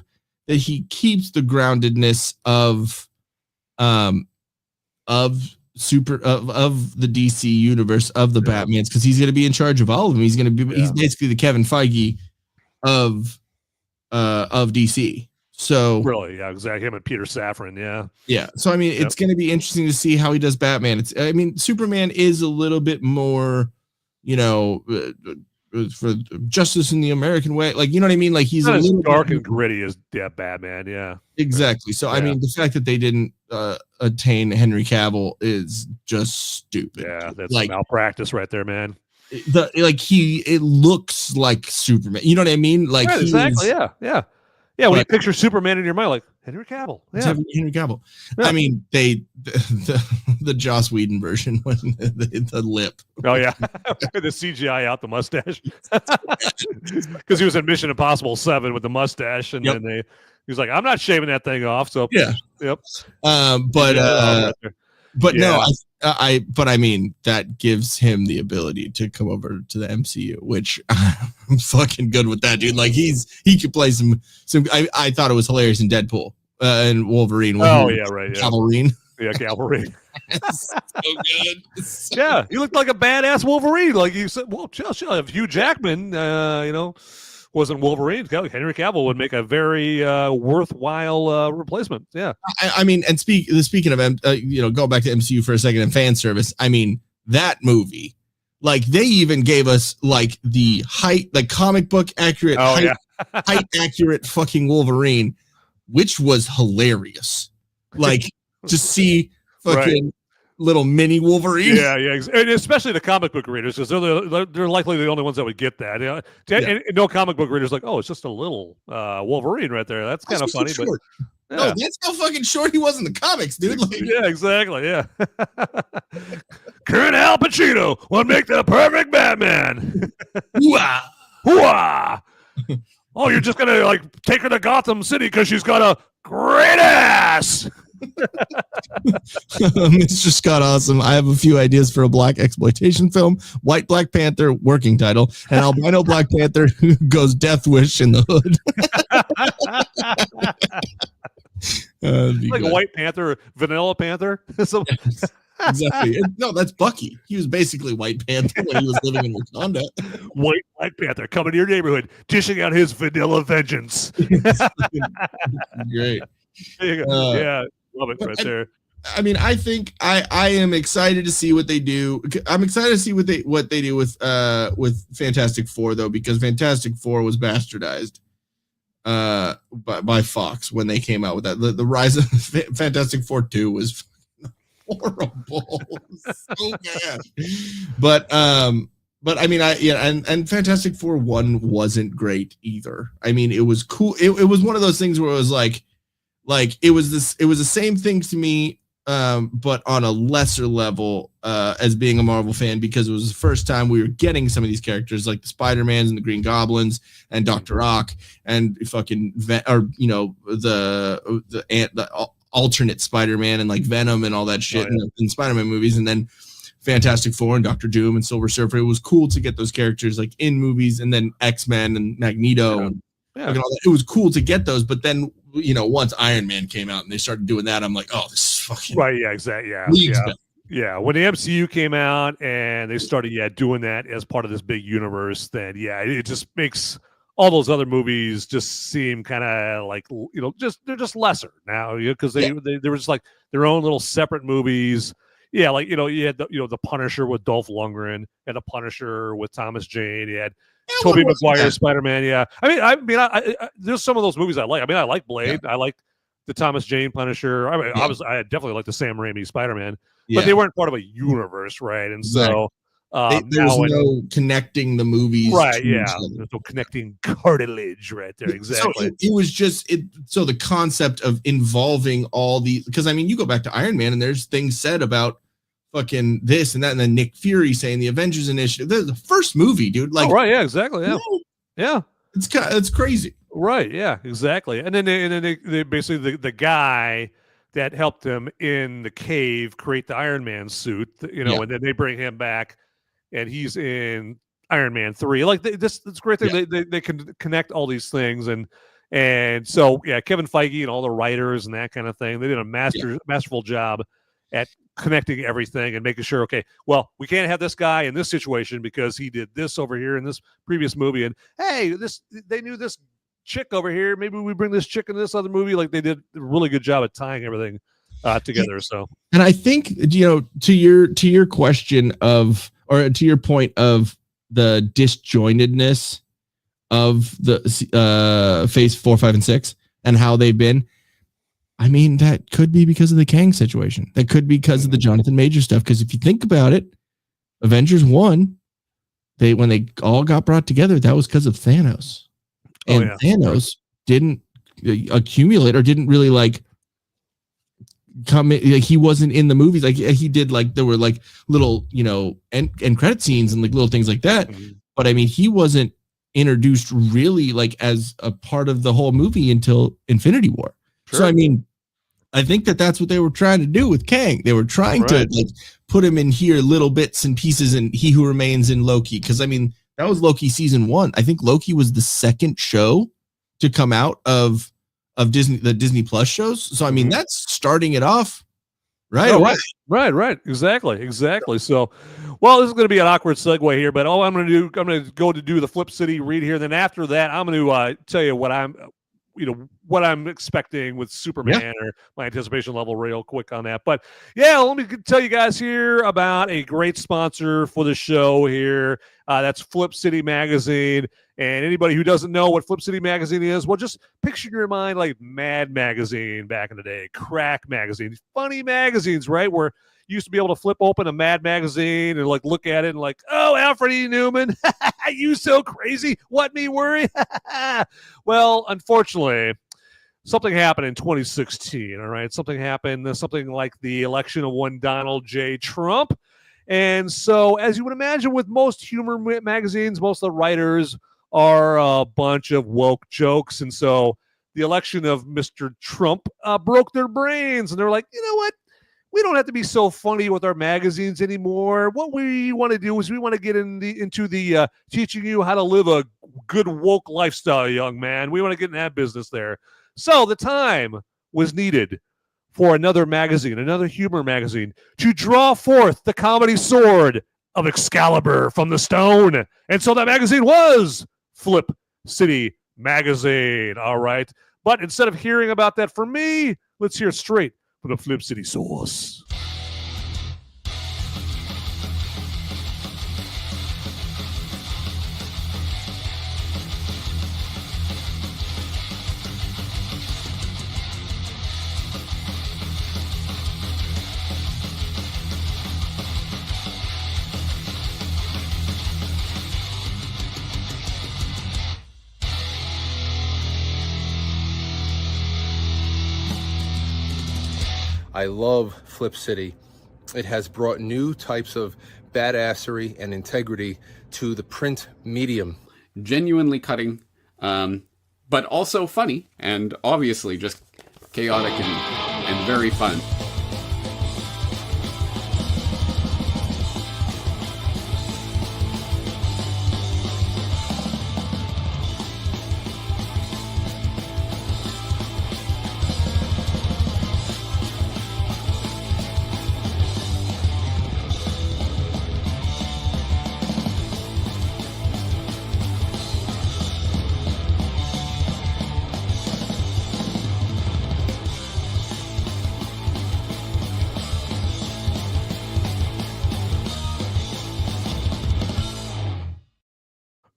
that he keeps the groundedness of the DC universe of the Batmans, because he's going to be in charge of all of them. He's going to be he's basically the Kevin Feige of DC. So really, yeah, exactly. Him and Peter Safran, yeah. So I mean, it's going to be interesting to see how he does Batman. I mean, Superman is a little bit more, for justice in the American way, like, you know what I mean? Like, he's not a as little dark and gritty as Batman, yeah. Exactly. So I mean, the fact that they didn't attain Henry Cavill is just stupid. Yeah, that's like malpractice right there, man. It looks like Superman. You know what I mean? Like, right, exactly. Yeah, when you picture Superman in your mind, like Henry Cavill. Yeah. Henry Cavill. Yeah. I mean, the Joss Whedon version when the lip. Oh yeah, the CGI out the mustache, because he was in Mission Impossible 7 with the mustache, and then he was like, "I'm not shaving that thing off." So yep. But no, I mean, that gives him the ability to come over to the MCU, which I'm fucking good with that, dude. Like, he could play some. I thought it was hilarious in Deadpool and Wolverine. Wolverine. Yeah, Calvary. So good. Yeah, he looked like a badass Wolverine. Like you said, well, if Hugh Jackman, wasn't Wolverine, Henry Cavill would make a very worthwhile replacement. Yeah, I mean, and speaking of go back to MCU for a second and fan service. I mean, that movie, like, they even gave us like the height, like comic book accurate, height accurate fucking Wolverine, which was hilarious. Like, to see fucking little mini Wolverine. Yeah, and especially the comic book readers, because they're likely the only ones that would get that. And no comic book readers like, oh, it's just a little Wolverine right there. That's kind of funny. Short. But no, that's how fucking short he was in the comics, dude. Like, yeah, exactly. Yeah. Current Al Pacino would make the perfect Batman. Hooah! Oh, you're just gonna like take her to Gotham City because she's got a great ass. Mr. Scott Awesome, I have a few ideas for a black exploitation film. White Black Panther, working title, and albino Black Panther who goes Death Wish in the hood. Like a White Panther, Vanilla Panther. Exactly. No, that's Bucky. He was basically White Panther when he was living in Wakanda. White Black Panther coming to your neighborhood, dishing out his vanilla vengeance. Great. There you go. Yeah, love it right there. I mean, I think I am excited to see what they do. I'm excited to see what they do with Fantastic Four, though, because Fantastic Four was bastardized by Fox when they came out with that. The Rise of Fantastic Four 2 was horrible, so bad. But I mean, and Fantastic Four 1 wasn't great either. I mean, it was cool. It was one of those things where it was like it was the same thing to me, but on a lesser level, as being a Marvel fan, because it was the first time we were getting some of these characters like the Spider-Mans and the Green Goblins and Dr. Ock and fucking the alternate Spider-Man and like Venom and all that shit in Spider-Man movies, and then Fantastic Four and Doctor Doom and Silver Surfer. It was cool to get those characters like in movies, and then X-Men and Magneto and all that. It was cool to get those, but then once Iron Man came out and they started doing that, I'm like, oh, this is fucking exactly. Yeah. When the MCU came out and they started doing that as part of this big universe, then it just makes all those other movies just seem kind of like they're just lesser now, because they were just like their own little separate movies. Yeah, like you had the Punisher with Dolph Lundgren and the Punisher with Thomas Jane. You had Tobey Maguire Spider-Man. Yeah, I mean, there's some of those movies I like. I mean, I like Blade. I like the Thomas Jane Punisher. I mean, I definitely like the Sam Raimi Spider-Man, but they weren't part of a universe, right? And so there was no connecting the movies, right? There's no connecting cartilage, right there. Exactly. So it was just So the concept of involving all the, because I mean, you go back to Iron Man and there's things said about fucking this and that, and then Nick Fury saying the Avengers Initiative. The first movie, dude. Like, exactly. Yeah. It's crazy. Right. Yeah. Exactly. And then they basically the guy that helped him in the cave create the Iron Man suit, and then they bring him back, and he's in Iron Man 3. Like this great thing. They can connect all these things, and so Kevin Feige and all the writers and that kind of thing. They did a masterful job at connecting everything and making sure, okay, well, we can't have this guy in this situation because he did this over here in this previous movie, and hey, they knew this chick over here. Maybe we bring this chick in this other movie. Like they did a really good job at tying everything together. So, and I think to your question of, or to your point of the disjointedness of the phase 4, 5, and 6 and how they've been. I mean, that could be because of the Kang situation. That could be because of the Jonathan Major stuff. Because if you think about it, Avengers 1, when they all got brought together, that was because of Thanos. And Thanos didn't accumulate or didn't really like come in, like he wasn't in the movies. Like he did, like there were like little, end credit scenes and like little things like that. Mm-hmm. But I mean, he wasn't introduced really like as a part of the whole movie until Infinity War. Sure. So I mean, I think that's what they were trying to do with Kang. They were trying to like put him in here, little bits and pieces, and He Who Remains in Loki. Because I mean, that was Loki season 1. I think Loki was the second show to come out of Disney, the Disney Plus shows. So I mean, that's starting it off right away. Right. Exactly. So, well, this is going to be an awkward segue here, but all I'm going to go to do the Flip City read here. Then after that, I'm going to tell you what I'm expecting with Superman or my anticipation level real quick on that. But let me tell you guys here about a great sponsor for the show here. That's Flip City Magazine. And anybody who doesn't know what Flip City Magazine is, well, just picture in your mind like Mad Magazine back in the day, Crack Magazine, funny magazines, right? Where you used to be able to flip open a Mad Magazine and like look at it and like, oh, Alfred E. Newman, you so crazy. What, me worry? Well, unfortunately, something happened in 2016, all right? Something happened, something like the election of one Donald J. Trump. And so, as you would imagine with most humor magazines, most of the writers are a bunch of woke jokes. And so the election of Mr. Trump broke their brains. And they're like, you know what? We don't have to be so funny with our magazines anymore. What we want to do is we want to get into the teaching you how to live a good woke lifestyle, young man. We want to get in that business there. So the time was needed for another magazine, another humor magazine, to draw forth the comedy sword of Excalibur from the stone. And so that magazine was Flip City Magazine. All right. But instead of hearing about that from me, let's hear straight from the Flip City source. I love Flip City. It has brought new types of badassery and integrity to the print medium. Genuinely cutting, but also funny, and obviously just chaotic and very fun.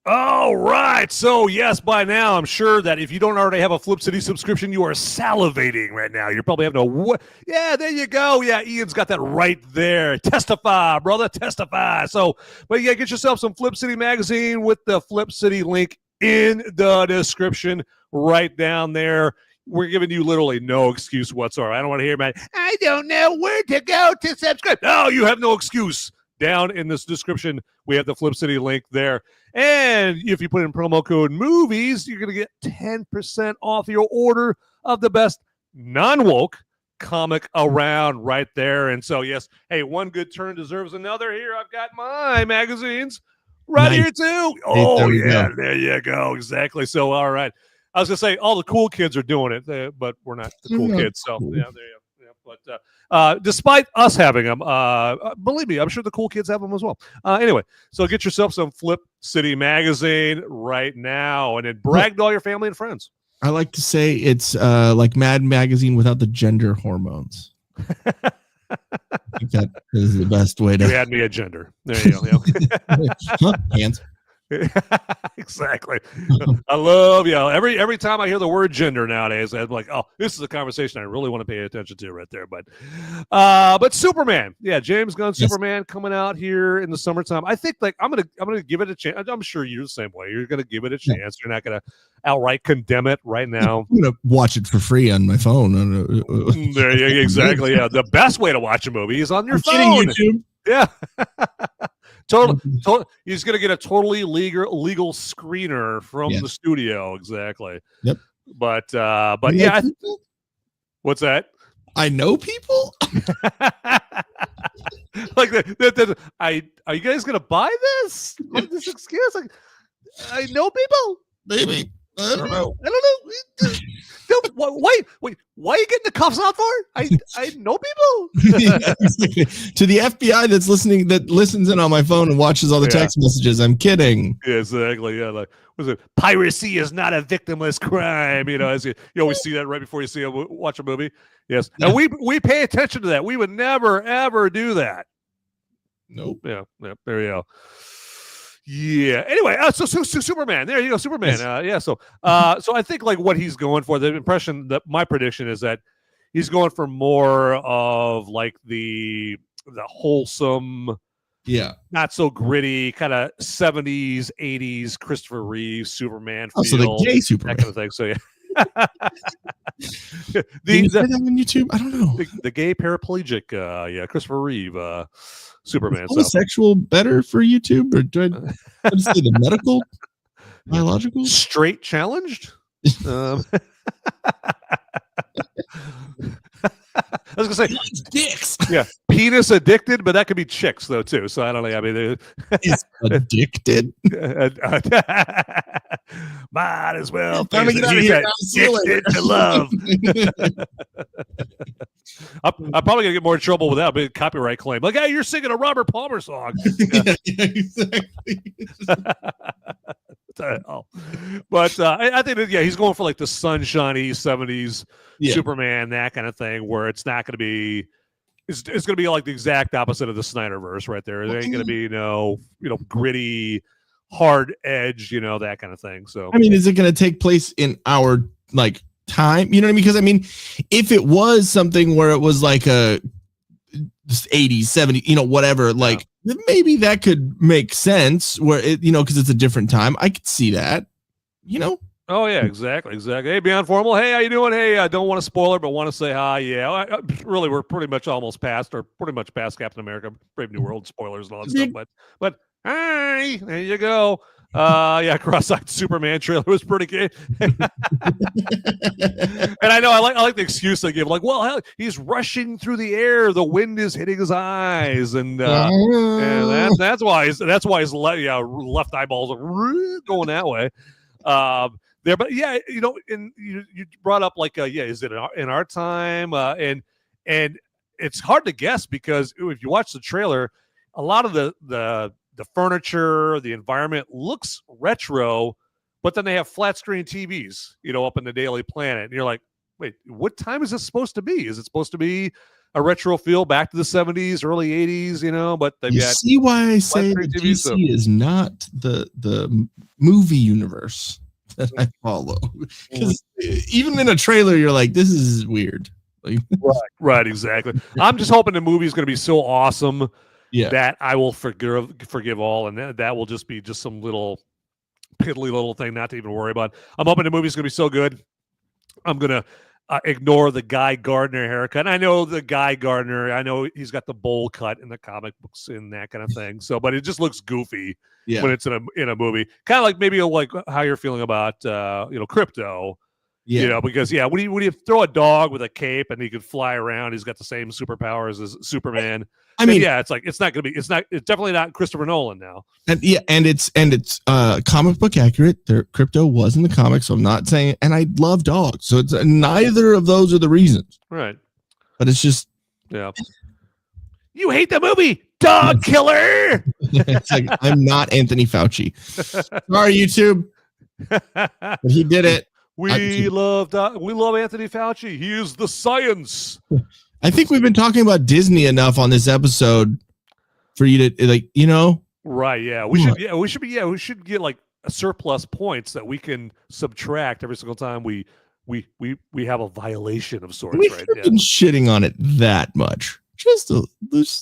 All right. So, yes, by now, I'm sure that if you don't already have a Flip City subscription, you are salivating right now. You're probably having yeah, there you go. Yeah, Ian's got that right there. Testify, brother. Testify. So, but yeah, get yourself some Flip City Magazine with the Flip City link in the description right down there. We're giving you literally no excuse whatsoever. I don't want to hear about it. I don't know where to go to subscribe. No, you have no excuse. Down in this description, we have the Flip City link there. And if you put in promo code MOVIES, you're going to get 10% off your order of the best non-woke comic around right there. And so, yes, hey, one good turn deserves another. Here, I've got my magazines right here too. Oh, there you go. Exactly. So, all right. I was going to say all the cool kids are doing it, but we're not the cool kids. So, yeah, there you go. Yeah, but despite us having them, believe me, I'm sure the cool kids have them as well. Anyway, so get yourself some Flip City magazine right now and then brag to all your family and friends. I like to say it's like Mad Magazine without the gender hormones. I think that is the best way to add me a gender. There you go. Huh? Hands. Exactly. I love every time I hear the word gender nowadays, I'm like, oh, this is a conversation I really want to pay attention to right there. But Superman, James Gunn Superman coming out here in the summertime. I think like I'm gonna give it a chance. I'm sure you're the same way. You're gonna give it a chance. You're not gonna outright condemn it right now. I'm gonna watch it for free on my phone. There you go. Exactly. Yeah, the best way to watch a movie is on your phone. YouTube. Yeah. Totally. He's going to get a totally legal screener from the studio. Exactly. Yep. But yeah. What's that? I know people. Like are you guys going to buy this? This excuse? Like, I know people. Maybe. I don't know. Wait, why are you getting the cuffs out for? I know people. Yeah, exactly. To the FBI that's listening, that listens in on my phone and watches all the text messages. I'm kidding. Yeah, exactly. Yeah, like was it? Piracy is not a victimless crime. You know, as you always see that right before you watch a movie. Yes, and we pay attention to that. We would never ever do that. Nope. Yeah. There you go. Yeah. Anyway, so Superman. There you go, Superman. Yes. So I think like what he's going for, the impression that my prediction is that he's going for more of like the wholesome, not so gritty kind of 70s, 80s Christopher Reeve Superman feel, so the gay Superman, that kind of thing. So yeah. Can you say that on YouTube? I don't know. The gay paraplegic, Christopher Reeve, Superman. Homosexual better for YouTube, or do I say the medical, biological, straight challenged? I was gonna say dicks. Yeah, penis addicted, but that could be chicks though too. So I don't know. I mean, he's addicted. Might as well. Time to get out of here. Addicted to love. I'm probably gonna get more in trouble with that big copyright claim. Like, hey, you're singing a Robert Palmer song. Yeah, exactly. But I think that, he's going for like the sunshiny 70s Superman, that kind of thing, where it's not going to be, it's going to be like the exact opposite of the Snyderverse right there. There ain't going to be gritty, hard edge, that kind of thing. So I mean, is it going to take place in our like time? You know what I mean? Because I mean, if it was something where it was like a 80s, 70s, whatever, like maybe that could make sense where it, because it's a different time. I could see that, Oh yeah, exactly. Hey, Beyond Formal. Hey, how you doing? Hey, I don't want to spoil it, but want to say hi. Yeah, really, we're pretty much past Captain America, Brave New World spoilers and all that stuff. But hi, there you go. Cross-eyed Superman trailer was pretty good. And I know I like the excuse they give, like, well, hell, he's rushing through the air, the wind is hitting his eyes, and that's why his left eyeballs are going that way. There, but and you brought up like, is it in our time? And it's hard to guess because if you watch the trailer, a lot of the furniture, the environment looks retro, but then they have flat screen TVs, up in the Daily Planet, and you're like, wait, what time is this supposed to be? Is it supposed to be a retro feel back to the 70s, early 80s? But they've got see why I say that DC is not the movie universe that I follow, because even in a trailer you're like, this is weird. Like, right, exactly. I'm just hoping the movie is going to be so awesome that I will forgive all, and that will just be just some little piddly little thing not to even worry about. I'm hoping the movie's going to be so good, I'm going to ignore the Guy Gardner haircut. And I know the Guy Gardner, I know he's got the bowl cut in the comic books and that kind of thing. So, but it just looks goofy when it's in a movie. Kind of like maybe like how you're feeling about Crypto. Yeah. You know, because when you throw a dog with a cape and he could fly around, he's got the same superpowers as Superman. I mean, it's definitely not Christopher Nolan now. And it's comic book accurate. Their crypto was in the comics, so I'm not saying. And I love dogs, so it's neither of those are the reasons. Right. But it's just you hate the movie Dog Killer. It's like I'm not Anthony Fauci. Sorry, YouTube, but he did it. We love Anthony Fauci. He is the science. I think we've been talking about Disney enough on this episode for you to Right, yeah. We should get like a surplus points that we can subtract every single time we have a violation of sorts, right? We've been shitting on it that much. Just a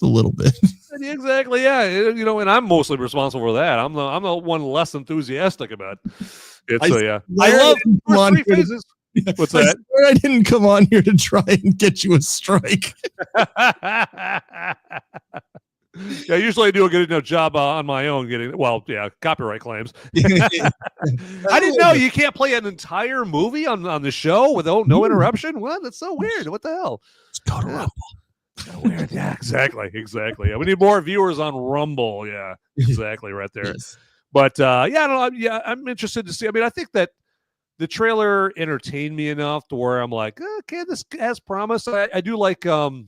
little bit. Exactly, yeah. You know, and I'm mostly responsible for that. I'm the one less enthusiastic about it. So yeah. I love first three phases. What's that? I didn't come on here to try and get you a strike. Yeah, usually I do a good enough job on my own copyright claims. I didn't know you can't play an entire movie on the show without no interruption. What? That's so weird. What the hell? It's go to Rumble. So weird. Yeah, exactly. Yeah, we need more viewers on Rumble. Yeah, exactly, right there. Yes. But I'm interested to see. I mean, I think that the trailer entertained me enough to where I'm like, okay, this has promise. I do like Nicholas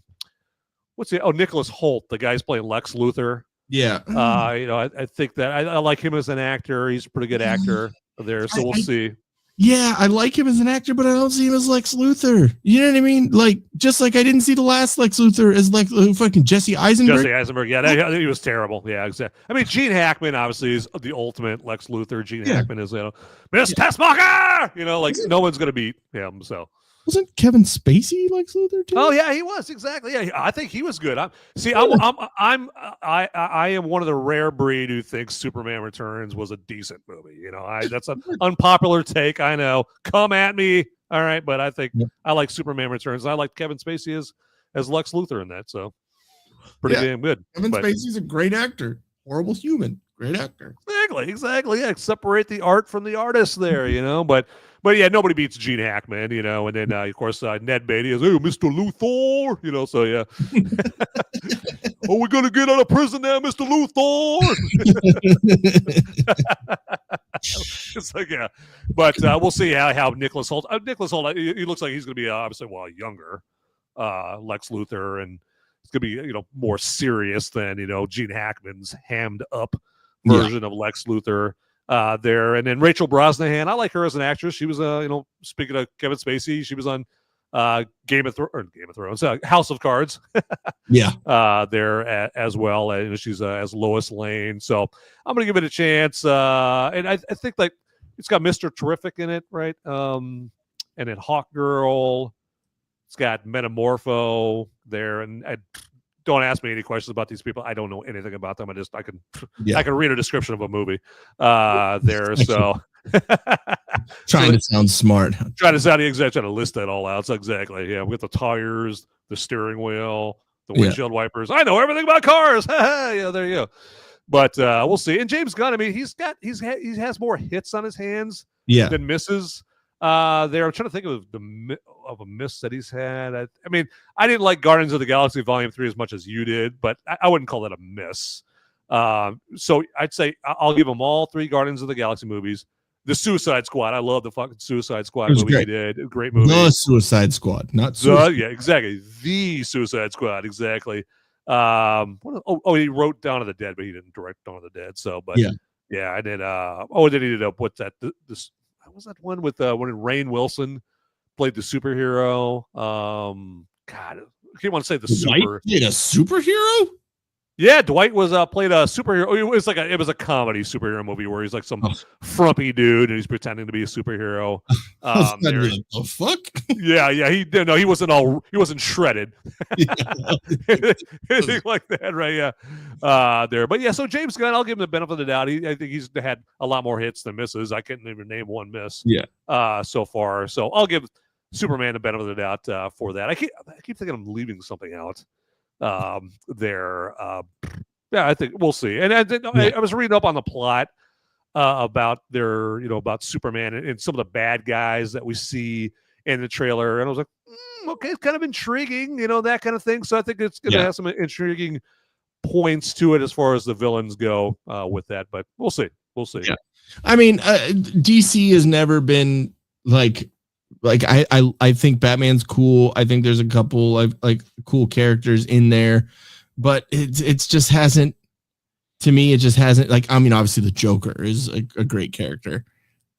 Hoult, the guy's playing Lex Luthor. Yeah. I think that I like him as an actor. He's a pretty good actor there, so we'll see. Yeah, I like him as an actor, but I don't see him as Lex Luthor. You know what I mean? Like, just like I didn't see the last Lex Luthor as fucking Jesse Eisenberg. Yeah, he was terrible. Yeah, exactly. I mean, Gene Hackman obviously is the ultimate Lex Luthor. Gene Hackman is, Miss Tessmacher! No one's going to beat him, so. Wasn't Kevin Spacey Lex Luthor too? Oh yeah, he was exactly. Yeah, I think he was good. I am one of the rare breed who thinks Superman Returns was a decent movie. That's an unpopular take. I know. Come at me. All right, but I think I like Superman Returns. I like Kevin Spacey as Lex Luthor in that. So pretty damn good. Kevin Spacey's a great actor. Horrible human. Great actor. Exactly. Yeah, separate the art from the artist there. But yeah, nobody beats Gene Hackman, and then of course Ned Beatty is, Mr. Luthor, so yeah. Are we gonna get out of prison now, Mr. Luthor? It's like but we'll see how Nicholas Hoult. He looks like he's gonna be obviously younger, Lex Luthor, and it's gonna be more serious than Gene Hackman's hammed up version of Lex Luthor. There, and then Rachel Brosnahan, I like her as an actress. She was speaking of Kevin Spacey, she was on Game of Thrones, House of Cards. There as well, and she's as Lois Lane. So I'm gonna give it a chance. And I think like it's got Mr. Terrific in it, right? And then Hawk Girl. It's got Metamorpho there, and don't ask me any questions about these people. I don't know anything about them. I can read a description of a movie there. So trying to sound smart. Trying to list that all out. So exactly. Yeah. With the tires, the steering wheel, the windshield wipers. I know everything about cars. Yeah, there you go. But we'll see. And James Gunn, I mean, he has more hits on his hands than misses. There, I'm trying to think of a miss that he's had. I mean, I didn't like Guardians of the Galaxy Volume 3 as much as you did, but I wouldn't call that a miss. So I'd say I'll give him all 3 Guardians of the Galaxy movies. The Suicide Squad, I love the fucking Suicide Squad movie he did. Great movie. The Suicide Squad, not Suicide. Yeah, exactly. The Suicide Squad, exactly. He wrote Dawn of the Dead, but he didn't direct Dawn of the Dead. So, but yeah, I did. Then he did what's that? This was that one with when Rainn Wilson played the superhero. God, I can't want to say the super. Played a superhero? Yeah, Dwight was played a superhero. It was a comedy superhero movie where he's like some frumpy dude and he's pretending to be a superhero. The fuck? Yeah, he did. No, he wasn't shredded. Anything like that, right? Yeah, there. But yeah, so James Gunn, I'll give him the benefit of the doubt. I think he's had a lot more hits than misses. I couldn't even name one miss. So far. So I'll give Superman the benefit of the doubt for that. I keep thinking I'm leaving something out. There. I think we'll see. And I was reading up on the plot. about their, about Superman and some of the bad guys that we see in the trailer. And I was like, okay, it's kind of intriguing, that kind of thing. So I think it's going to have some intriguing points to it as far as the villains go with that. But we'll see. Yeah. I mean, DC has never been like I think Batman's cool. I think there's a couple of like cool characters in there, but it's just hasn't. To me, it just hasn't, like, I mean, obviously the Joker is a great character,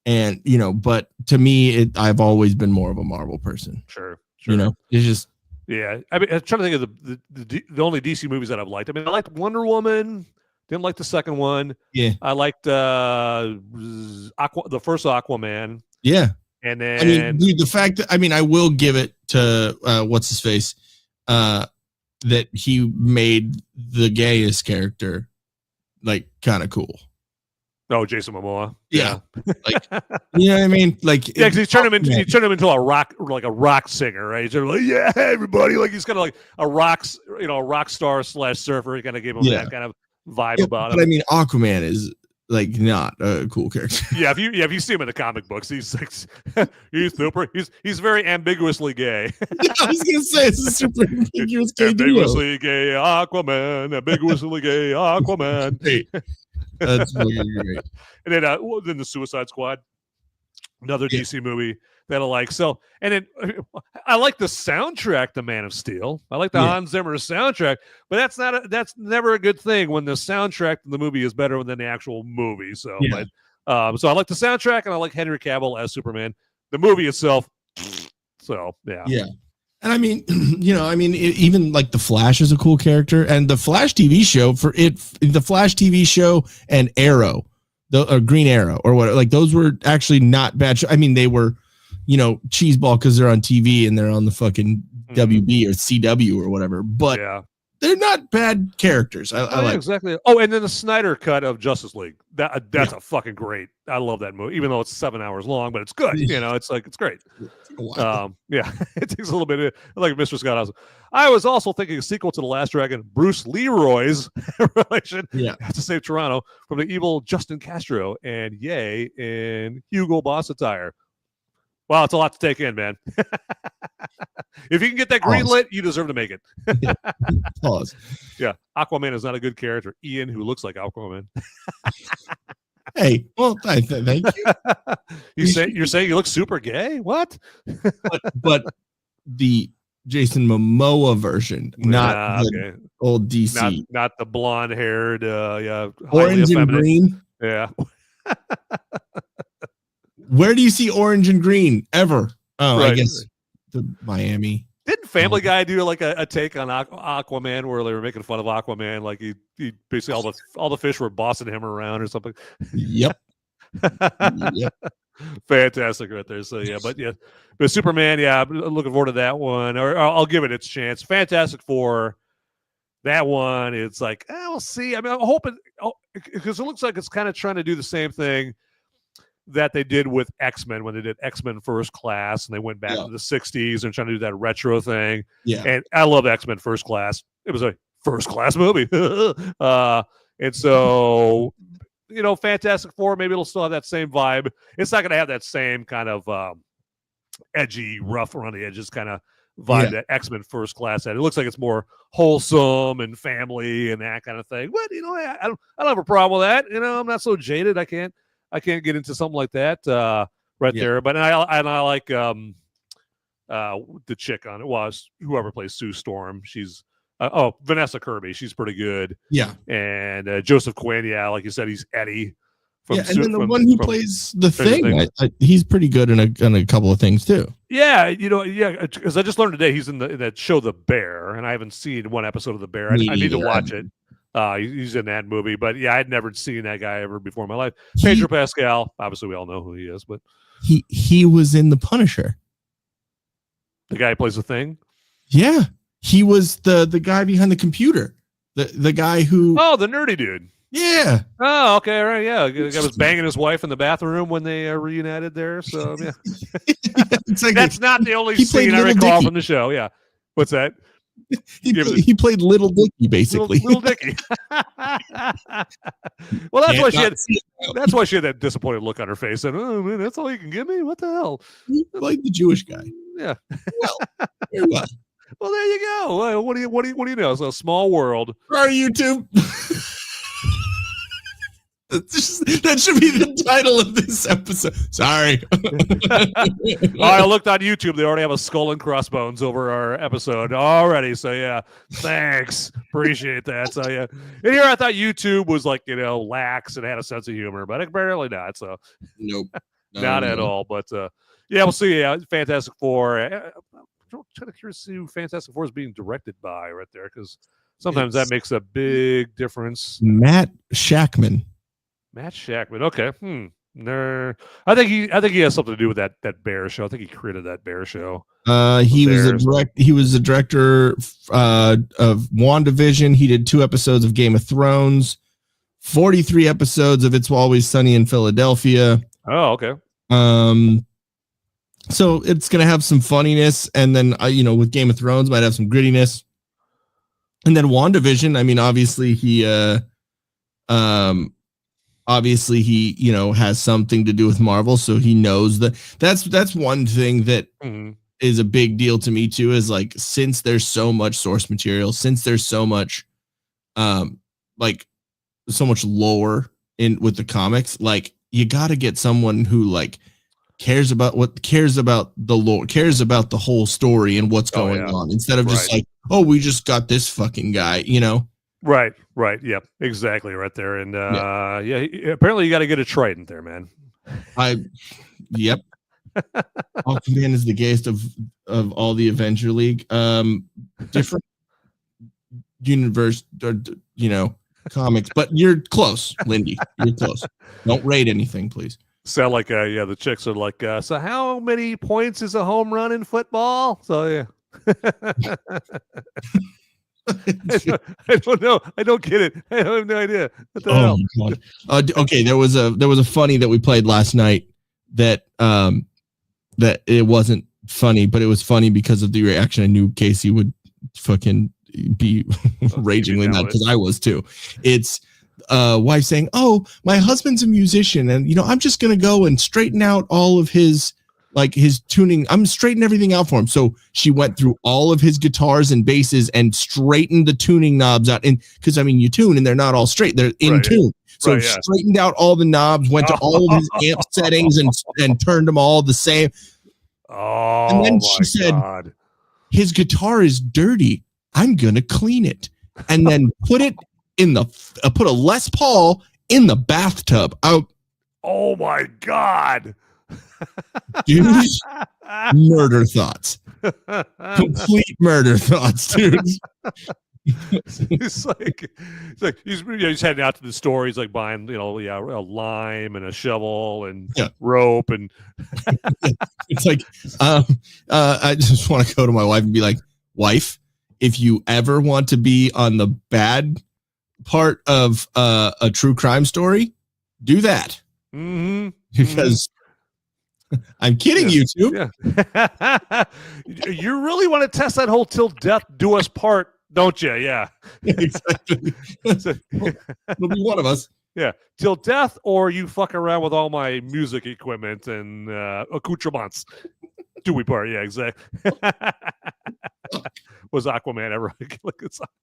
and but to me, I've always been more of a Marvel person. Sure. It's just, yeah. I mean, I'm trying to think of the only DC movies that I've liked. I mean, I liked Wonder Woman. Didn't like the second one. Yeah. I liked the first Aquaman. Yeah. And then, I mean, dude, the fact that, I mean, I will give it to what's his face, that he made the gayest character like kind of cool. Oh, Jason Momoa. Yeah. Like, you know what I mean? Like, yeah, because he turned him into a rock singer, right? He's like, yeah, everybody, like he's kind of like a rock star / surfer. He kind of gave him that kind of vibe about him. But I mean, Aquaman is like not a cool character. Yeah, if you see him in the comic books, he's like, he's super. He's very ambiguously gay. Yeah, I was gonna say it's a super ambiguous gay. Ambiguously gay Aquaman. Ambiguously gay Aquaman. Hey, that's really great. And then the Suicide Squad, another DC movie that I like. So, and then I like the soundtrack to Man of Steel. I like the Hans Zimmer soundtrack, but that's never a good thing when the soundtrack to the movie is better than the actual movie. So, so I like the soundtrack and I like Henry Cavill as Superman. The movie itself, so yeah. And I mean, even like the Flash is a cool character, and the Flash TV show the Flash TV show and Arrow, the Green Arrow or what, like those were actually not bad. I mean, they were, cheeseball because they're on TV and they're on the fucking WB or CW or whatever, but they're not bad characters. I like exactly. Oh, and then the Snyder cut of Justice League. That's a fucking great. I love that movie, even though it's 7 hours long, but it's good. It's great. It takes a little bit. Like Mr. Scott. I was also thinking a sequel to The Last Dragon, Bruce Leroy's relation. Yeah, to save Toronto from the evil Justin Castro and Ye in Hugo Boss attire. Wow, it's a lot to take in, man. If you can get that green lit, you deserve to make it. Pause. Yeah, Aquaman is not a good character. Ian, who looks like Aquaman. Hey, well, thank you. You're saying you look super gay? What? but the Jason Momoa version, not the old DC, not the blonde-haired, orange and green. Yeah. Where do you see orange and green ever? Oh, right. I guess the Miami. Didn't Family Guy do like a take on Aquaman where they were making fun of Aquaman? Like he basically all the fish were bossing him around or something. Yep. Fantastic right there. So but Superman, I'm looking forward to that one. Or I'll give it its chance. Fantastic Four, that one. It's like we'll see. I mean, I'm hoping because it looks like it's kind of trying to do the same thing that they did with X-Men when they did X-Men First Class and they went back to the 60s and trying to do that retro thing. Yeah. And I love X-Men First Class. It was a first class movie. And so, Fantastic Four, maybe it'll still have that same vibe. It's not going to have that same kind of edgy, rough around the edges kind of vibe that X-Men First Class had. It looks like it's more wholesome and family and that kind of thing. But, I don't have a problem with that. I'm not so jaded. I can't get into something like that there. But I like the chick on it was whoever plays Sue Storm. She's Vanessa Kirby. She's pretty good. Yeah. And Joseph Quinn. Yeah, like you said, he's Eddie. And then the one who plays the Thing, he's pretty good in a couple of things too. Yeah, because I just learned today he's in that show The Bear, and I haven't seen one episode of The Bear. I need to watch it. He's in that movie, but I'd never seen that guy ever before in my life. Pedro Pascal, obviously we all know who he is, but he was in The Punisher. The guy who plays the Thing? Yeah. He was the guy behind the computer. The guy who the nerdy dude. Yeah. Oh, okay, right, yeah. The guy was banging his wife in the bathroom when they reunited there, so yeah. Exactly. That's not the only scene I recall from the show, yeah. What's that? He played Little Dicky, basically. Little Dicky. Well, that's why she had. That's why she had that disappointed look on her face. And oh man, that's all you can give me? What the hell? You like the Jewish guy. Yeah. Well, very well. Well, there you go. What do you know? So small world. Our YouTube. That should be the title of this episode. Sorry. I looked on YouTube. They already have a skull and crossbones over our episode already. So yeah, thanks. Appreciate that. So yeah, and here I thought YouTube was like, lax and had a sense of humor, but apparently not. So Nope. not at all. But yeah, we'll see. Yeah, Fantastic Four. I'm kind of curious to see who Fantastic Four is being directed by right there, because sometimes that makes a big difference. Matt Shackman. Okay. I think he has something to do with that Bear show. I think he created that Bear show. He was the director of WandaVision. He did 2 episodes of Game of Thrones, 43 episodes of It's Always Sunny in Philadelphia. Oh, okay. So it's gonna have some funniness, and then with Game of Thrones might have some grittiness. And then WandaVision, I mean, obviously he has something to do with Marvel, so he knows that's one thing that is a big deal to me too, is like, since there's so much source material, since there's so much so much lore with the comics, like, you got to get someone who like cares about the lore, cares about the whole story and what's going on, instead of just like, oh, we just got this fucking guy, Right. Yep. Exactly. Right there. And apparently you got to get a trident there, man. Yep. Aquaman is the gayest of all the Avenger League. Different universe, comics, but you're close, Lindy. You're close. Don't rate anything, please. Sound like the chicks are like, so how many points is a home run in football? So yeah. I don't know. I don't get it. I have no idea. What the hell? My God. Okay, there was a funny that we played last night that it wasn't funny, but it was funny because of the reaction. I knew Casey would fucking be ragingly mad, because I was too. It's wife saying, "Oh, my husband's a musician, and I'm just gonna go and straighten out all of his tuning. I'm straightening everything out for him." So she went through all of his guitars and basses and straightened the tuning knobs out. And because you tune and they're not all straight, they're in tune. So straightened out all the knobs, went to all of his amp settings and turned them all the same. Oh, and then she said, his guitar is dirty. I'm going to clean it. And then put a Les Paul in the bathtub. Oh my God. Dude, murder thoughts. Complete murder thoughts, dude. It's like he's heading out to the store. He's like buying a lime and a shovel and rope, and it's like I just want to go to my wife and be like, wife, if you ever want to be on the bad part of a true crime story, do that. Because I'm kidding, YouTube. Yeah. You really want to test that whole till death do us part, don't you? Yeah. Exactly. It'll be one of us. Yeah. Till death, or you fuck around with all my music equipment and accoutrements. Do we part? Yeah, exactly. Was Aquaman ever look at something?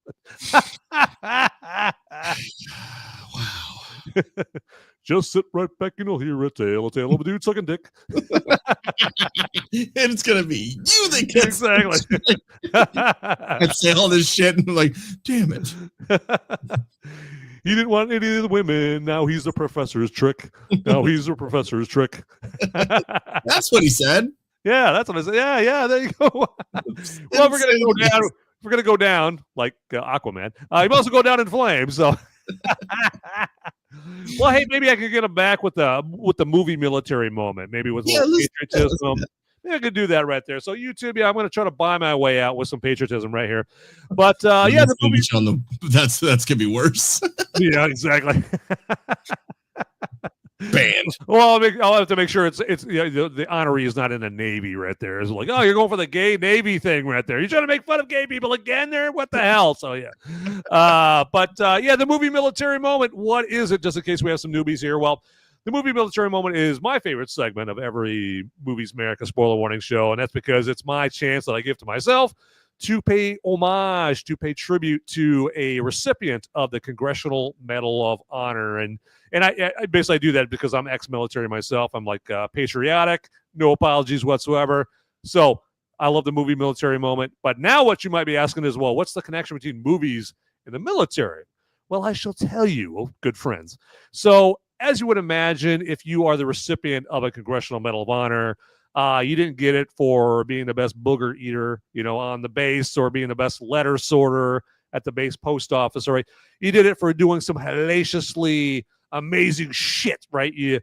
Wow. Just sit right back and you'll hear a tale of a dude sucking dick. And it's gonna be you that gets exactly. I say all this shit and I'm like, damn it. He didn't want any of the women. Now he's the professor's trick. That's what he said. Yeah, that's what I said. Yeah, there you go. Well, we're gonna go down like Aquaman. He must also go down in flames. So, well, hey, maybe I could get him back with the movie military moment. Maybe with a little patriotism. Yeah, I could do that right there. So YouTube, I'm going to try to buy my way out with some patriotism right here. But the movie that's gonna be worse. Yeah, exactly. Banned. Well, I'll have to make sure it's the honoree is not in the Navy right there. It's like, oh, you're going for the gay Navy thing right there. You're trying to make fun of gay people again there? What the hell? So, yeah. The movie military moment. What is it? Just in case we have some newbies here. Well, the movie military moment is my favorite segment of every Movies Merica spoiler warning show, and that's because it's my chance that I give to myself to pay homage, to pay tribute to a recipient of the Congressional Medal of Honor. And I basically do that because I'm ex-military myself. I'm like patriotic, no apologies whatsoever. So I love the movie military moment. But now what you might be asking is, well, what's the connection between movies and the military? Well, I shall tell you, good friends. So as you would imagine, if you are the recipient of a Congressional Medal of Honor, you didn't get it for being the best booger eater, on the base, or being the best letter sorter at the base post office, right? You did it for doing some hellaciously amazing shit, right? You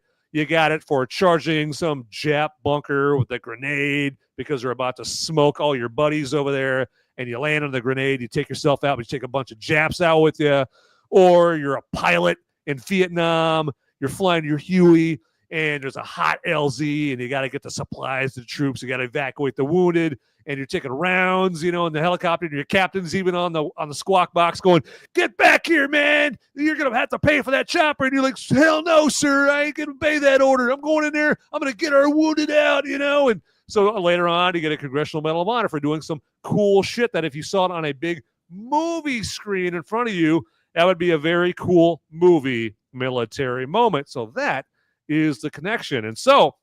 got it for charging some Jap bunker with a grenade because they're about to smoke all your buddies over there, and you land on the grenade, you take yourself out, but you take a bunch of Japs out with you. Or you're a pilot in Vietnam, you're flying your Huey, and there's a hot LZ, and you got to get the supplies to the troops. You got to evacuate the wounded, and you're taking rounds, in the helicopter, and your captain's even on the squawk box going, "Get back here, man! You're gonna have to pay for that chopper." And you're like, "Hell no, sir! I ain't gonna obey that order. I'm going in there. I'm gonna get our wounded out," And so later on, you get a Congressional Medal of Honor for doing some cool shit that if you saw it on a big movie screen in front of you, that would be a very cool movie military moment. So that is the connection. And so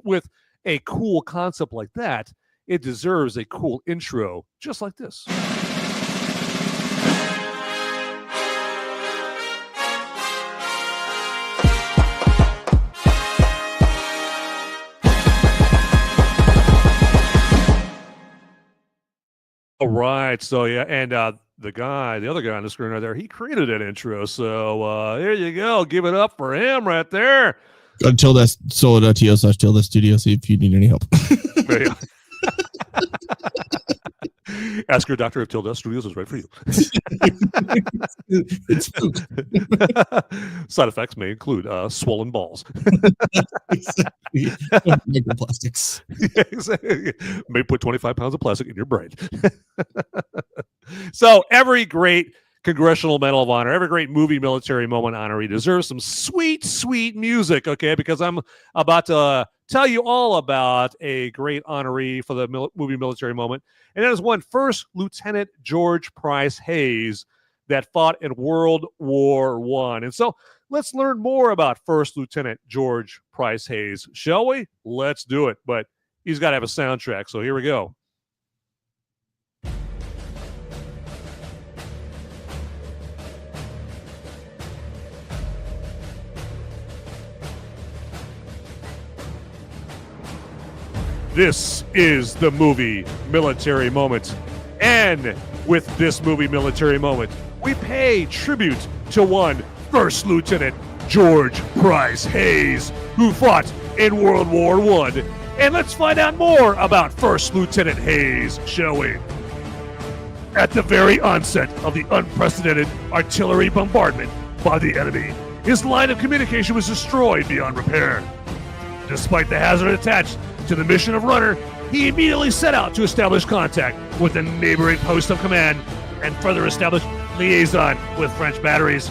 with a cool concept like that, it deserves a cool intro just like this. All right. So, yeah. And the other guy on the screen right there, he created that intro. So there you go. Give it up for him right there. Go to tilde.to/tilde studio. See if you need any help. Ask your doctor if Tilde Studios is right for you. It's spooked. Side effects may include swollen balls. Exactly. Microplastics. Yeah, exactly. May put 25 pounds of plastic in your brain. So every great Congressional Medal of Honor, every great movie military moment honoree deserves some sweet, sweet music, okay? Because I'm about to tell you all about a great honoree for the movie military moment. And that is one First Lieutenant George Price Hayes that fought in World War I. And so let's learn more about First Lieutenant George Price Hayes, shall we? Let's do it. But he's got to have a soundtrack, so here we go. This is the movie military moment. And with this movie military moment, we pay tribute to one First Lieutenant George Price Hayes, who fought in World War I. And let's find out more about First Lieutenant Hayes, shall we? At the very onset of the unprecedented artillery bombardment by the enemy, his line of communication was destroyed beyond repair. Despite the hazard attached to the mission of Runner, he immediately set out to establish contact with the neighboring post of command and further establish liaison with French batteries,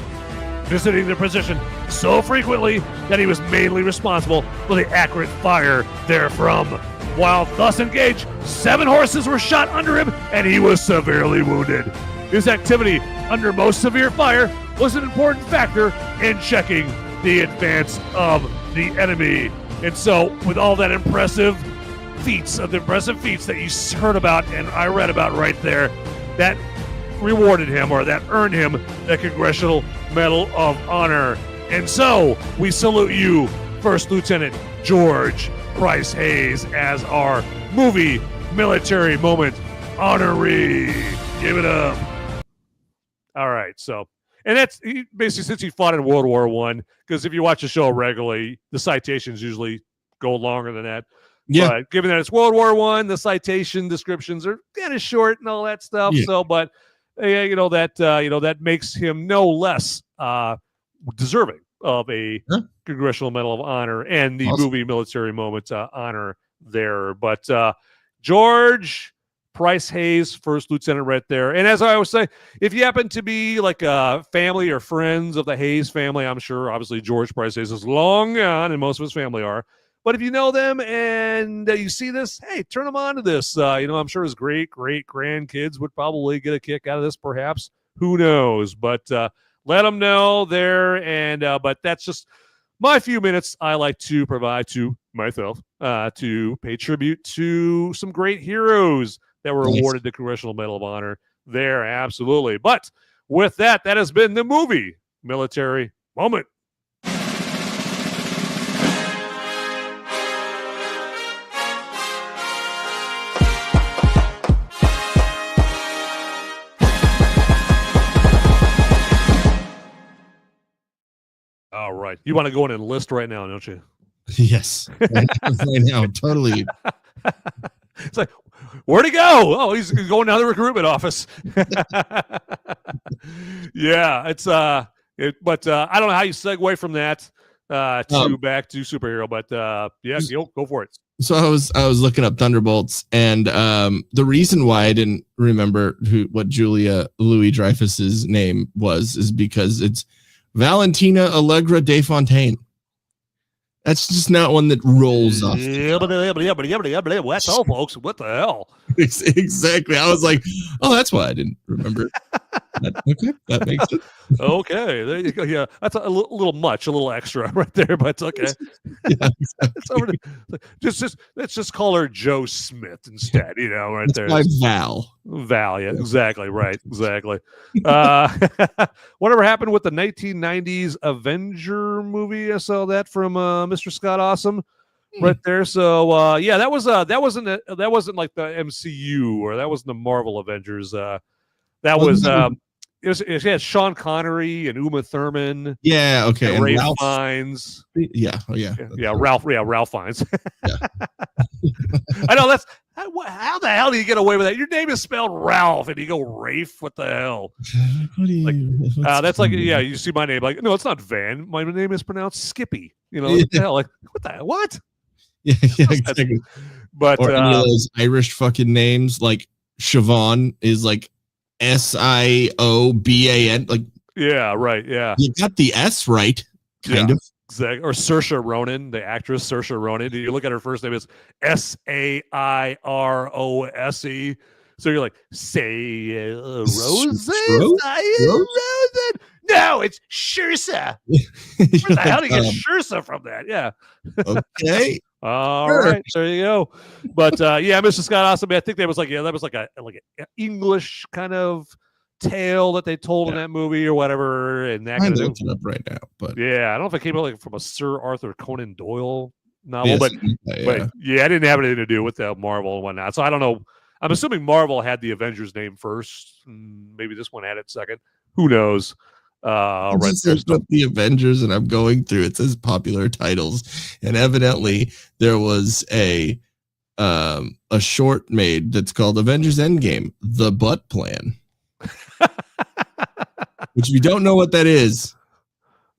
visiting the position so frequently that he was mainly responsible for the accurate fire therefrom. While thus engaged, 7 horses were shot under him and he was severely wounded. His activity under most severe fire was an important factor in checking the advance of the enemy. And so, with all that impressive feats that you heard about and I read about right there, that rewarded him, or that earned him, the Congressional Medal of Honor. And so, we salute you, First Lieutenant George Price Hayes, as our movie military moment honoree. Give it up. All right, so. And that's basically since he fought in World War I, because if you watch the show regularly, the citations usually go longer than that. Yeah. But given that it's World War I, the citation descriptions are kind of short and all that stuff. Yeah. So, but that makes him no less deserving of a Congressional Medal of Honor and the movie Military Moment honor there. But George Price Hayes, first lieutenant, right there. And as I always say, if you happen to be like a family or friends of the Hayes family, I'm sure obviously George Price Hayes is long gone, and most of his family are. But if you know them and you see this, hey, turn them on to this. I'm sure his great grandkids would probably get a kick out of this, perhaps. Who knows? But let them know there. And but that's just my few minutes I like to provide to myself to pay tribute to some great heroes that were awarded the Congressional Medal of Honor there. Absolutely. But with that, that has been the movie Military Moment. All right. You want to go in and list right now, don't you? Yes. Right now, totally. It's like, where'd he go? Oh, he's going down to the recruitment office. Yeah, it's but I don't know how you segue from that to back to superhero, but yeah, go for it. So I was looking up Thunderbolts, and the reason why I didn't remember what Julia Louis-Dreyfus's name was is because it's Valentina Allegra de Fontaine. That's just not one that rolls off. That's all, folks. What the hell? Exactly. I was like, oh, that's why I didn't remember. Okay, that makes sense. Okay, there you go. Yeah, that's a little much, a little extra right there, but it's okay. Yeah, exactly. Let's just call her Joe Smith instead. Right that's there. My Val. Yeah, exactly. Right, exactly. Whatever happened with the 1990s Avenger movie? I saw that from Mr. Scott Awesome. Right there. So yeah, that wasn't like the MCU, or that wasn't the Marvel Avengers. That was it had Sean Connery and Uma Thurman. Yeah, okay. And Ralph Fiennes. Yeah, oh yeah. Ralph Fiennes. Yeah. I know that's how the hell do you get away with that? Your name is spelled Ralph and you go Rafe. What the hell? That's like, yeah, you see my name, like, no, it's not Van. My name is pronounced Skippy. What the hell? Like, what the hell? What? Yeah, exactly. But or any of those Irish fucking names, like Siobhan is like Sioban. Like, yeah, right. Yeah, you got the S right, kind of. Exactly. Or Saoirse Ronan, the actress Saoirse Ronan. You look at her first name, it's Sairose. So you're like, say Rose? No, it's Shirsa. Where the hell did you get Shirsa from that? Yeah. Okay. All right, there you go. But yeah, Mr. Scott Awesome. I think that was like an English kind of tale that they told in that movie or whatever. And that I'm looking it up right now, but yeah, I don't know if it came out like from a Sir Arthur Conan Doyle novel, but yeah, I didn't have anything to do with the Marvel and whatnot. So I don't know. I'm assuming Marvel had the Avengers name first. Maybe this one had it second. Who knows? Right there's the Avengers, and I'm going through. It says popular titles, and evidently there was a short made that's called Avengers Endgame: The Butt Plan. Which, if you don't know what that is,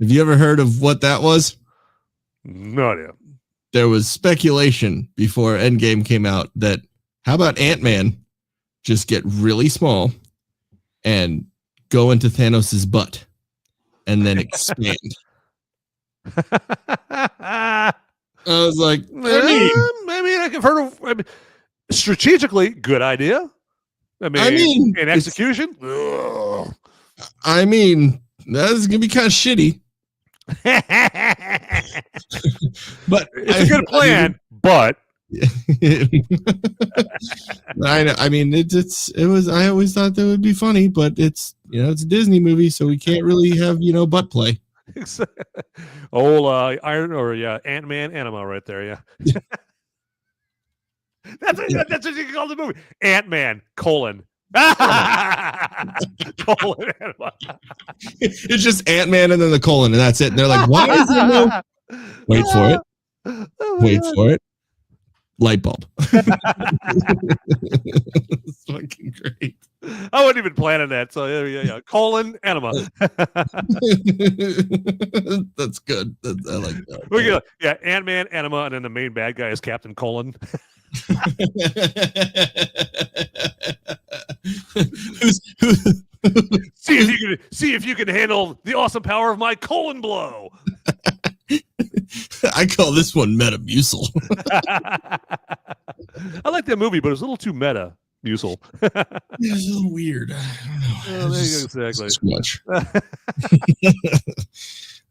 have you ever heard of what that was? No idea. There was speculation before Endgame came out that how about Ant-Man just get really small and go into Thanos' butt and then expand. I was like, maybe I've heard of. Strategically, good idea. I mean in execution, I mean, that's gonna be kind of shitty. But it's a good plan. But I know. I mean, it was. I always thought that would be funny, but it's it's a Disney movie, so we can't really have butt play. Old Ant-Man Anima right there. Yeah. That's what you can call the movie. Ant-Man : Anima. It's just Ant-Man and then the colon, and that's it. And they're like, why is there no? Wait for it. light bulb. It's fucking great. I wasn't even planning that. So yeah. Colon enema. That's good. I like that. We go, Ant-Man enema, and then the main bad guy is Captain Colon. See if you can handle the awesome power of my colon blow. I call this one Metamucil. I like that movie, but it was a little too meta. Musel. Yeah, it's a little weird. Exactly. Too much.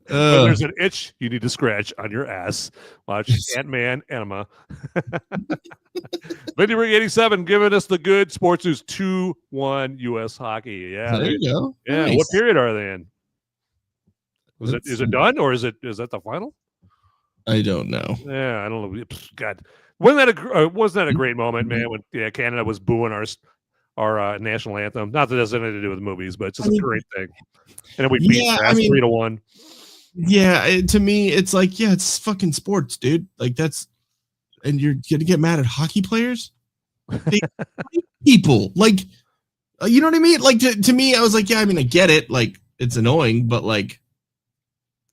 When there's an itch you need to scratch on your ass, watch Ant-Man Enema. Lindy Ring 87 giving us the good sports news 2-1 U.S. hockey. Yeah, there you go. Yeah, Nice. What period are they in? Is it done or is that the final? I don't know. Yeah, I don't know. God, wasn't that a great moment, man? When Canada was booing our national anthem. Not that it has anything to do with movies, but it's just a great thing. And then we beat 3-1. Yeah, to me, it's like, it's fucking sports, dude. Like and you're gonna get mad at hockey players? They fight people, like, you know what I mean? Like to me, I was like, I get it. Like, it's annoying, but like,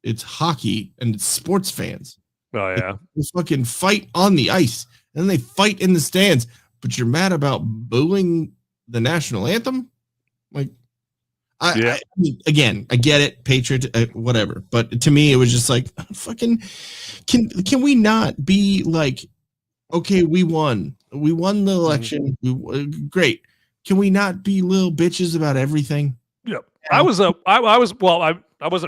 it's hockey and it's sports fans. Oh yeah, they fucking fight on the ice and then they fight in the stands. But you're mad about booing the national anthem? Like, I mean, again, I get it, patriot, whatever. But to me, it was just like, fucking, can we not be like, okay, we won the election, great. Can we not be little bitches about everything? Yep. I wasn't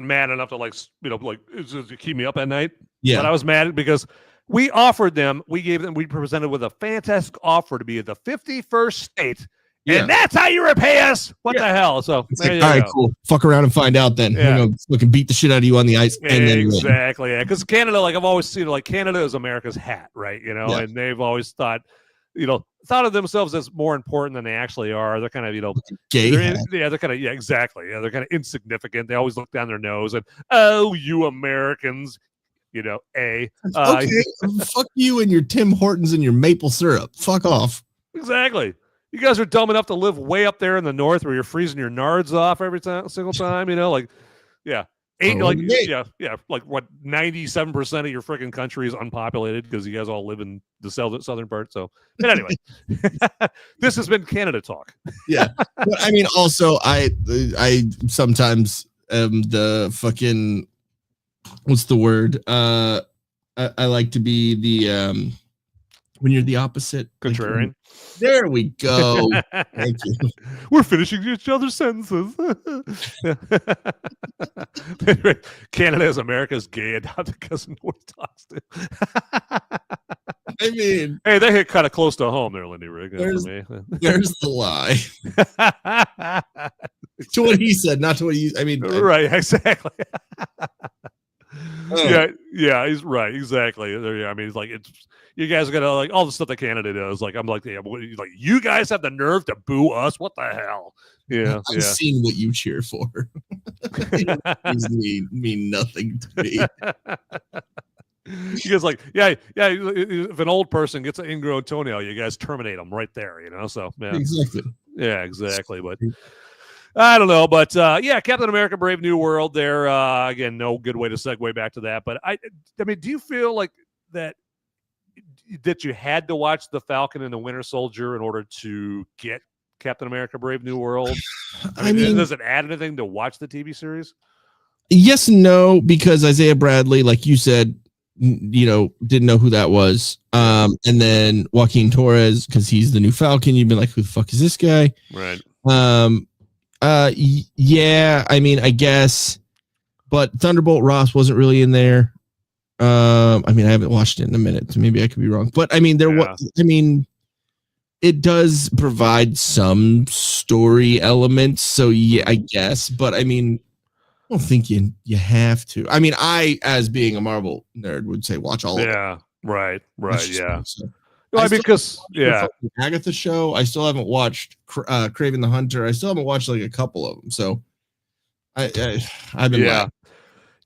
mad enough to keep me up at night. Yeah. But I was mad because we presented with a fantastic offer to be the 51st state. Yeah. And that's how you repay us. What the hell? So it's like, all right, cool. Fuck around and find out then. Yeah. We're going to fucking beat the shit out of you on the ice. And exactly. Yeah. Because Canada, like I've always seen, like Canada is America's hat, right? And they've always thought of themselves as more important than they actually are. They're kind of, gay. They're kind of, exactly. Yeah. They're kind of insignificant. They always look down their nose and, you Americans, okay, fuck you and your Tim Hortons and your maple syrup. Fuck off. Exactly. You guys are dumb enough to live way up there in the north where you're freezing your nards off every single time, like 97% of your freaking country is unpopulated because you guys all live in the southern part. So, but anyway, this has been Canada talk. Yeah, but I mean, also, I sometimes am the fucking, what's the word? I like to be the when you're the opposite, contrarian. There we go. Thank you. We're finishing each other's sentences. Canada is America's gay adopted cousin. What he talks to. I mean, hey, they hit kind of close to home there, Lindy Rig. There's the lie. To what he said, not to what you. I mean, right? Exactly. Yeah, he's right. Exactly. I mean, it's like you guys are gonna like all the stuff that Canada does. Like I'm like, like you guys have the nerve to boo us? What the hell? Yeah, I've seen what you cheer for. It mean nothing to me. You guys like, yeah. If an old person gets an ingrown toenail, you guys terminate them right there. So exactly. Yeah, exactly. But I don't know, but Captain America: Brave New World. There again, no good way to segue back to that. But I mean, do you feel like that you had to watch the Falcon and the Winter Soldier in order to get Captain America: Brave New World? I mean, does it add anything to watch the TV series? Yes and no, because Isaiah Bradley, like you said, didn't know who that was. And then Joaquin Torres, because he's the new Falcon, you've been like, who the fuck is this guy? Right. Yeah, I mean, I guess, but Thunderbolt Ross wasn't really in there. I mean, I haven't watched it in a minute, so maybe I could be wrong. But I mean, it does provide some story elements, so yeah, I guess. But I mean, I don't think you have to. I mean, I, as being a Marvel nerd, would say watch all of it. Yeah, right, yeah. So. Because Agatha show. I still haven't watched Kraven the Hunter. I still haven't watched like a couple of them. So I've been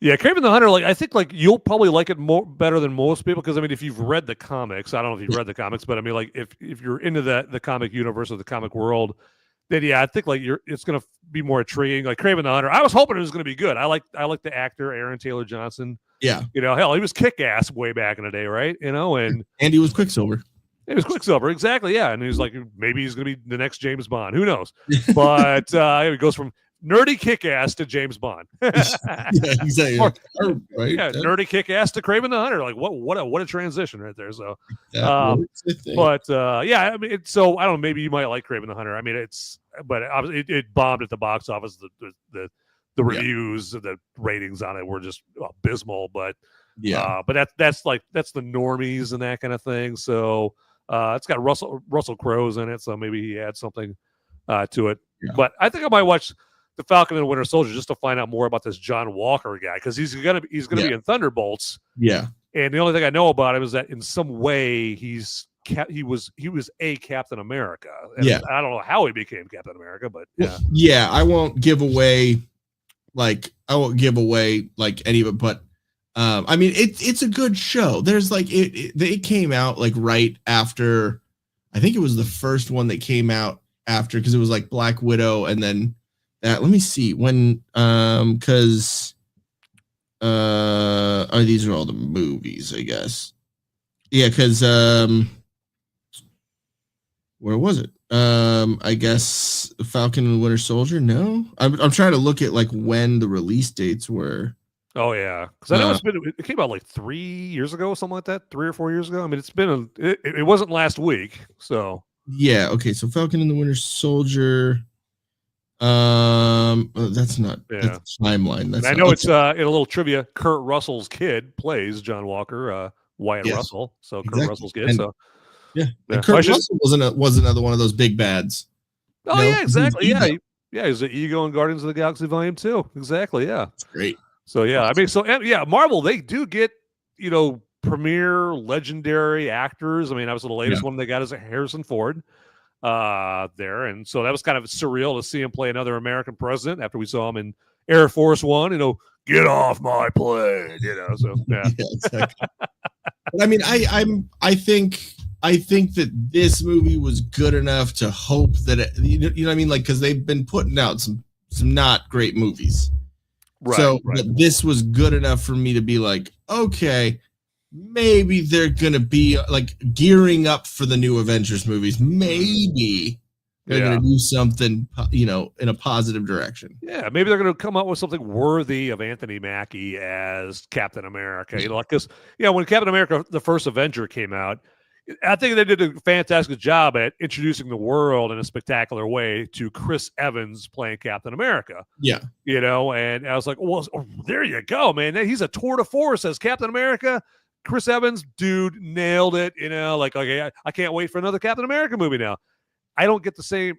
Yeah, Kraven the Hunter, like I think like you'll probably like it better than most people because I mean if you've read the comics, I don't know if you've read the comics, but I mean like if you're into the comic universe or the comic world, then yeah, I think like it's gonna be more intriguing. Like Kraven the Hunter, I was hoping it was gonna be good. I like the actor Aaron Taylor Johnson. Yeah, hell, he was kick-ass way back in the day, right? And he was Quicksilver. It was Quicksilver, exactly. Yeah, and he was like, maybe he's going to be the next James Bond. Who knows? But it goes from nerdy kick-ass to James Bond. Yeah, exactly. Right? Yeah, nerdy kick-ass to Kraven the Hunter. Like what a transition right there. So, but yeah, I mean, so I don't know. Maybe you might like Kraven the Hunter. I mean, but obviously it bombed at the box office. The reviews, the ratings on it were just abysmal. But but that's the normies and that kind of thing. So. It's got Russell Crowe's in it, so maybe he adds something to it. Yeah. But I think I might watch The Falcon and the Winter Soldier just to find out more about this John Walker guy because he's gonna be in Thunderbolts. Yeah. And the only thing I know about him is that in some way he was a Captain America. And I don't know how he became Captain America, but yeah. I won't give away any of it, but. I mean, it's a good show. There's like it came out like right after, I think it was the first one that came out after because it was like Black Widow and then that. Let me see when because these are all the movies, I guess. Yeah, because where was it? I guess Falcon and the Winter Soldier. No, I'm trying to look at like when the release dates were. Oh yeah, because I know it came out like 3 years ago, something like that, 3 or 4 years ago. I mean, it wasn't last week, so yeah. Okay, so Falcon and the Winter Soldier. That's not that's timeline. That's I know it's in a little trivia. Kurt Russell's kid plays John Walker, Wyatt Russell. So Kurt Russell's kid. So yeah. Kurt Russell was another one of those big bads. Oh yeah, exactly. Yeah, he's the Ego in Guardians of the Galaxy Volume 2. Exactly. Yeah, that's great. So yeah, I mean, Marvel, they do get premier legendary actors. I mean, that was the latest one they got is Harrison Ford there, and so that was kind of surreal to see him play another American president after we saw him in Air Force One. Get off my plane. So yeah. Exactly. But I mean, I think that this movie was good enough to hope that you know what I mean, like because they've been putting out some not great movies. Right, but this was good enough for me to be like, okay, maybe they're going to be like gearing up for the new Avengers movies. Maybe they're going to do something, in a positive direction. Yeah, maybe they're going to come up with something worthy of Anthony Mackie as Captain America. Because when Captain America, the first Avenger came out, I think they did a fantastic job at introducing the world in a spectacular way to Chris Evans playing Captain America. Yeah. And I was like, well, there you go, man. He's a tour de force as Captain America. Chris Evans, dude, nailed it. Okay, I can't wait for another Captain America movie now. I don't get the same.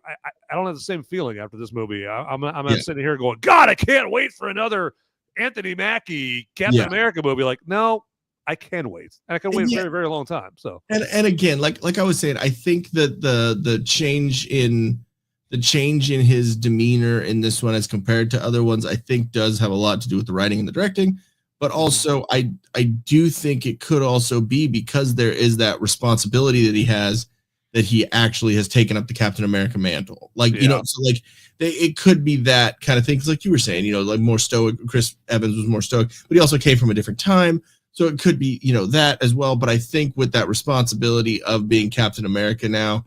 I don't have the same feeling after this movie. I'm not sitting here going, God, I can't wait for another Anthony Mackie Captain America movie. Like, no. I can wait, and I can wait a very, very long time. So, and again, like I was saying, I think that the change in his demeanor in this one as compared to other ones, I think does have a lot to do with the writing and the directing. But also, I do think it could also be because there is that responsibility that he has, that he actually has taken up the Captain America mantle. It could be that kind of thing. Because like you were saying, like more stoic. Chris Evans was more stoic, but he also came from a different time. So it could be, that as well. But I think with that responsibility of being Captain America now,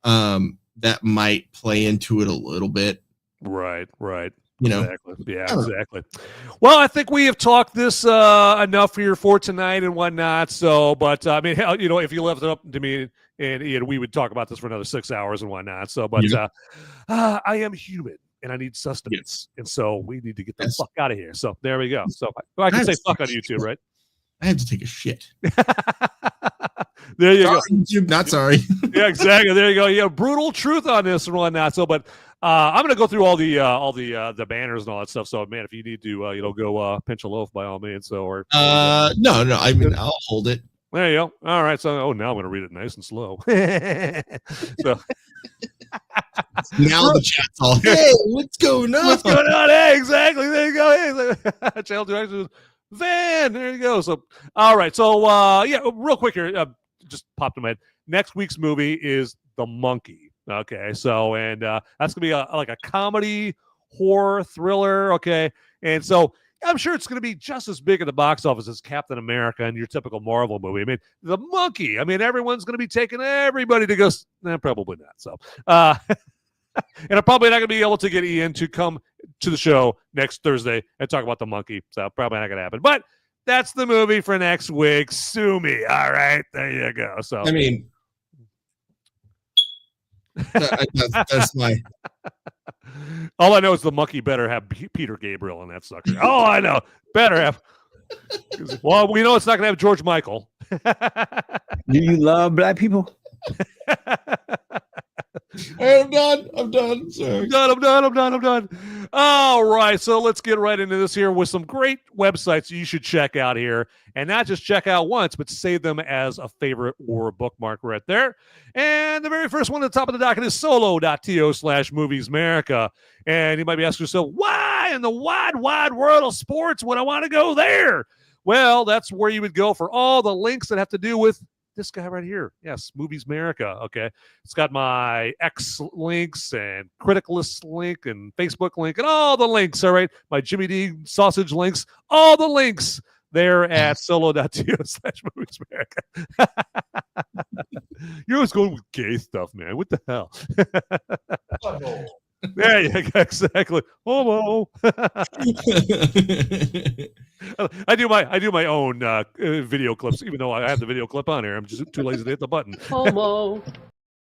that might play into it a little bit. Right. Exactly. Yeah, exactly. Well, I think we have talked this enough here for tonight and whatnot. So, but I mean, if you left it up to me and we would talk about this for another 6 hours and whatnot. So, but I am human and I need sustenance. And so we need to get the fuck out of here. So there we go. So I can say fuck on YouTube, right? I have to take a shit. There you go. YouTube, not sorry. Yeah, exactly. There you go. Yeah, brutal truth on this and whatnot. So, but I'm gonna go through all the banners and all that stuff. So, man, if you need to, go pinch a loaf by all means. So, or no. I mean, I'll hold it. There you go. All right. So, now I'm gonna read it nice and slow. So, Now the chat's all, hey, what's going on? What's going on? Hey, exactly. There you go. Hey, channel directions. Van, there you go. So, all right. So, yeah, real quick here, just popped in my head. Next week's movie is The Monkey. Okay. So, and that's going to be like a comedy, horror, thriller. Okay. And so, I'm sure it's going to be just as big at the box office as Captain America and your typical Marvel movie. I mean, The Monkey. I mean, everyone's going to be taking everybody to go. Probably not. So, and I'm probably not going to be able to get Ian to come to the show next Thursday and talk about The Monkey. So, probably not going to happen. But that's the movie for next week. Sue me. All right. There you go. So, I mean, that's my. All I know is The Monkey better have Peter Gabriel in that sucker. Oh, I know. Better have. Well, we know it's not going to have George Michael. Do you love black people? I'm done. Sorry. I'm done. All right. So let's get right into this here with some great websites you should check out here. And not just check out once, but save them as a favorite or a bookmark right there. And the very first one at the top of the docket is solo.to/moviesmerica. And you might be asking yourself, why in the wide world of sports would I want to go there? Well, that's where you would go for all the links that have to do with this guy right here. Yes, Movies Merica. Okay. It's got my X links and Critic List link and Facebook link and all the links. All right. My Jimmy D sausage links, all the links there at solo.to/movies Merica. You're always going with gay stuff, man. What the hell? There you go. Exactly. Homo. I do my own video clips, even though I have the video clip on here. I'm just too lazy to hit the button. Homo.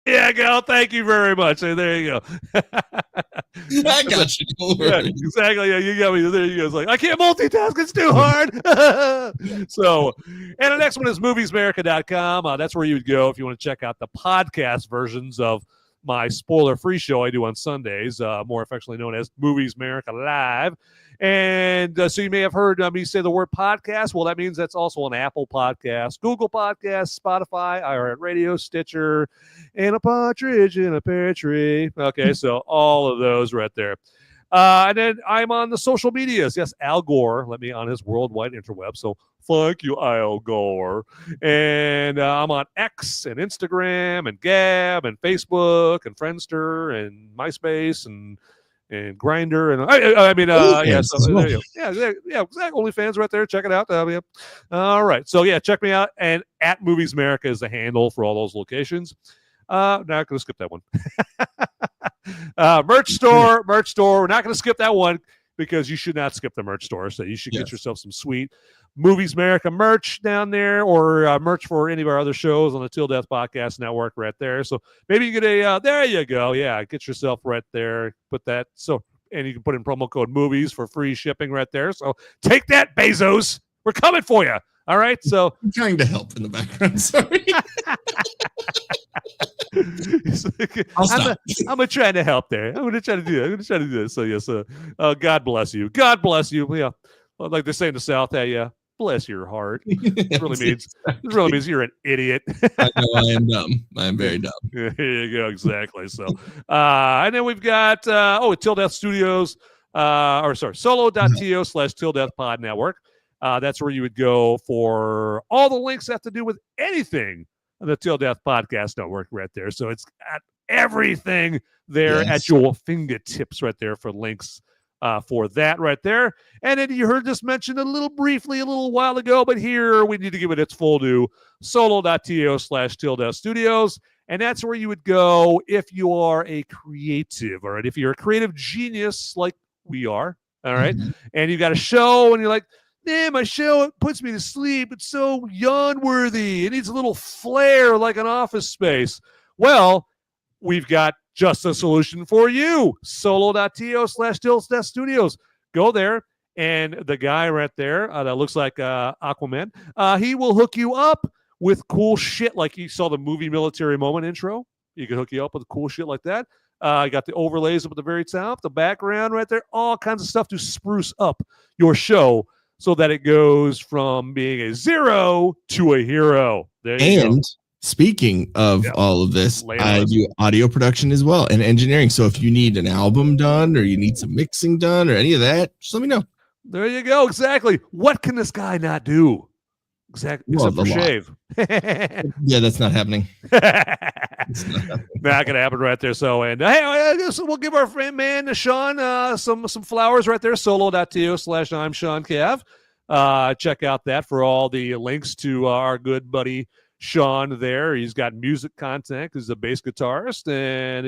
Yeah, go. Thank you very much. There you go. I got you. Yeah, exactly. Yeah, you got me. There you go. It's like, I can't multitask. It's too hard. So, and the next one is moviesmerica.com. That's where you would go if you want to check out the podcast versions of my spoiler-free show I do on Sundays, more affectionately known as Movies Merica Live. And so you may have heard me say the word podcast. Well, that means that's also an Apple Podcast, Google Podcast, Spotify, iHeartRadio, Stitcher, and a partridge in a pear tree. Okay, so all of those right there. And then I'm on the social medias. Yes, Al Gore let me on his worldwide interweb. So fuck you, Al Gore. And I'm on X and Instagram and Gab and Facebook and Friendster and MySpace and Grindr and I mean yeah, so there you go. Yeah, OnlyFans right there. Check it out. Yeah. All right, so yeah, check me out. And at Movies Merica is the handle for all those locations. Not going to skip that one. Merch store. We're not going to skip that one because you should not skip the merch store. So you should get yourself some sweet Movies Merica merch down there, or merch for any of our other shows on the Till Death Podcast Network right there. So maybe you get a there you go. Yeah, get yourself right there. Put that and you can put in promo code movies for free shipping right there. So take that, Bezos. We're coming for you. All right. So I'm trying to help in the background. Sorry. I'm trying to help there. I'm going to try to do this. So yes, God bless you. God bless you. Yeah, like they say in the South. Hey, yeah, bless your heart. It really means you're an idiot. I know I am dumb. I am very dumb. There you go. Exactly. So, and then we've got Till Death Studios. Solo.to/Till Death Pod Network. That's where you would go for all the links that have to do with anything on the Till Death Podcast Network right there. So it's got everything there at your fingertips right there for links for that right there. And then you heard this mentioned a little while ago, but here we need to give it its full due. Solo.to/Till Death Studios. And that's where you would go if you are a creative, all right? If you're a creative genius like we are, all right? And you got a show and you're like, man, my show, it puts me to sleep. It's so yawn-worthy. It needs a little flair like an Office Space. Well, we've got just a solution for you. Solo.to/Till Death Studios. Go there, and the guy right there that looks like Aquaman, he will hook you up with cool shit like you saw the movie Military Moment intro. You can hook you up with cool shit like that. You got the overlays up at the very top, the background right there, all kinds of stuff to spruce up your show so that it goes from being a zero to a hero. There you go. speaking of all of this, I do audio production as well and engineering. So if you need an album done or you need some mixing done or any of that, just let me know. There you go. Exactly. What can this guy not do? Exactly. Well, Except for shave. Yeah, that's not happening. Not gonna happen right there. So, and hey, I guess we'll give our friend man Sean some flowers right there. Solo.to/I'm Sean Cav. Check out that for all the links to our good buddy Sean there. He's got music content. He's a bass guitarist, and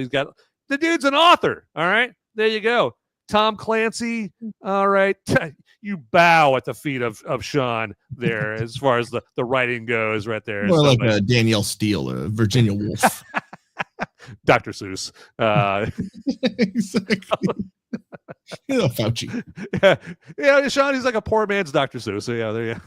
the dude's an author. All right, there you go. Tom Clancy. All right. You bow at the feet of Sean there as far as the writing goes right there. More like a Danielle Steele, a Virginia Woolf. Dr. Seuss. Exactly. Fauci. Yeah, Sean, he's like a poor man's Dr. Seuss. So yeah, there you go.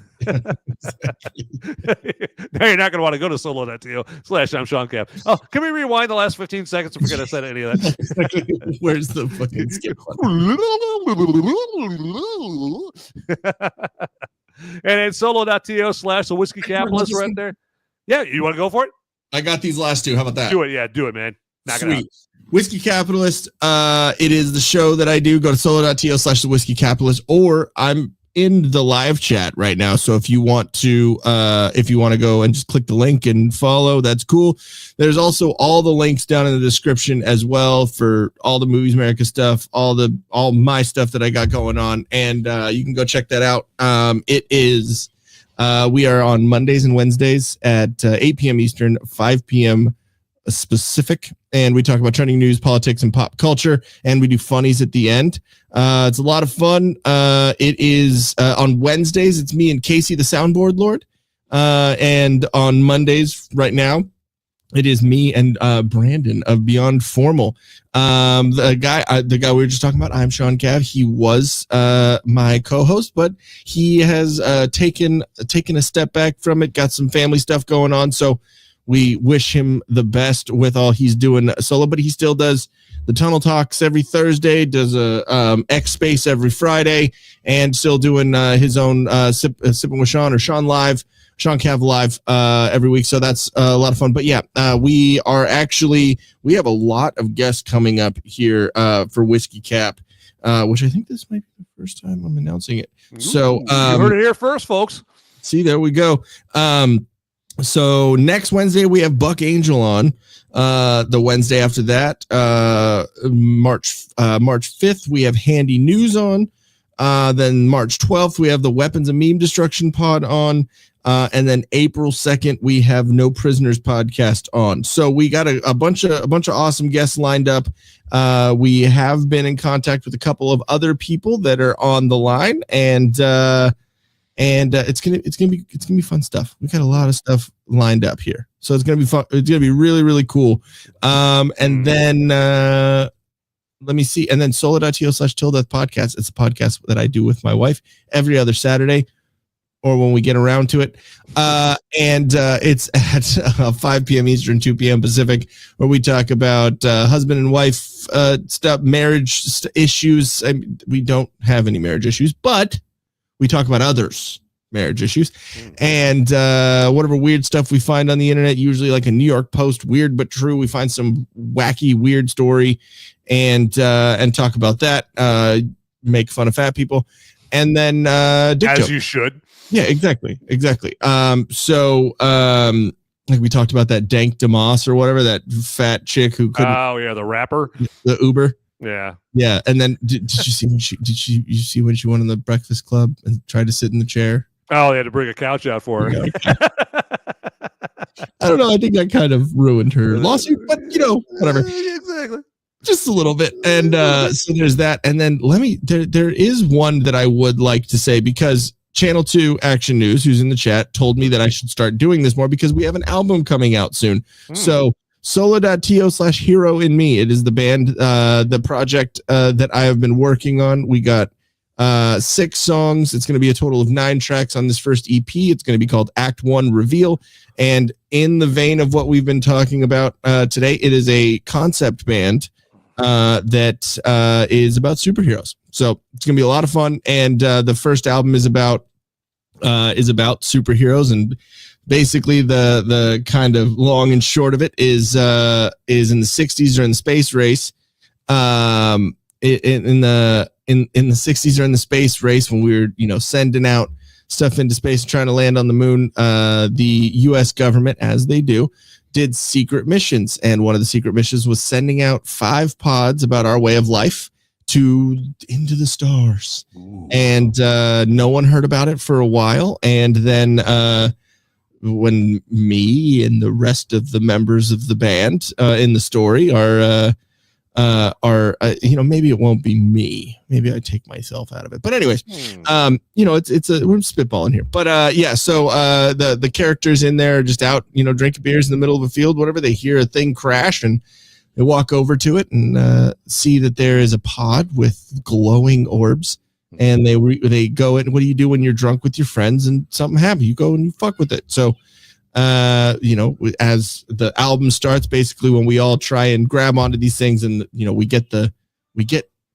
Now you're not going to want to go to solo.to/I'm Sean Cap. Oh, can we rewind the last 15 seconds if we're going to say any of that? Where's the fucking skip And then solo.to/the whiskey capitalist right there. Yeah, you want to go for it? I got these last two. How about that? Do it. Yeah, do it, man. Knock it out. Sweet. Whiskey Capitalist. It is the show that I do. Go to solo.to/the whiskey capitalist, or I'm in the live chat right now. So if you want to go and just click the link and follow, that's cool. There's also all the links down in the description as well for all the Movies America stuff, all my stuff that I got going on, and you can go check that out. It is we are on Mondays and Wednesdays at 8 p.m. Eastern, 5 p.m. Pacific, and we talk about trending news, politics, and pop culture, and we do funnies at the end. It's a lot of fun. It is on Wednesdays, it's me and Casey, the soundboard lord, and on Mondays right now it is me and Brandon of Beyond Formal. The guy we were just talking about, I'm Sean Cav. He was my co-host, but he has taken a step back from it, got some family stuff going on, so we wish him the best with all he's doing solo, but he still does the Tunnel Talks every Thursday, does a X Space every Friday, and still doing his own Sipping with Sean or Sean Cav Live every week. So that's a lot of fun. But yeah, we have a lot of guests coming up here for Whiskey Cap, which I think this might be the first time I'm announcing it. So you heard it here first, folks. See, there we go. So next Wednesday we have Buck Angel on. The Wednesday after that, March 5th, we have Handy News on. Then March 12th, we have the Weapons of Meme Destruction pod on. And then April 2nd, we have No Prisoners podcast on. So we got a bunch of awesome guests lined up. We have been in contact with a couple of other people that are on the line, and it's gonna be fun stuff. We got a lot of stuff lined up here, so it's gonna be fun. It's gonna be really, really cool. And then let me see. And then solo.to/Till-Death podcast. It's a podcast that I do with my wife every other Saturday, or when we get around to it. And it's at 5 p.m. Eastern, 2 p.m. Pacific, where we talk about husband and wife stuff, marriage issues. I mean, we don't have any marriage issues, but we talk about others' marriage issues and whatever weird stuff we find on the internet, usually like a New York Post, weird but true. We find some wacky, weird story and talk about that, make fun of fat people. And then dick as joke. You should. Yeah, exactly. Like we talked about that Dank DeMoss or whatever, that fat chick who couldn't. Oh yeah, the rapper. The Uber. Yeah. And then did you see when she went on the Breakfast Club and tried to sit in the chair? Oh, they had to bring a couch out for her. I don't know. I think that kind of ruined her lawsuit, but whatever. Exactly. Just a little bit. And so there's that. And then there is one that I would like to say, because Channel 2 Action News, who's in the chat, told me that I should start doing this more because we have an album coming out soon. So solo.to/Hero in Me. It is the band, the project that I have been working on. We got 6 songs. It's going to be a total of 9 tracks on this first EP. It's going to be called Act 1 Reveal. And in the vein of what we've been talking about today, it is a concept band that is about superheroes. So it's going to be a lot of fun. And the first album is about superheroes and basically the kind of long and short of it is in the 60s during the space race. In the 60s during the space race, when we were sending out stuff into space and trying to land on the moon, the U.S. government, as they do, did secret missions, and one of the secret missions was sending out 5 pods about our way of life into the stars. Ooh. And no one heard about it for a while, and then when me and the rest of the members of the band in the story are maybe it won't be me, maybe I take myself out of it, but anyways, we're spitballing here, but so the characters in there are just out drinking beers in the middle of a field, whatever. They hear a thing crash and they walk over to it and see that there is a pod with glowing orbs, and they go in. What do you do when you're drunk with your friends and something happens? You go and you fuck with it. So as the album starts, basically when we all try and grab onto these things, and we get the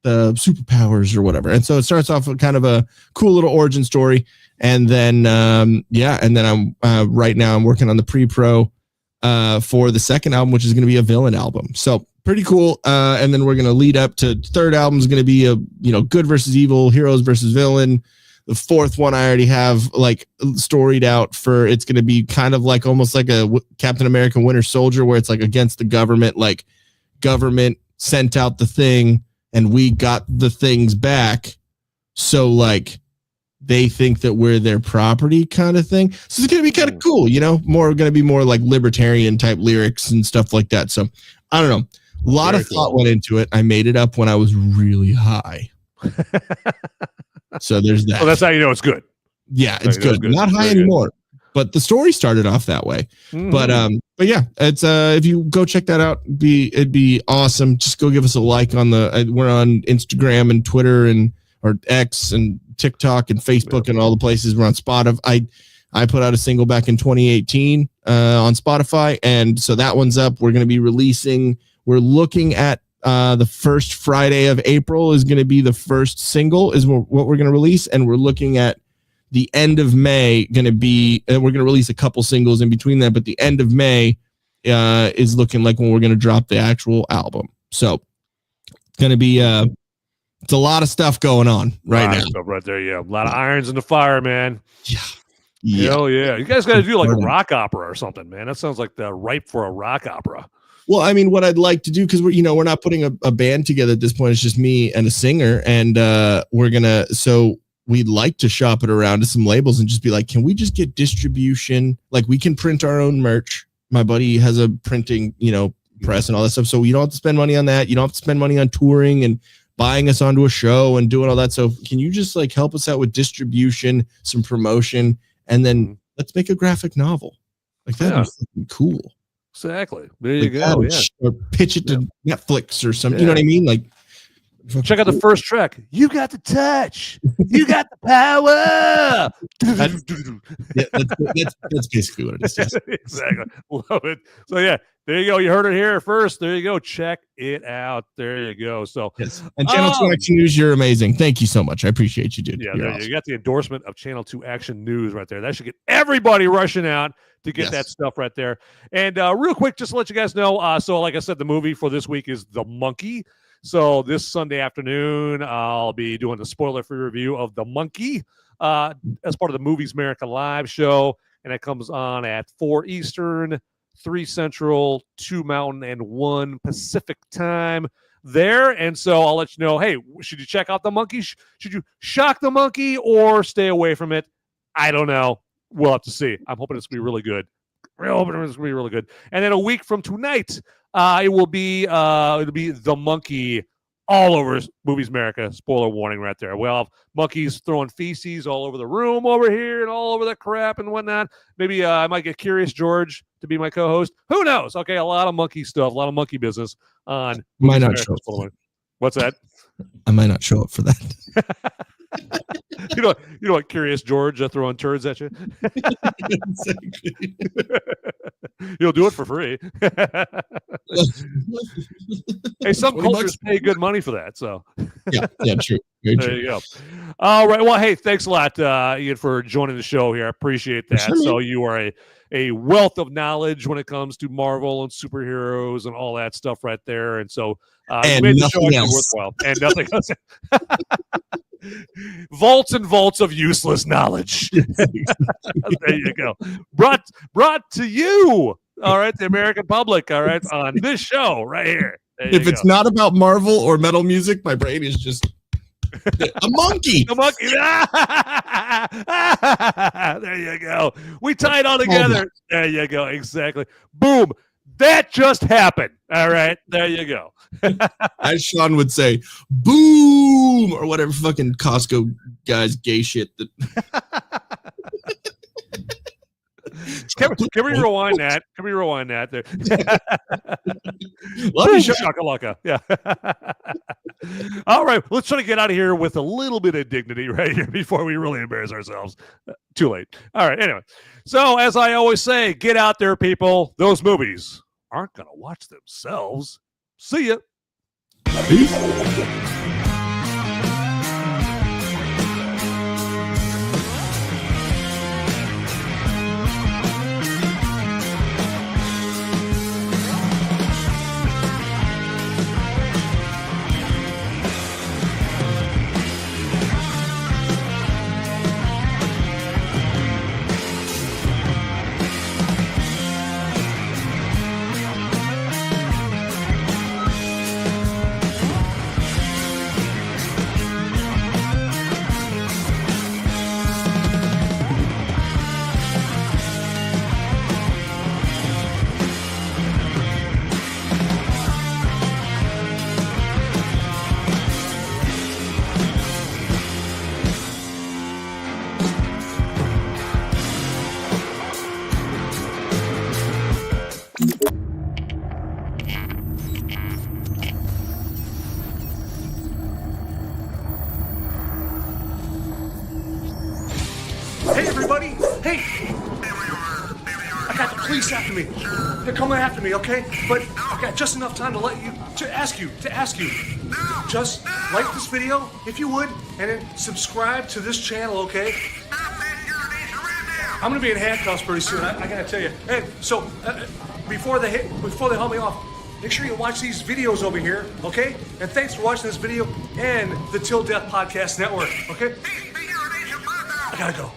superpowers or whatever. And so it starts off with kind of a cool little origin story, and then I'm right now I'm working on the pre-pro for the second album, which is going to be a villain album. So pretty cool. And then we're going to lead up to third album is going to be a good versus evil, heroes versus villain. The fourth one I already have like storied out for. It's going to be kind of like almost like a Captain America Winter Soldier, where it's like against the government, like government sent out the thing and we got the things back. So like they think that we're their property kind of thing. So it's going to be kind of cool, more going to be more like libertarian type lyrics and stuff like that. So I don't know. A lot of thought went into it. I made it up when I was really high. So there's that. Well, that's how you know it's good. Yeah, it's good. Not high anymore, but the story started off that way. Mm-hmm. But yeah, it's if you go check that out, it'd be awesome. Just go give us a like on we're on Instagram and Twitter or X and TikTok and Facebook and all the places. We're on Spotify. I put out a single back in 2018 on Spotify, and so that one's up. We're going to be releasing. We're looking at the first Friday of April is going to be the first single is what we're going to release, and we're looking at the end of May going to be. We're going to release a couple singles in between that, but the end of May is looking like when we're going to drop the actual album. So it's going to be it's a lot of stuff going on right now. Stuff right there, yeah, a lot of irons in the fire, man. Yeah. Hell yeah, you guys got to do like a rock opera or something, man. That sounds like ripe for a rock opera. Well, I mean, what I'd like to do, because we're not putting a band together at this point. It's just me and a singer, and we'd like to shop it around to some labels and just be like, can we just get distribution? Like we can print our own merch. My buddy has a printing, press and all that stuff. So you don't have to spend money on that. You don't have to spend money on touring and buying us onto a show and doing all that. So can you just like help us out with distribution, some promotion, and then let's make a graphic novel? Like that'd be cool. Exactly. There you go. Yeah. Or pitch it to Netflix or something. You know what I mean? Like, check out the first track. You got the touch. You got the power. That's basically what it is. Yes. Exactly. Love it. So yeah, there you go. You heard it here first. There you go. Check it out. There you go. So yes. And Channel 2 Action News, you're amazing. Thank you so much. I appreciate you, dude. Yeah, awesome. You got the endorsement of Channel 2 Action News right there. That should get everybody rushing out to get that stuff right there. And real quick, just to let you guys know, so like I said, the movie for this week is The Monkey. So this Sunday afternoon, I'll be doing the spoiler-free review of The Monkey as part of the Movies Merica live show. And it comes on at 4 Eastern, 3 Central, 2 Mountain, and 1 Pacific time there. And so I'll let you know, hey, should you check out The Monkey? Should you shock the monkey or stay away from it? I don't know. We'll have to see. I'm hoping it's going to be really good. And then a week from tonight, it'll be The Monkey all over Movies Merica. Spoiler warning right there. We'll have monkeys throwing feces all over the room over here and all over the crap and whatnot. Maybe I might get Curious George to be my co-host. Who knows? Okay, a lot of monkey stuff, a lot of monkey business on Might not show up. What's that? I might not show up for that. You know what? Curious George throwing turds at you. You'll do it for free. Hey, some cultures pay good money for that. So yeah, true. Very There true. you go. All right. Well, hey, thanks a lot, Ian, for joining the show here. I appreciate that. Sure, man. So you are a wealth of knowledge when it comes to Marvel and superheroes and all that stuff right there. And so And you made the show nothing actually else. worthwhile. And nothing else. Vaults and vaults of useless knowledge. There you go. Brought to you. All right, the American public. All right, on this show right here. If it's not about Marvel or metal music, my brain is just a monkey. The monkey. There you go. We tie it all together. There you go. Exactly. Boom. That just happened. All right. There you go. As Sean would say, boom, or whatever fucking Costco guys gay shit that. Can we rewind that? Can we rewind that? There. Love you, Sean. Shakalaka. Yeah. All right. Let's try to get out of here with a little bit of dignity right here before we really embarrass ourselves. Too late. All right. Anyway. So, as I always say, get out there, people. Those movies aren't going to watch themselves. See ya. Peace. Hey, everybody. Hey. I got the police after me. They're coming after me, okay? But I got just enough time to ask you. Just like this video, if you would, and then subscribe to this channel, okay? I'm gonna be in handcuffs pretty soon. I gotta tell you. Hey, so before they haul me off, make sure you watch these videos over here, okay? And thanks for watching this video and the Till Death Podcast Network, okay? I gotta go.